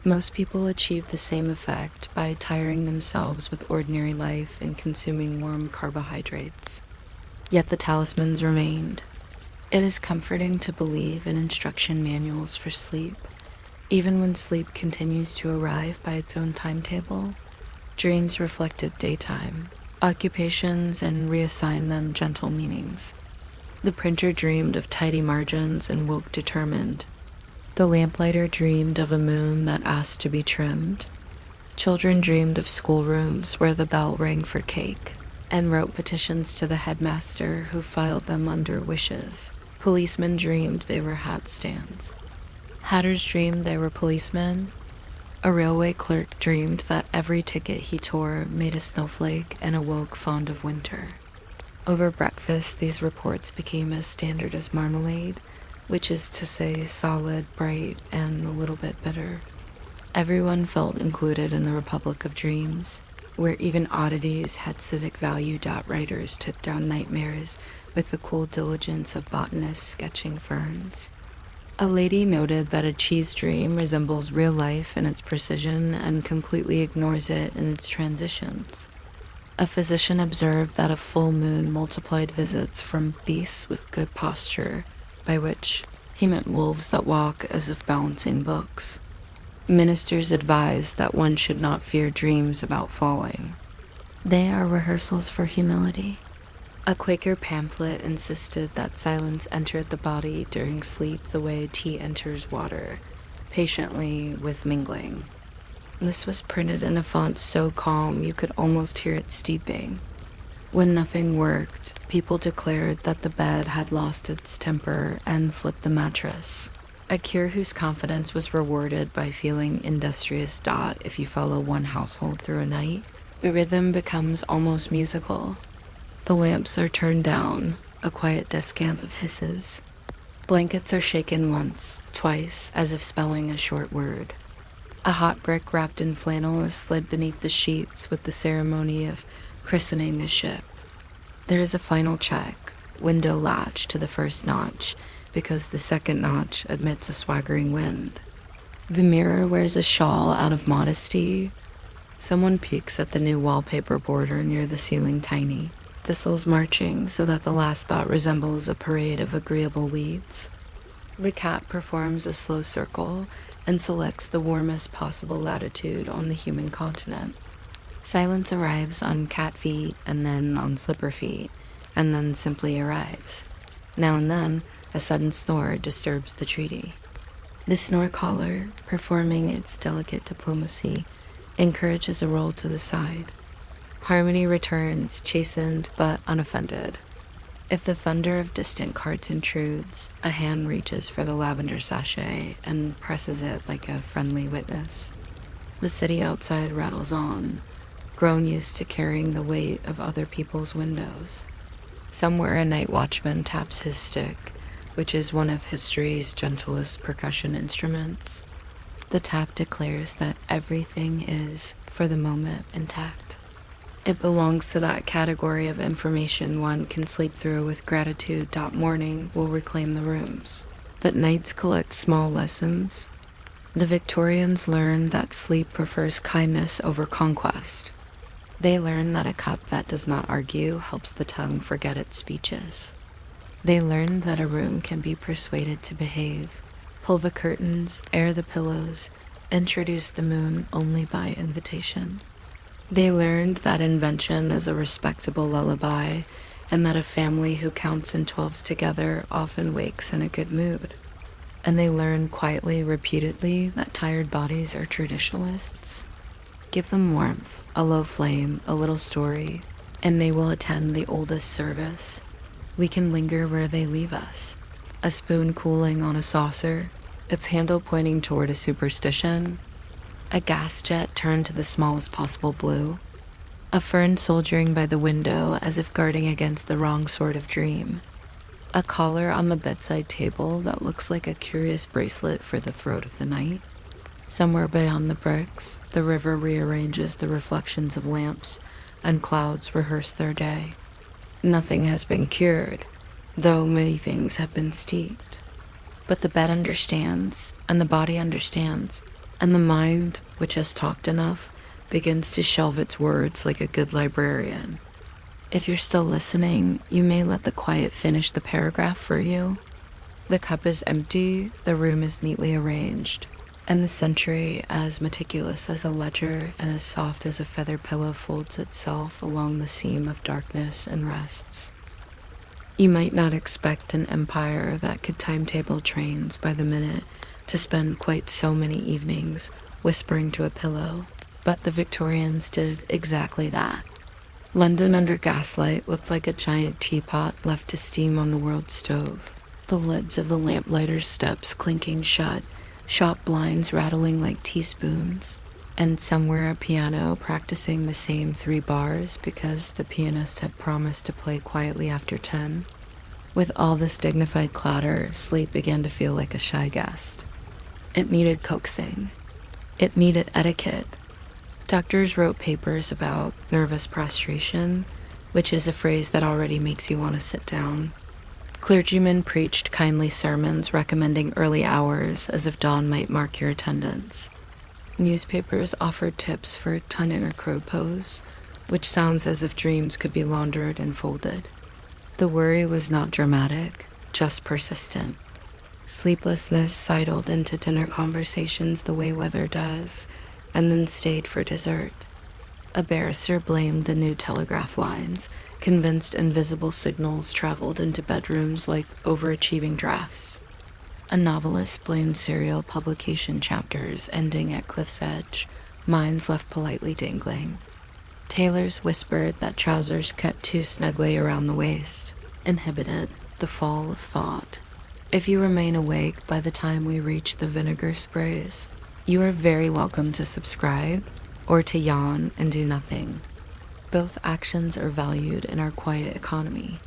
Most people achieved the same effect by tiring themselves with ordinary life and consuming warm carbohydrates. Yet the talismans remained. It is comforting to believe in instruction manuals for sleep, even when sleep continues to arrive by its own timetable. Dreams reflected daytime, occupations, and reassigned them gentle meanings. The printer dreamed of tidy margins and woke determined. The lamplighter dreamed of a moon that asked to be trimmed. Children dreamed of schoolrooms where the bell rang for cake, and wrote petitions to the headmaster who filed them under wishes. Policemen dreamed they were hat stands. Hatters dreamed they were policemen. A railway clerk dreamed that every ticket he tore made a snowflake and awoke fond of winter. Over breakfast, these reports became as standard as marmalade, which is to say solid, bright, and a little bit bitter. Everyone felt included in the Republic of Dreams, where even oddities had civic value. Writers took down nightmares with the cool diligence of botanists sketching ferns. A lady noted that a cheese dream resembles real life in its precision and completely ignores it in its transitions. A physician observed that a full moon multiplied visits from beasts with good posture, by which he meant wolves that walk as if balancing books. Ministers advised that one should not fear dreams about falling. They are rehearsals for humility. A Quaker pamphlet insisted that silence entered the body during sleep the way tea enters water, patiently with mingling. This was printed in a font so calm you could almost hear it steeping. When nothing worked, people declared that the bed had lost its temper and flipped the mattress. A cure whose confidence was rewarded by feeling industrious. If you follow one household through a night, the rhythm becomes almost musical. The lamps are turned down, a quiet descant of hisses. Blankets are shaken once, twice, as if spelling a short word. A hot brick wrapped in flannel is slid beneath the sheets with the ceremony of christening a ship. There is a final check, window latch to the first notch, because the second notch admits a swaggering wind. The mirror wears a shawl out of modesty. Someone peeks at the new wallpaper border near the ceiling tiny. Thistles marching so that the last thought resembles a parade of agreeable weeds. The cat performs a slow circle and selects the warmest possible latitude on the human continent. Silence arrives on cat feet and then on slipper feet, and then simply arrives. Now and then, a sudden snore disturbs the treaty. The snore caller, performing its delicate diplomacy, encourages a roll to the side. Harmony returns, chastened but unoffended. If the thunder of distant carts intrudes, a hand reaches for the lavender sachet and presses it like a friendly witness. The city outside rattles on, grown used to carrying the weight of other people's windows. Somewhere a night watchman taps his stick, which is one of history's gentlest percussion instruments. The tap declares that everything is, for the moment, intact. It belongs to that category of information one can sleep through with gratitude. Morning will reclaim the rooms. But nights collect small lessons. The Victorians learned that sleep prefers kindness over conquest. They learned that a cup that does not argue helps the tongue forget its speeches. They learned that a room can be persuaded to behave, pull the curtains, air the pillows, introduce the moon only by invitation. They learned that invention is a respectable lullaby, and that a family who counts in 12s together often wakes in a good mood. And they learned quietly, repeatedly, that tired bodies are traditionalists. Give them warmth, a low flame, a little story, and they will attend the oldest service. We can linger where they leave us. A spoon cooling on a saucer, its handle pointing toward a superstition. A gas jet turned to the smallest possible blue. A fern soldiering by the window as if guarding against the wrong sort of dream. A collar on the bedside table that looks like a curious bracelet for the throat of the night. Somewhere beyond the bricks, the river rearranges the reflections of lamps, and clouds rehearse their day. Nothing has been cured, though many things have been steeped. But the bed understands, and the body understands, and the mind, which has talked enough, begins to shelve its words like a good librarian. If you're still listening, you may let the quiet finish the paragraph for you. The cup is empty, the room is neatly arranged, and the sentry as meticulous as a ledger and as soft as a feather pillow folds itself along the seam of darkness and rests. You might not expect an empire that could timetable trains by the minute to spend quite so many evenings whispering to a pillow, but the Victorians did exactly that. London under gaslight looked like a giant teapot left to steam on the world stove, the lids of the lamplighter's steps clinking shut, shop blinds rattling like teaspoons, and somewhere a piano practicing the same 3 bars because the pianist had promised to play quietly after 10. With all this dignified clatter, sleep began to feel like a shy guest. It needed coaxing. It needed etiquette. Doctors wrote papers about nervous prostration, which is a phrase that already makes you want to sit down. Clergymen preached kindly sermons recommending early hours as if dawn might mark your attendance. Newspapers offered tips for ton in a crow pose, which sounds as if dreams could be laundered and folded. The worry was not dramatic, just persistent. Sleeplessness sidled into dinner conversations the way weather does, and then stayed for dessert. A barrister blamed the new telegraph lines, convinced invisible signals traveled into bedrooms like overachieving drafts. A novelist blamed serial publication chapters ending at cliff's edge, minds left politely dangling. Tailors whispered that trousers cut too snugly around the waist, inhibited the fall of thought. If you remain awake by the time we reach the vinegar sprays, you are very welcome to subscribe or to yawn and do nothing. Both actions are valued in our quiet economy.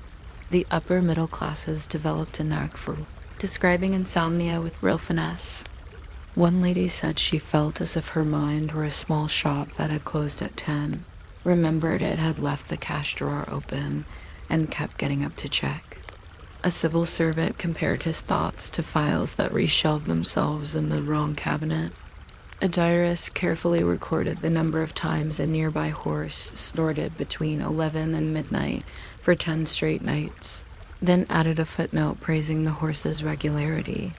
The upper middle classes developed a knack for describing insomnia with real finesse. One lady said she felt as if her mind were a small shop that had closed at 10, remembered it had left the cash drawer open, and kept getting up to check. A civil servant compared his thoughts to files that reshelved themselves in the wrong cabinet. A diarist carefully recorded the number of times a nearby horse snorted between 11 and midnight for 10 straight nights, then added a footnote praising the horse's regularity.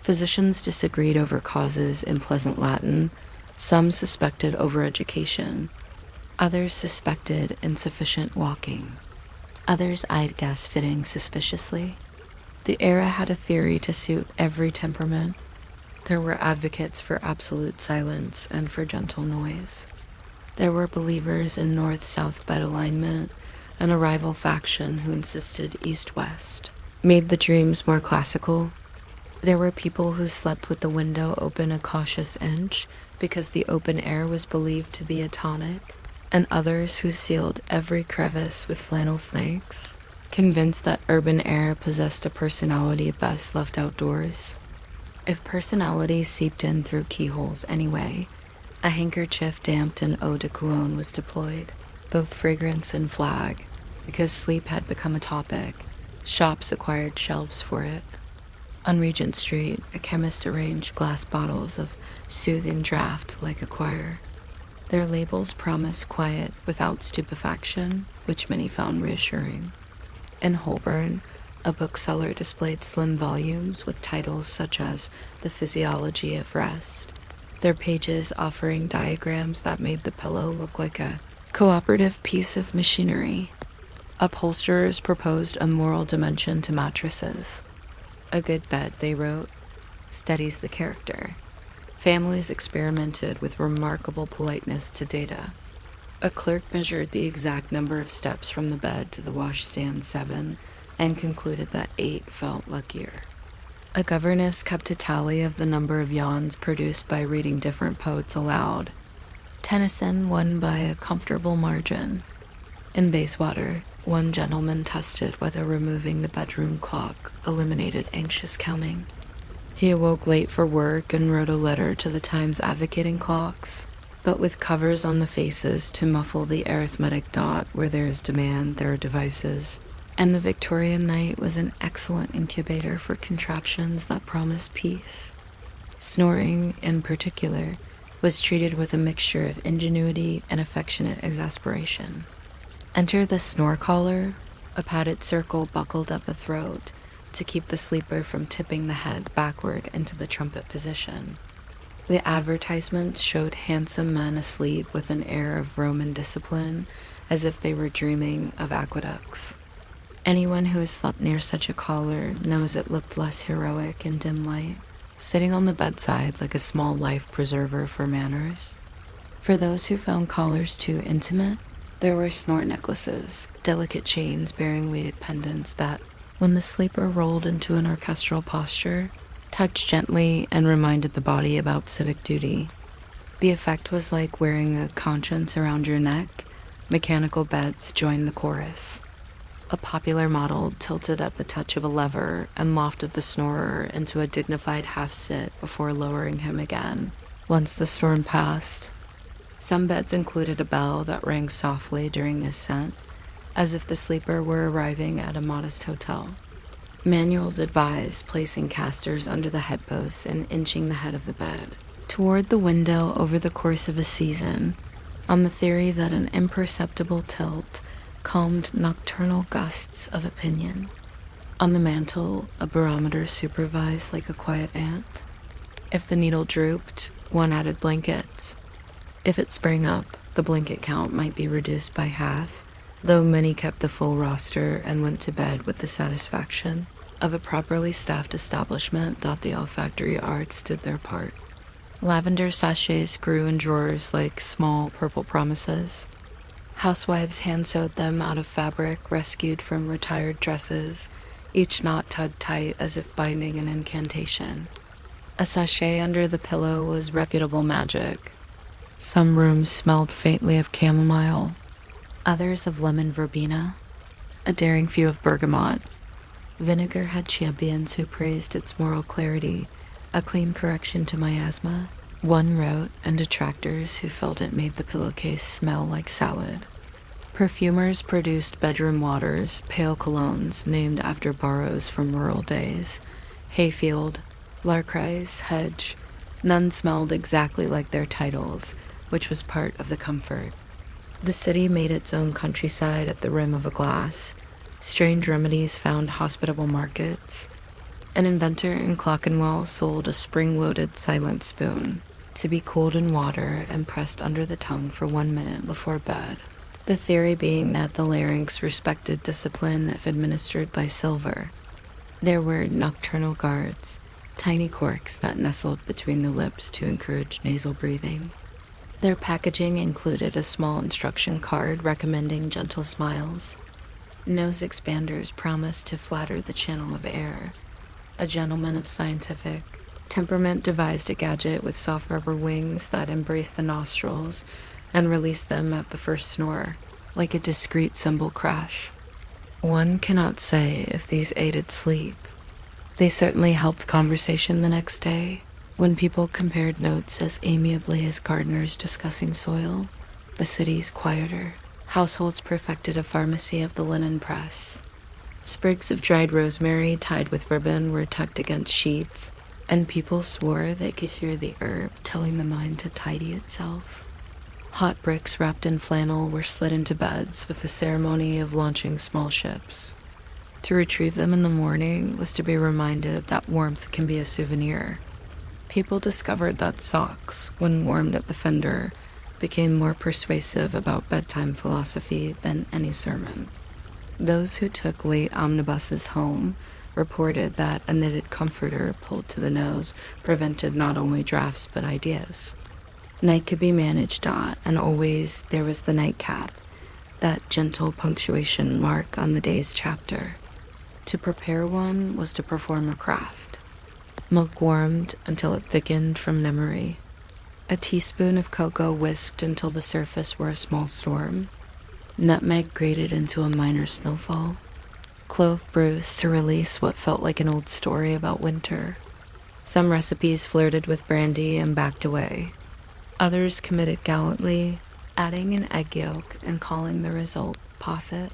Physicians disagreed over causes in pleasant Latin. Some suspected overeducation. Others suspected insufficient walking. Others eyed gas fitting suspiciously. The era had a theory to suit every temperament. There were advocates for absolute silence and for gentle noise. There were believers in north-south bed alignment, and a rival faction who insisted east-west made the dreams more classical. There were people who slept with the window open a cautious inch because the open air was believed to be a tonic, and others who sealed every crevice with flannel snakes, convinced that urban air possessed a personality best left outdoors. If personality seeped in through keyholes anyway, a handkerchief damped in eau de cologne was deployed, both fragrance and flag, because sleep had become a topic. Shops acquired shelves for it. On Regent Street, a chemist arranged glass bottles of soothing draft like a choir. Their labels promised quiet without stupefaction, which many found reassuring. In Holborn, a bookseller displayed slim volumes with titles such as The Physiology of Rest, their pages offering diagrams that made the pillow look like a cooperative piece of machinery. Upholsterers proposed a moral dimension to mattresses. A good bed, they wrote, steadies the character. Families experimented with remarkable politeness to data. A clerk measured the exact number of steps from the bed to the washstand 7 and concluded that 8 felt luckier. A governess kept a tally of the number of yawns produced by reading different poets aloud. Tennyson won by a comfortable margin. In Bayswater, one gentleman tested whether removing the bedroom clock eliminated anxious counting. He awoke late for work and wrote a letter to the Times advocating clocks, but with covers on the faces to muffle the arithmetic dot where there is demand, there are devices. And the Victorian night was an excellent incubator for contraptions that promised peace. Snoring, in particular, was treated with a mixture of ingenuity and affectionate exasperation. Enter the snore collar, a padded circle buckled at the throat to keep the sleeper from tipping the head backward into the trumpet position. The advertisements showed handsome men asleep with an air of Roman discipline, as if they were dreaming of aqueducts. Anyone who has slept near such a collar knows it looked less heroic in dim light, sitting on the bedside like a small life preserver for manners. For those who found collars too intimate, there were snore necklaces, delicate chains bearing weighted pendants that, when the sleeper rolled into an orchestral posture, touched gently and reminded the body about civic duty. The effect was like wearing a conscience around your neck. Mechanical beds joined the chorus. A popular model tilted at the touch of a lever and lofted the snorer into a dignified half-sit before lowering him again, once the storm passed. Some beds included a bell that rang softly during the ascent, as if the sleeper were arriving at a modest hotel. Manuals advised placing casters under the headposts and inching the head of the bed toward the window over the course of a season, on the theory that an imperceptible tilt calmed nocturnal gusts of opinion. On the mantel, a barometer supervised like a quiet ant. If the needle drooped, one added blankets. If it sprang up, the blanket count might be reduced by half, though many kept the full roster and went to bed with the satisfaction of a properly staffed establishment that the olfactory arts did their part. Lavender sachets grew in drawers like small purple promises. Housewives hand-sewed them out of fabric rescued from retired dresses, each knot tugged tight as if binding an incantation. A sachet under the pillow was reputable magic. Some rooms smelled faintly of chamomile, others of lemon verbena, a daring few of bergamot. Vinegar had champions who praised its moral clarity, a clean correction to miasma. One wrote, and detractors who felt it made the pillowcase smell like salad. Perfumers produced bedroom waters, pale colognes named after borrows from rural days. Hayfield, Larkrise, Hedge. None smelled exactly like their titles, which was part of the comfort. The city made its own countryside at the rim of a glass. Strange remedies found hospitable markets. An inventor in Clockenwell sold a spring-loaded silent spoon, to be cooled in water and pressed under the tongue for 1 minute before bed. The theory being that the larynx respected discipline if administered by silver. There were nocturnal guards, tiny corks that nestled between the lips to encourage nasal breathing. Their packaging included a small instruction card recommending gentle smiles. Nose expanders promised to flatter the channel of air. A gentleman of scientific temperament devised a gadget with soft rubber wings that embraced the nostrils and released them at the first snore, like a discreet cymbal crash. One cannot say if these aided sleep. They certainly helped conversation the next day, when people compared notes as amiably as gardeners discussing soil. The city's quieter. Households perfected a pharmacy of the linen press. Sprigs of dried rosemary tied with ribbon were tucked against sheets, and people swore they could hear the herb telling the mind to tidy itself. Hot bricks wrapped in flannel were slid into beds with the ceremony of launching small ships. To retrieve them in the morning was to be reminded that warmth can be a souvenir. People discovered that socks, when warmed at the fender, became more persuasive about bedtime philosophy than any sermon. Those who took late omnibuses home reported that a knitted comforter pulled to the nose prevented not only drafts but ideas. Night could be managed at, and always there was the nightcap, that gentle punctuation mark on the day's chapter. To prepare one was to perform a craft. Milk warmed until it thickened from memory. A teaspoon of cocoa whisked until the surface were a small storm. Nutmeg grated into a minor snowfall. Clove bruised to release what felt like an old story about winter. Some recipes flirted with brandy and backed away. Others committed gallantly, adding an egg yolk and calling the result posset,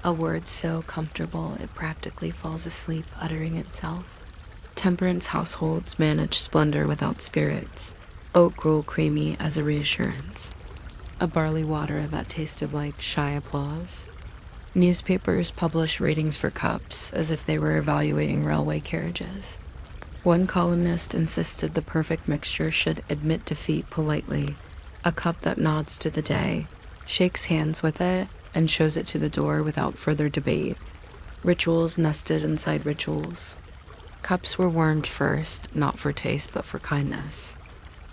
a word so comfortable it practically falls asleep uttering itself. Temperance households managed splendor without spirits, oat gruel creamy as a reassurance, a barley water that tasted like shy applause. Newspapers published ratings for cups as if they were evaluating railway carriages. One columnist insisted the perfect mixture should admit defeat politely, a cup that nods to the day, shakes hands with it, and shows it to the door without further debate. Rituals nested inside rituals. Cups were warmed first, not for taste but for kindness.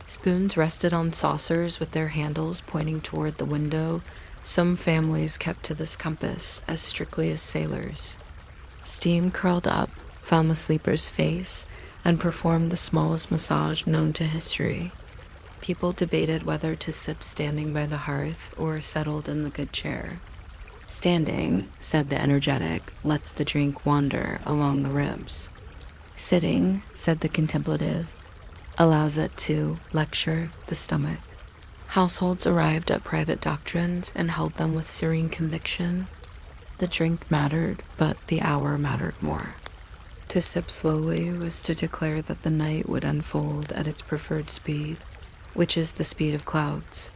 Spoons rested on saucers with their handles pointing toward the window. Some families kept to this compass as strictly as sailors. Steam curled up, found the sleeper's face, and performed the smallest massage known to history. People debated whether to sip standing by the hearth or settled in the good chair. Standing, said the energetic, lets the drink wander along the ribs. Sitting, said the contemplative, allows it to lecture the stomach. Households arrived at private doctrines and held them with serene conviction. The drink mattered, but the hour mattered more. To sip slowly was to declare that the night would unfold at its preferred speed, which is the speed of clouds.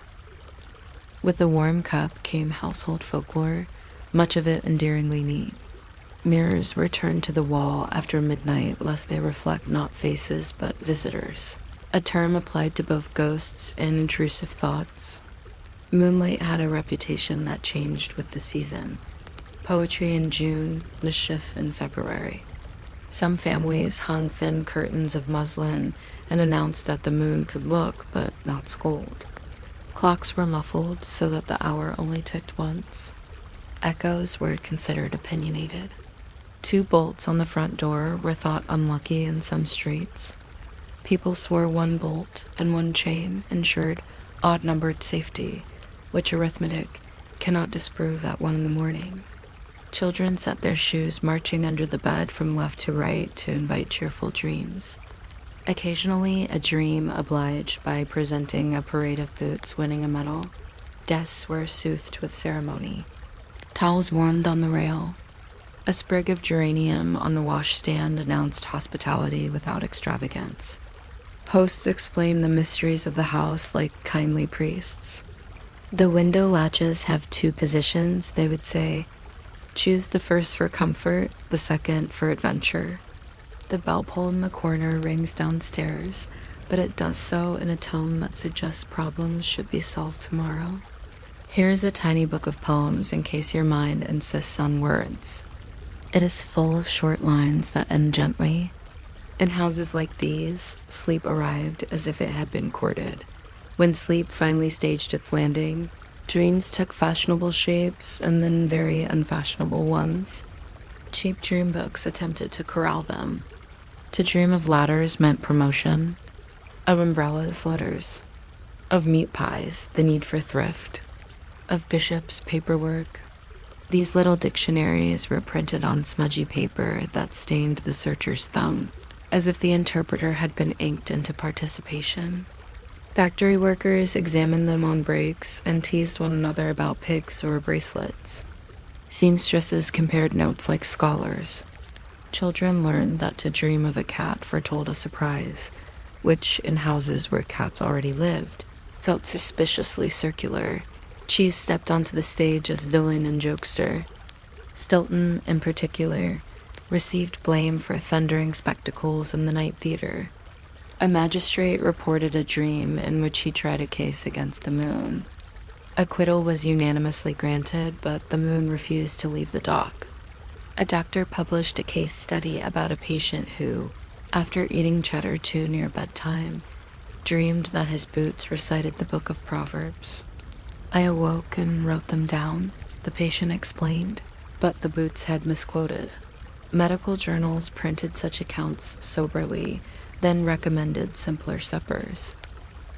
With the warm cup came household folklore, much of it endearingly neat. Mirrors were turned to the wall after midnight lest they reflect not faces but visitors, a term applied to both ghosts and intrusive thoughts. Moonlight had a reputation that changed with the season. Poetry in June, mischief in February. Some families hung thin curtains of muslin and announced that the moon could look but not scold. Clocks were muffled so that the hour only ticked once. Echoes were considered opinionated. 2 bolts on the front door were thought unlucky in some streets. People swore 1 bolt and 1 chain ensured odd-numbered safety, which arithmetic cannot disprove at 1 a.m. Children set their shoes marching under the bed from left to right to invite cheerful dreams. Occasionally, a dream obliged by presenting a parade of boots winning a medal. Desks were soothed with ceremony. Towels warmed on the rail. A sprig of geranium on the washstand announced hospitality without extravagance. Hosts explained the mysteries of the house like kindly priests. The window latches have 2 positions, they would say. Choose the first for comfort, the second for adventure. The bell pull in the corner rings downstairs, but it does so in a tone that suggests problems should be solved tomorrow. Here is a tiny book of poems in case your mind insists on words. It is full of short lines that end gently. In houses like these, sleep arrived as if it had been courted. When sleep finally staged its landing, Dreams took fashionable shapes and then very unfashionable ones. Cheap dream books attempted to corral them. To dream of ladders meant promotion, of umbrellas, letters, of meat pies, the need for thrift, of bishops, paperwork. These little dictionaries were printed on smudgy paper that stained the searcher's thumb, as if the interpreter had been inked into participation. Factory workers examined them on breaks and teased one another about pigs or bracelets. Seamstresses compared notes like scholars. Children learned that to dream of a cat foretold a surprise, which, in houses where cats already lived, felt suspiciously circular. Cheese stepped onto the stage as villain and jokester. Stilton, in particular, received blame for thundering spectacles in the night theater. A magistrate reported a dream in which he tried a case against the moon. Acquittal was unanimously granted, but the moon refused to leave the dock. A doctor published a case study about a patient who, after eating cheddar too near bedtime, dreamed that his boots recited the book of Proverbs. I awoke and wrote them down, the patient explained, but the boots had misquoted. Medical journals printed such accounts soberly, then recommended simpler suppers.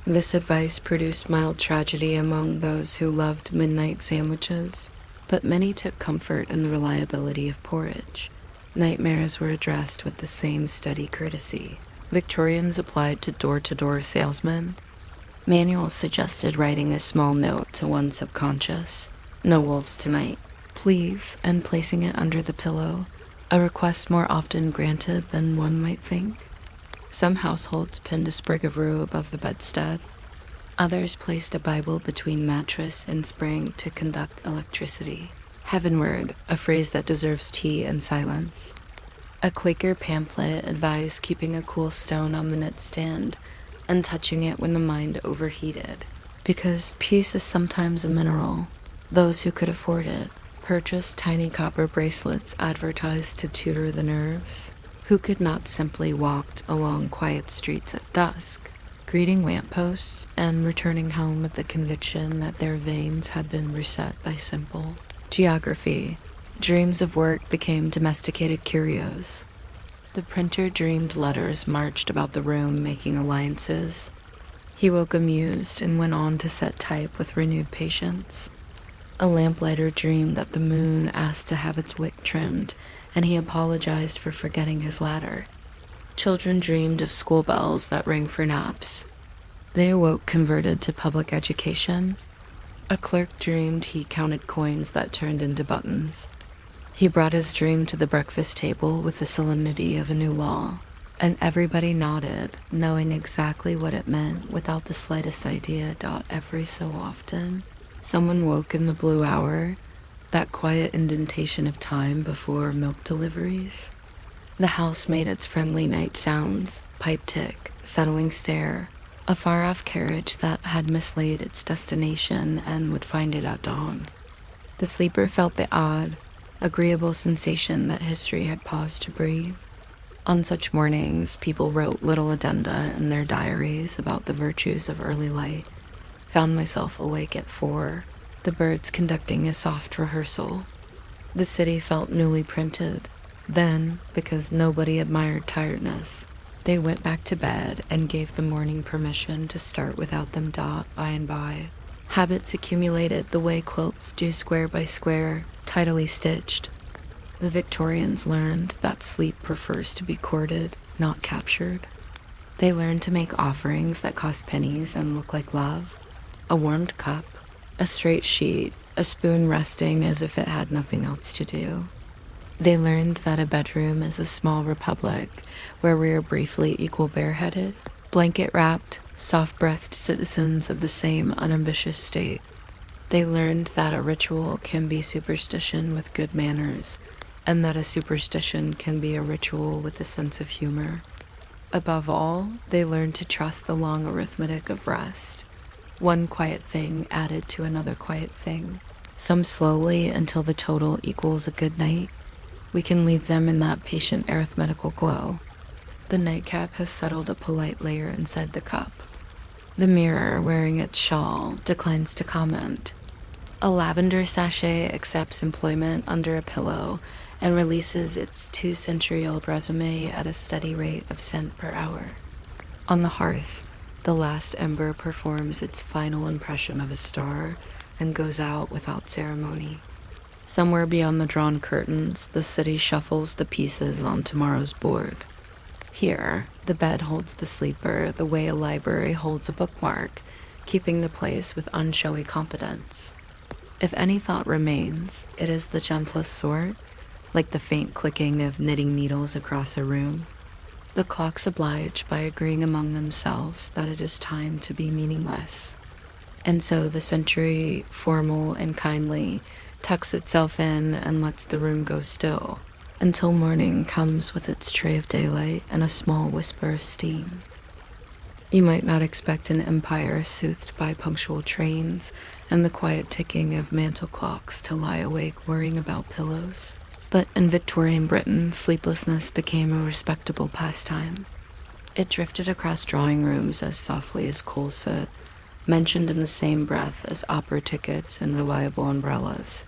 This advice produced mild tragedy among those who loved midnight sandwiches, but many took comfort in the reliability of porridge. Nightmares were addressed with the same steady courtesy. Victorians applied to door-to-door salesmen. Manuals suggested writing a small note to one's subconscious. No wolves tonight, please, and placing it under the pillow, a request more often granted than one might think. Some households pinned a sprig of rue above the bedstead. Others placed a Bible between mattress and spring to conduct electricity. Heavenward, a phrase that deserves tea and silence. A Quaker pamphlet advised keeping a cool stone on the knitstand and touching it when the mind overheated, because peace is sometimes a mineral. Those who could afford it purchased tiny copper bracelets advertised to tutor the nerves. Who could not simply walk along quiet streets at dusk, greeting lampposts and returning home with the conviction that their veins had been reset by simple geography. Dreams of work became domesticated curios. The printer dreamed letters marched about the room making alliances. He woke amused and went on to set type with renewed patience. A lamplighter dreamed that the moon asked to have its wick trimmed, and he apologized for forgetting his ladder. Children dreamed of school bells that rang for naps. They awoke converted to public education. A clerk dreamed he counted coins that turned into buttons. He brought his dream to the breakfast table with the solemnity of a new law, and everybody nodded, knowing exactly what it meant without the slightest idea. Every so often, someone woke in the blue hour, that quiet indentation of time before milk deliveries. The house made its friendly night sounds, pipe tick, settling stare, a far-off carriage that had mislaid its destination and would find it at dawn. The sleeper felt the odd, agreeable sensation that history had paused to breathe. On such mornings, people wrote little addenda in their diaries about the virtues of early light. Found myself awake at 4, the birds conducting a soft rehearsal. The city felt newly printed. Then, because nobody admired tiredness, they went back to bed and gave the morning permission to start without them. By and by, habits accumulated the way quilts do, square by square, tidily stitched. The Victorians learned that sleep prefers to be courted, not captured. They learned to make offerings that cost pennies and look like love. A warmed cup, a straight sheet, a spoon resting as if it had nothing else to do. They learned that a bedroom is a small republic where we are briefly equal bareheaded, blanket-wrapped, soft-breathed citizens of the same unambitious state. They learned that a ritual can be superstition with good manners, and that a superstition can be a ritual with a sense of humor. Above all, they learned to trust the long arithmetic of rest. One quiet thing added to another quiet thing, some slowly until the total equals a good night. We can leave them in that patient arithmetical glow. The nightcap has settled a polite layer inside the cup. The mirror, wearing its shawl, declines to comment. A lavender sachet accepts employment under a pillow and releases its 2-century-old resume at a steady rate of cent per hour. On the hearth, the last ember performs its final impression of a star and goes out without ceremony. Somewhere beyond the drawn curtains, the city shuffles the pieces on tomorrow's board. Here, the bed holds the sleeper the way a library holds a bookmark, keeping the place with unshowy competence. If any thought remains, it is the gentlest sort, like the faint clicking of knitting needles across a room. The clocks oblige by agreeing among themselves that it is time to be meaningless. And so the century, formal and kindly, tucks itself in and lets the room go still, until morning comes with its tray of daylight and a small whisper of steam. You might not expect an empire soothed by punctual trains and the quiet ticking of mantel clocks to lie awake worrying about pillows. But in Victorian Britain, sleeplessness became a respectable pastime. It drifted across drawing rooms as softly as coal soot, mentioned in the same breath as opera tickets and reliable umbrellas.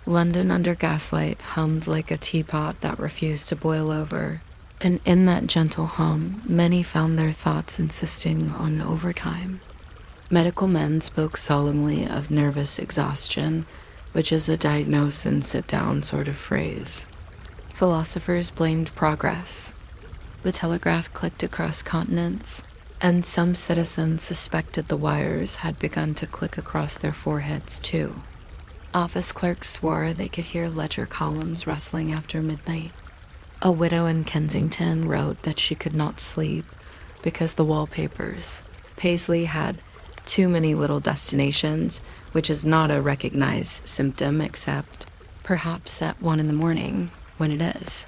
London under gaslight hummed like a teapot that refused to boil over, and in that gentle hum, many found their thoughts insisting on overtime. Medical men spoke solemnly of nervous exhaustion, which is a diagnose and sit-down sort of phrase. Philosophers blamed progress. The telegraph clicked across continents, and some citizens suspected the wires had begun to click across their foreheads too. Office clerks swore they could hear ledger columns rustling after midnight. A widow in Kensington wrote that she could not sleep because the wallpapers. Paisley had too many little destinations, which is not a recognized symptom except perhaps at 1 a.m, when it is.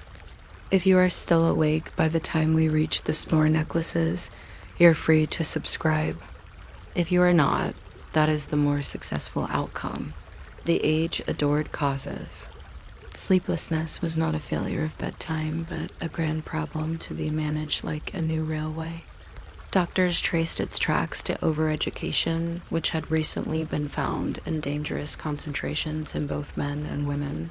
If you are still awake by the time we reach the Snore necklaces, you're free to subscribe. If you are not, that is the more successful outcome. The age-adored causes. Sleeplessness was not a failure of bedtime, but a grand problem to be managed like a new railway. Doctors traced its tracks to overeducation, which had recently been found in dangerous concentrations in both men and women,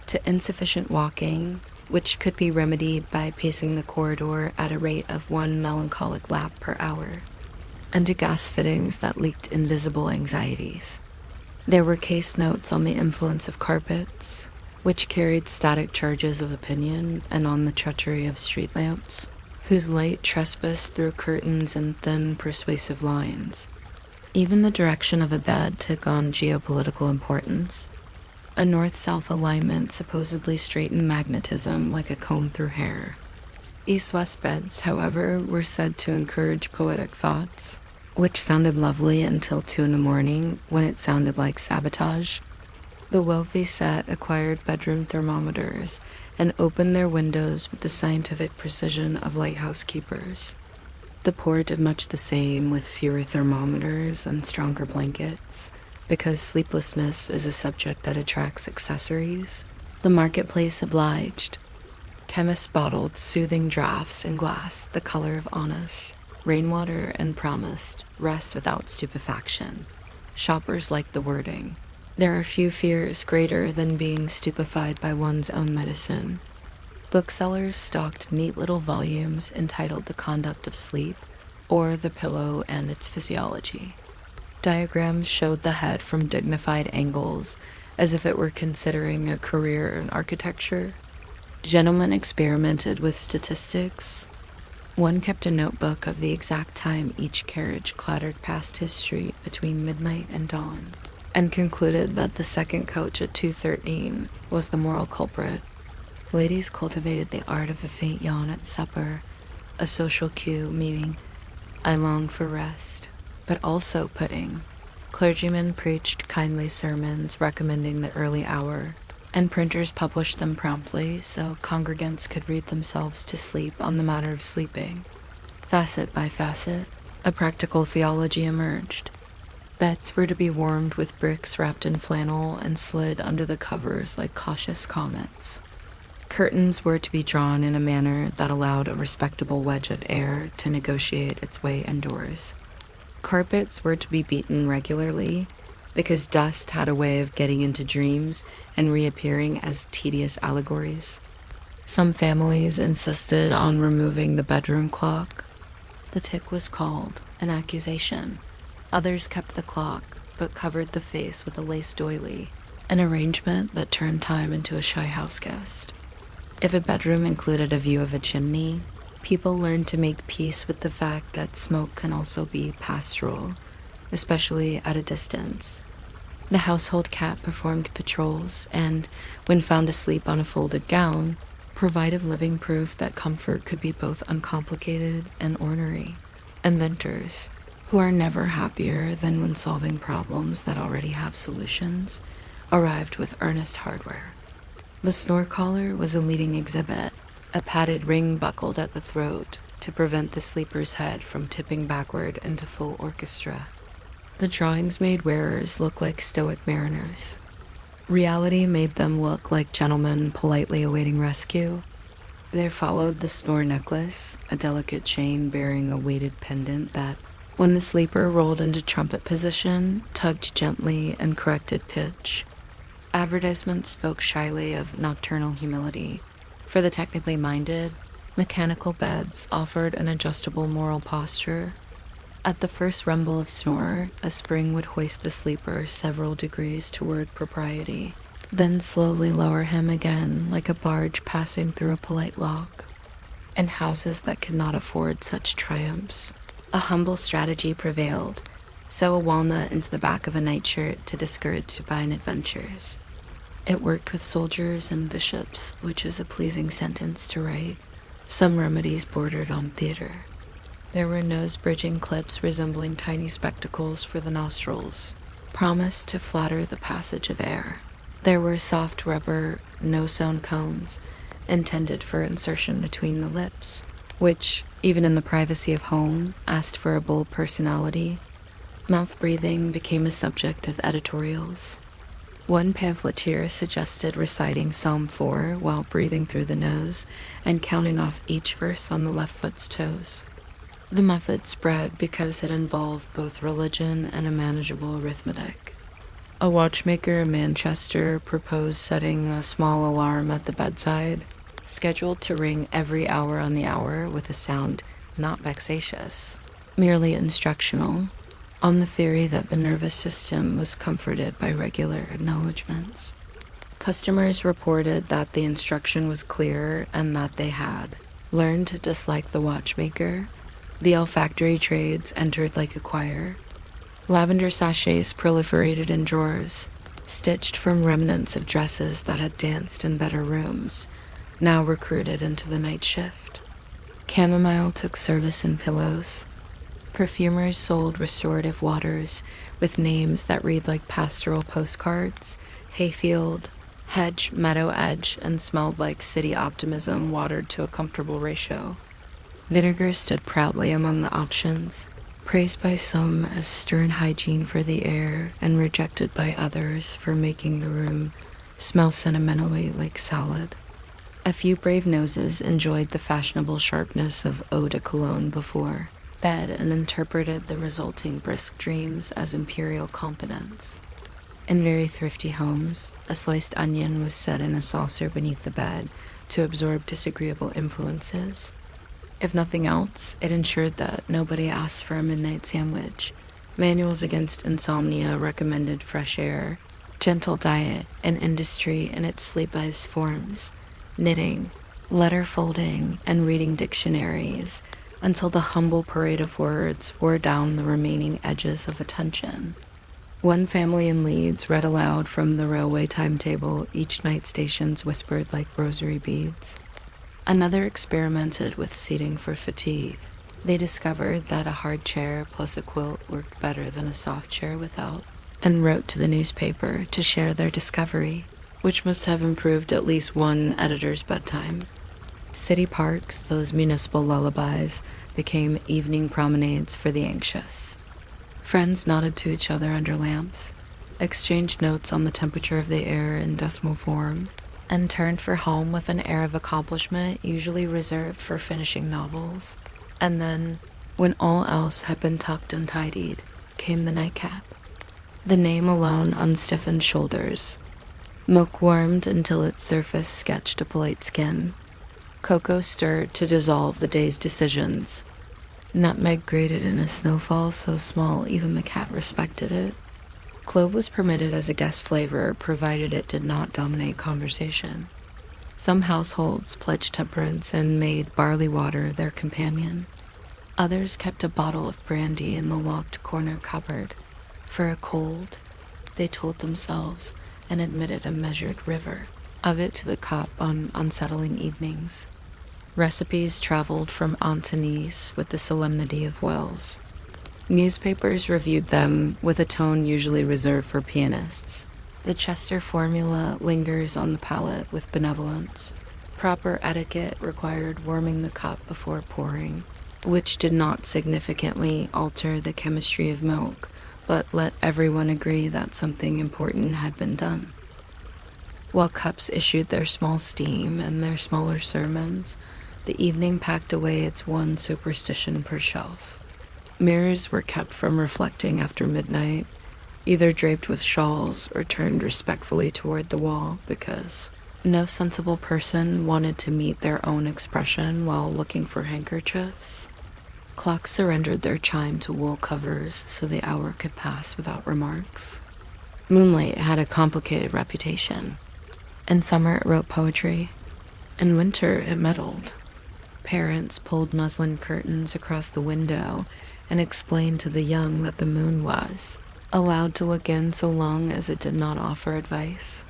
to insufficient walking, which could be remedied by pacing the corridor at a rate of 1 melancholic lap per hour, and to gas fittings that leaked invisible anxieties. There were case notes on the influence of carpets, which carried static charges of opinion, and on the treachery of street lamps, whose light trespassed through curtains and thin, persuasive lines. Even the direction of a bed took on geopolitical importance. A north-south alignment supposedly straightened magnetism like a comb through hair. East-west beds, however, were said to encourage poetic thoughts, which sounded lovely until 2 a.m, when it sounded like sabotage. The wealthy set acquired bedroom thermometers and opened their windows with the scientific precision of lighthouse keepers. The poor did much the same with fewer thermometers and stronger blankets, because sleeplessness is a subject that attracts accessories. The marketplace obliged. Chemists bottled soothing draughts in glass the color of honest rainwater and promised rest without stupefaction. Shoppers liked the wording. There are few fears greater than being stupefied by one's own medicine. Booksellers stocked neat little volumes entitled The Conduct of Sleep, or The Pillow and Its Physiology. Diagrams showed the head from dignified angles, as if it were considering a career in architecture. Gentlemen experimented with statistics. One kept a notebook of the exact time each carriage clattered past his street between midnight and dawn, and concluded that the second coach at 2:13 was the moral culprit. Ladies cultivated the art of a faint yawn at supper, a social cue meaning, I long for rest, but also pudding. Clergymen preached kindly sermons recommending the early hour, and printers published them promptly so congregants could read themselves to sleep on the matter of sleeping. Facet by facet, a practical theology emerged. Beds were to be warmed with bricks wrapped in flannel and slid under the covers like cautious comets. Curtains were to be drawn in a manner that allowed a respectable wedge of air to negotiate its way indoors. Carpets were to be beaten regularly, because dust had a way of getting into dreams and reappearing as tedious allegories. Some families insisted on removing the bedroom clock. The tick was called an accusation. Others kept the clock, but covered the face with a lace doily, an arrangement that turned time into a shy house guest. If a bedroom included a view of a chimney, people learned to make peace with the fact that smoke can also be pastoral, especially at a distance. The household cat performed patrols and, when found asleep on a folded gown, provided living proof that comfort could be both uncomplicated and ornery. Inventors, who are never happier than when solving problems that already have solutions, arrived with earnest hardware. The Snore collar was a leading exhibit, a padded ring buckled at the throat to prevent the sleeper's head from tipping backward into full orchestra. The drawings made wearers look like stoic mariners. Reality made them look like gentlemen politely awaiting rescue. There followed the Snore necklace, a delicate chain bearing a weighted pendant that, when the sleeper rolled into trumpet position, tugged gently and corrected pitch. Advertisements spoke shyly of nocturnal humility. For the technically minded, mechanical beds offered an adjustable moral posture. At the first rumble of Snore, a spring would hoist the sleeper several degrees toward propriety, then slowly lower him again like a barge passing through a polite lock. In houses that could not afford such triumphs, a humble strategy prevailed: sew a walnut into the back of a nightshirt to discourage supine adventures. It worked with soldiers and bishops, which is a pleasing sentence to write. Some remedies bordered on theater. There were nose-bridging clips resembling tiny spectacles for the nostrils, promised to flatter the passage of air. There were soft rubber, no-sound cones, intended for insertion between the lips, which, even in the privacy of home, asked for a bold personality. Mouth breathing became a subject of editorials. One pamphleteer suggested reciting Psalm 4 while breathing through the nose and counting off each verse on the left foot's toes. The method spread because it involved both religion and a manageable arithmetic. A watchmaker in Manchester proposed setting a small alarm at the bedside, scheduled to ring every hour on the hour with a sound not vexatious, merely instructional, on the theory that the nervous system was comforted by regular acknowledgments. Customers reported that the instruction was clear and that they had learned to dislike the watchmaker. The olfactory trades entered like a choir. Lavender sachets proliferated in drawers, stitched from remnants of dresses that had danced in better rooms, now recruited into the night shift. Chamomile took service in pillows. Perfumers sold restorative waters with names that read like pastoral postcards: hayfield, hedge, meadow edge, and smelled like city optimism watered to a comfortable ratio. Vinegar stood proudly among the options, praised by some as stern hygiene for the air and rejected by others for making the room smell sentimentally like salad. A few brave noses enjoyed the fashionable sharpness of eau de cologne before bed and interpreted the resulting brisk dreams as imperial competence. In very thrifty homes, a sliced onion was set in a saucer beneath the bed to absorb disagreeable influences. If nothing else, it ensured that nobody asked for a midnight sandwich. Manuals against insomnia recommended fresh air, gentle diet, and industry in its sleep-based forms, knitting, letter folding, and reading dictionaries, until the humble parade of words wore down the remaining edges of attention. One family in Leeds read aloud from the railway timetable each night stations whispered like rosary beads. Another experimented with seating for fatigue. They discovered that a hard chair plus a quilt worked better than a soft chair without, and wrote to the newspaper to share their discovery, which must have improved at least one editor's bedtime. City parks, those municipal lullabies, became evening promenades for the anxious. Friends nodded to each other under lamps, exchanged notes on the temperature of the air in decimal form, and turned for home with an air of accomplishment usually reserved for finishing novels. And then, when all else had been tucked and tidied, came the nightcap. the name alone unstiffened shoulders. Milk warmed until its surface sketched a polite skin. Cocoa stirred to dissolve the day's decisions. Nutmeg grated in a snowfall so small even the cat respected it. Clove was permitted as a guest flavor, provided it did not dominate conversation. Some households pledged temperance and made barley water their companion. Others kept a bottle of brandy in the locked corner cupboard. For a cold, they told themselves, and admitted a measured river of it to the cup on unsettling evenings. Recipes traveled from aunt to niece with the solemnity of wells. Newspapers reviewed them with a tone usually reserved for pianists. The Chester formula lingers on the palate with benevolence. Proper etiquette required warming the cup before pouring, which did not significantly alter the chemistry of milk, but let everyone agree that something important had been done. While cups issued their small steam and their smaller sermons, the evening packed away its one superstition per shelf. Mirrors were kept from reflecting after midnight, either draped with shawls or turned respectfully toward the wall, because no sensible person wanted to meet their own expression while looking for handkerchiefs. Clocks surrendered their chime to wool covers so the hour could pass without remarks. Moonlight had a complicated reputation. In summer it wrote poetry. In winter it meddled. Parents pulled muslin curtains across the window and explained to the young that the moon was allowed to look in so long as it did not offer advice.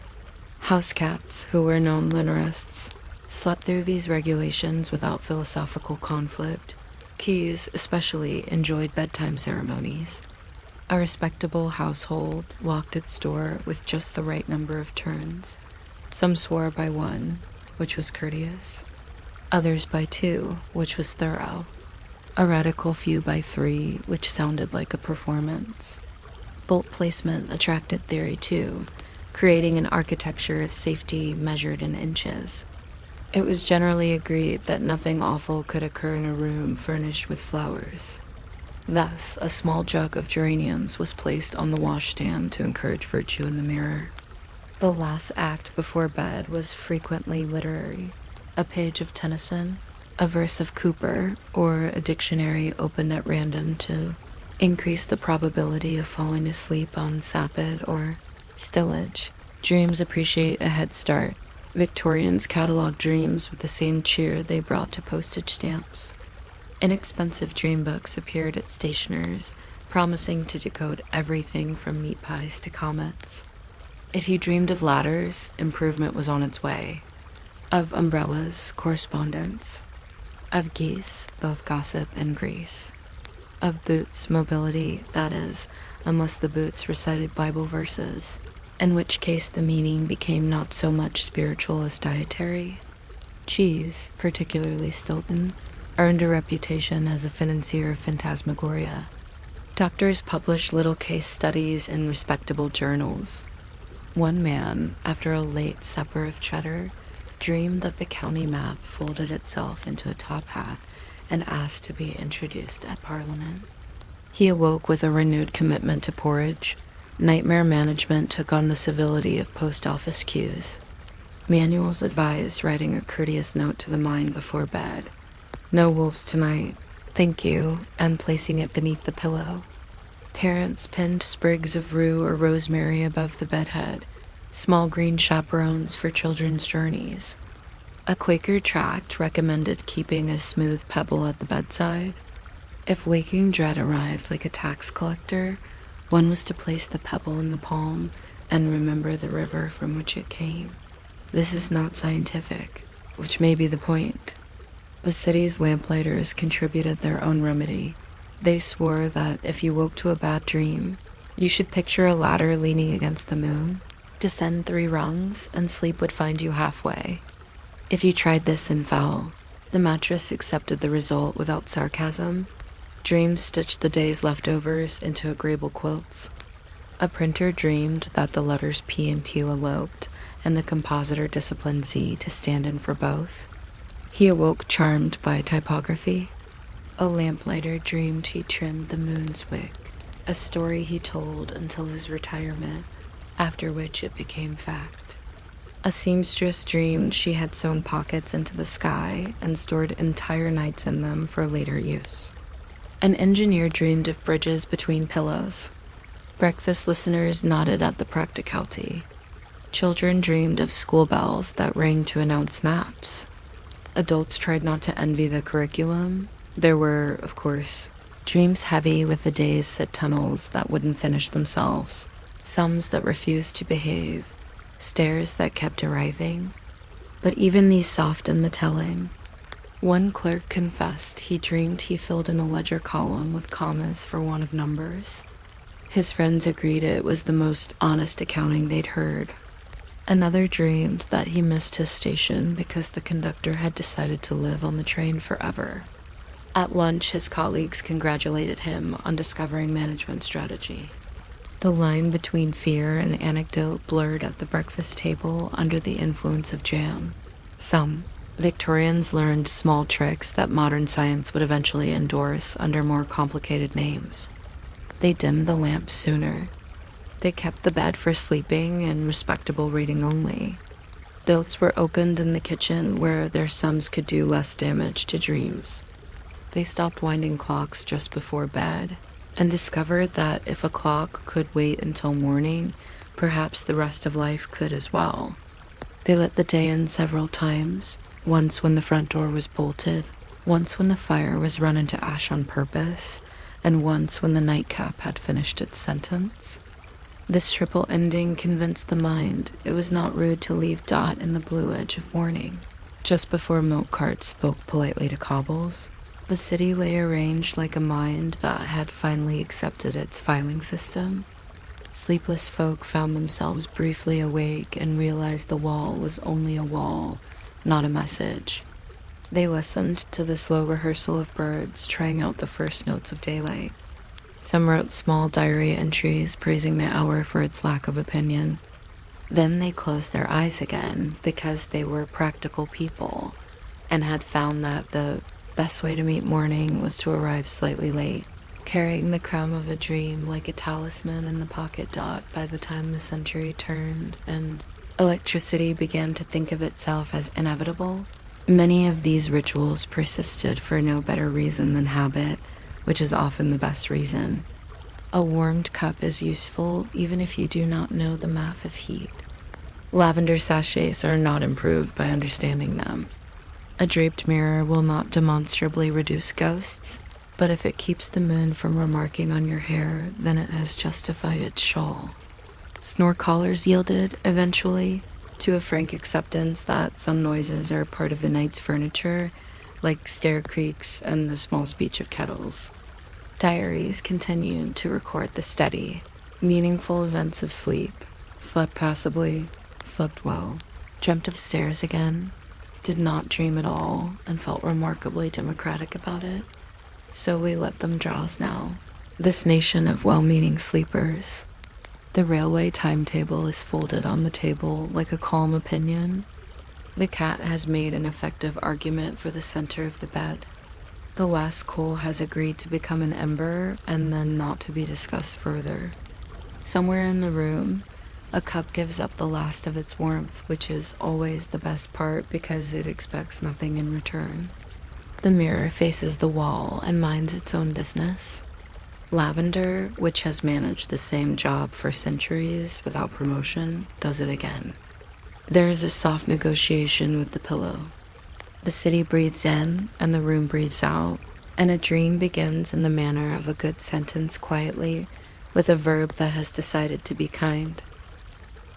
House cats, who were known linerists, slept through these regulations without philosophical conflict. Keys, especially, enjoyed bedtime ceremonies. A respectable household locked its door with just the right number of turns. Some swore by one, which was courteous. Others by two, which was thorough. A radical few by three, which sounded like a performance. Bolt placement attracted theory too, creating an architecture of safety measured in inches. It was generally agreed that nothing awful could occur in a room furnished with flowers. Thus, a small jug of geraniums was placed on the washstand to encourage virtue in the mirror. The last act before bed was frequently literary. A page of Tennyson, a verse of Cooper, or a dictionary opened at random to increase the probability of falling asleep on sapid or stillage. Dreams appreciate a head start. Victorians cataloged dreams with the same cheer they brought to postage stamps. Inexpensive dream books appeared at stationers, promising to decode everything from meat pies to comets. If you dreamed of ladders, improvement was on its way. Of umbrellas, correspondence. Of geese, both gossip and grease. Of boots, mobility, that is, unless the boots recited Bible verses, in which case the meaning became not so much spiritual as dietary. Cheese, particularly Stilton, earned a reputation as a financier of phantasmagoria. Doctors published little case studies in respectable journals. One man, after a late supper of cheddar, dreamed that the county map folded itself into a top hat and asked to be introduced at Parliament. He awoke with a renewed commitment to porridge. Nightmare management took on the civility of post office queues. Manuals advised writing a courteous note to the mind before bed. No wolves tonight, thank you, and placing it beneath the pillow. Parents pinned sprigs of rue or rosemary above the bedhead, small green chaperones for children's journeys. A Quaker tract recommended keeping a smooth pebble at the bedside. If waking dread arrived like a tax collector, one was to place the pebble in the palm and remember the river from which it came. This is not scientific, which may be the point. The city's lamplighters contributed their own remedy. They swore that if you woke to a bad dream, you should picture a ladder leaning against the moon, descend 3 rungs, and sleep would find you halfway. If you tried this and fell, the mattress accepted the result without sarcasm. Dreams stitched the day's leftovers into agreeable quilts. A printer dreamed that the letters P and Q eloped, and the compositor disciplined Z to stand in for both. He awoke charmed by typography. A lamplighter dreamed he trimmed the moon's wick. a story he told until his retirement, after which it became fact. A seamstress dreamed she had sewn pockets into the sky and stored entire nights in them for later use. An engineer dreamed of bridges between pillows. Breakfast listeners nodded at the practicality. Children dreamed of school bells that rang to announce naps. Adults tried not to envy the curriculum. There were, of course, dreams heavy with the days at tunnels that wouldn't finish themselves, sums that refused to behave, stares that kept arriving. But even these softened the telling. One clerk confessed he dreamed he filled in a ledger column with commas for want of numbers. His friends agreed it was the most honest accounting they'd heard. Another dreamed that he missed his station because the conductor had decided to live on the train forever. At lunch, his colleagues congratulated him on discovering management strategy. The line between fear and anecdote blurred at the breakfast table under the influence of jam. Some Victorians learned small tricks that modern science would eventually endorse under more complicated names. They dimmed the lamps sooner. They kept the bed for sleeping and respectable reading only. Builds were opened in the kitchen where their sums could do less damage to dreams. They stopped winding clocks just before bed and discovered that if a clock could wait until morning, perhaps the rest of life could as well. They let the day in several times, once when the front door was bolted, once when the fire was run into ash on purpose, and once when the nightcap had finished its sentence. This triple ending convinced the mind it was not rude to leave Dot in the blue edge of morning. Just before milk cart spoke politely to Cobbles, the city lay arranged like a mind that had finally accepted its filing system. Sleepless folk found themselves briefly awake and realized the wall was only a wall, not a message. They listened to the slow rehearsal of birds trying out the first notes of daylight. Some wrote small diary entries praising the hour for its lack of opinion. Then they closed their eyes again because they were practical people and had found that the best way to meet morning was to arrive slightly late, carrying the crumb of a dream like a talisman in the pocket Dot by the time the century turned and electricity began to think of itself as inevitable. Many of these rituals persisted for no better reason than habit, which is often the best reason. A warmed cup is useful even if you do not know the math of heat. Lavender sachets are not improved by understanding them. A draped mirror will not demonstrably reduce ghosts, but if it keeps the moon from remarking on your hair, then it has justified its shawl. Snore collars yielded, eventually, to a frank acceptance that some noises are part of the night's furniture, like stair creaks and the small speech of kettles. Diaries continued to record the steady, meaningful events of sleep. Slept passably, slept well, dreamt of stairs again, did not dream at all, and felt remarkably democratic about it. So we let them drowse now, this nation of well-meaning sleepers. The railway timetable is folded on the table like a calm opinion. The cat has made an effective argument for the center of the bed. The last coal has agreed to become an ember and then not to be discussed further. Somewhere in the room, a cup gives up the last of its warmth, which is always the best part because it expects nothing in return. The mirror faces the wall and minds its own business. Lavender, which has managed the same job for centuries without promotion, does it again. There is a soft negotiation with the pillow. The city breathes in and the room breathes out, and a dream begins in the manner of a good sentence quietly, with a verb that has decided to be kind.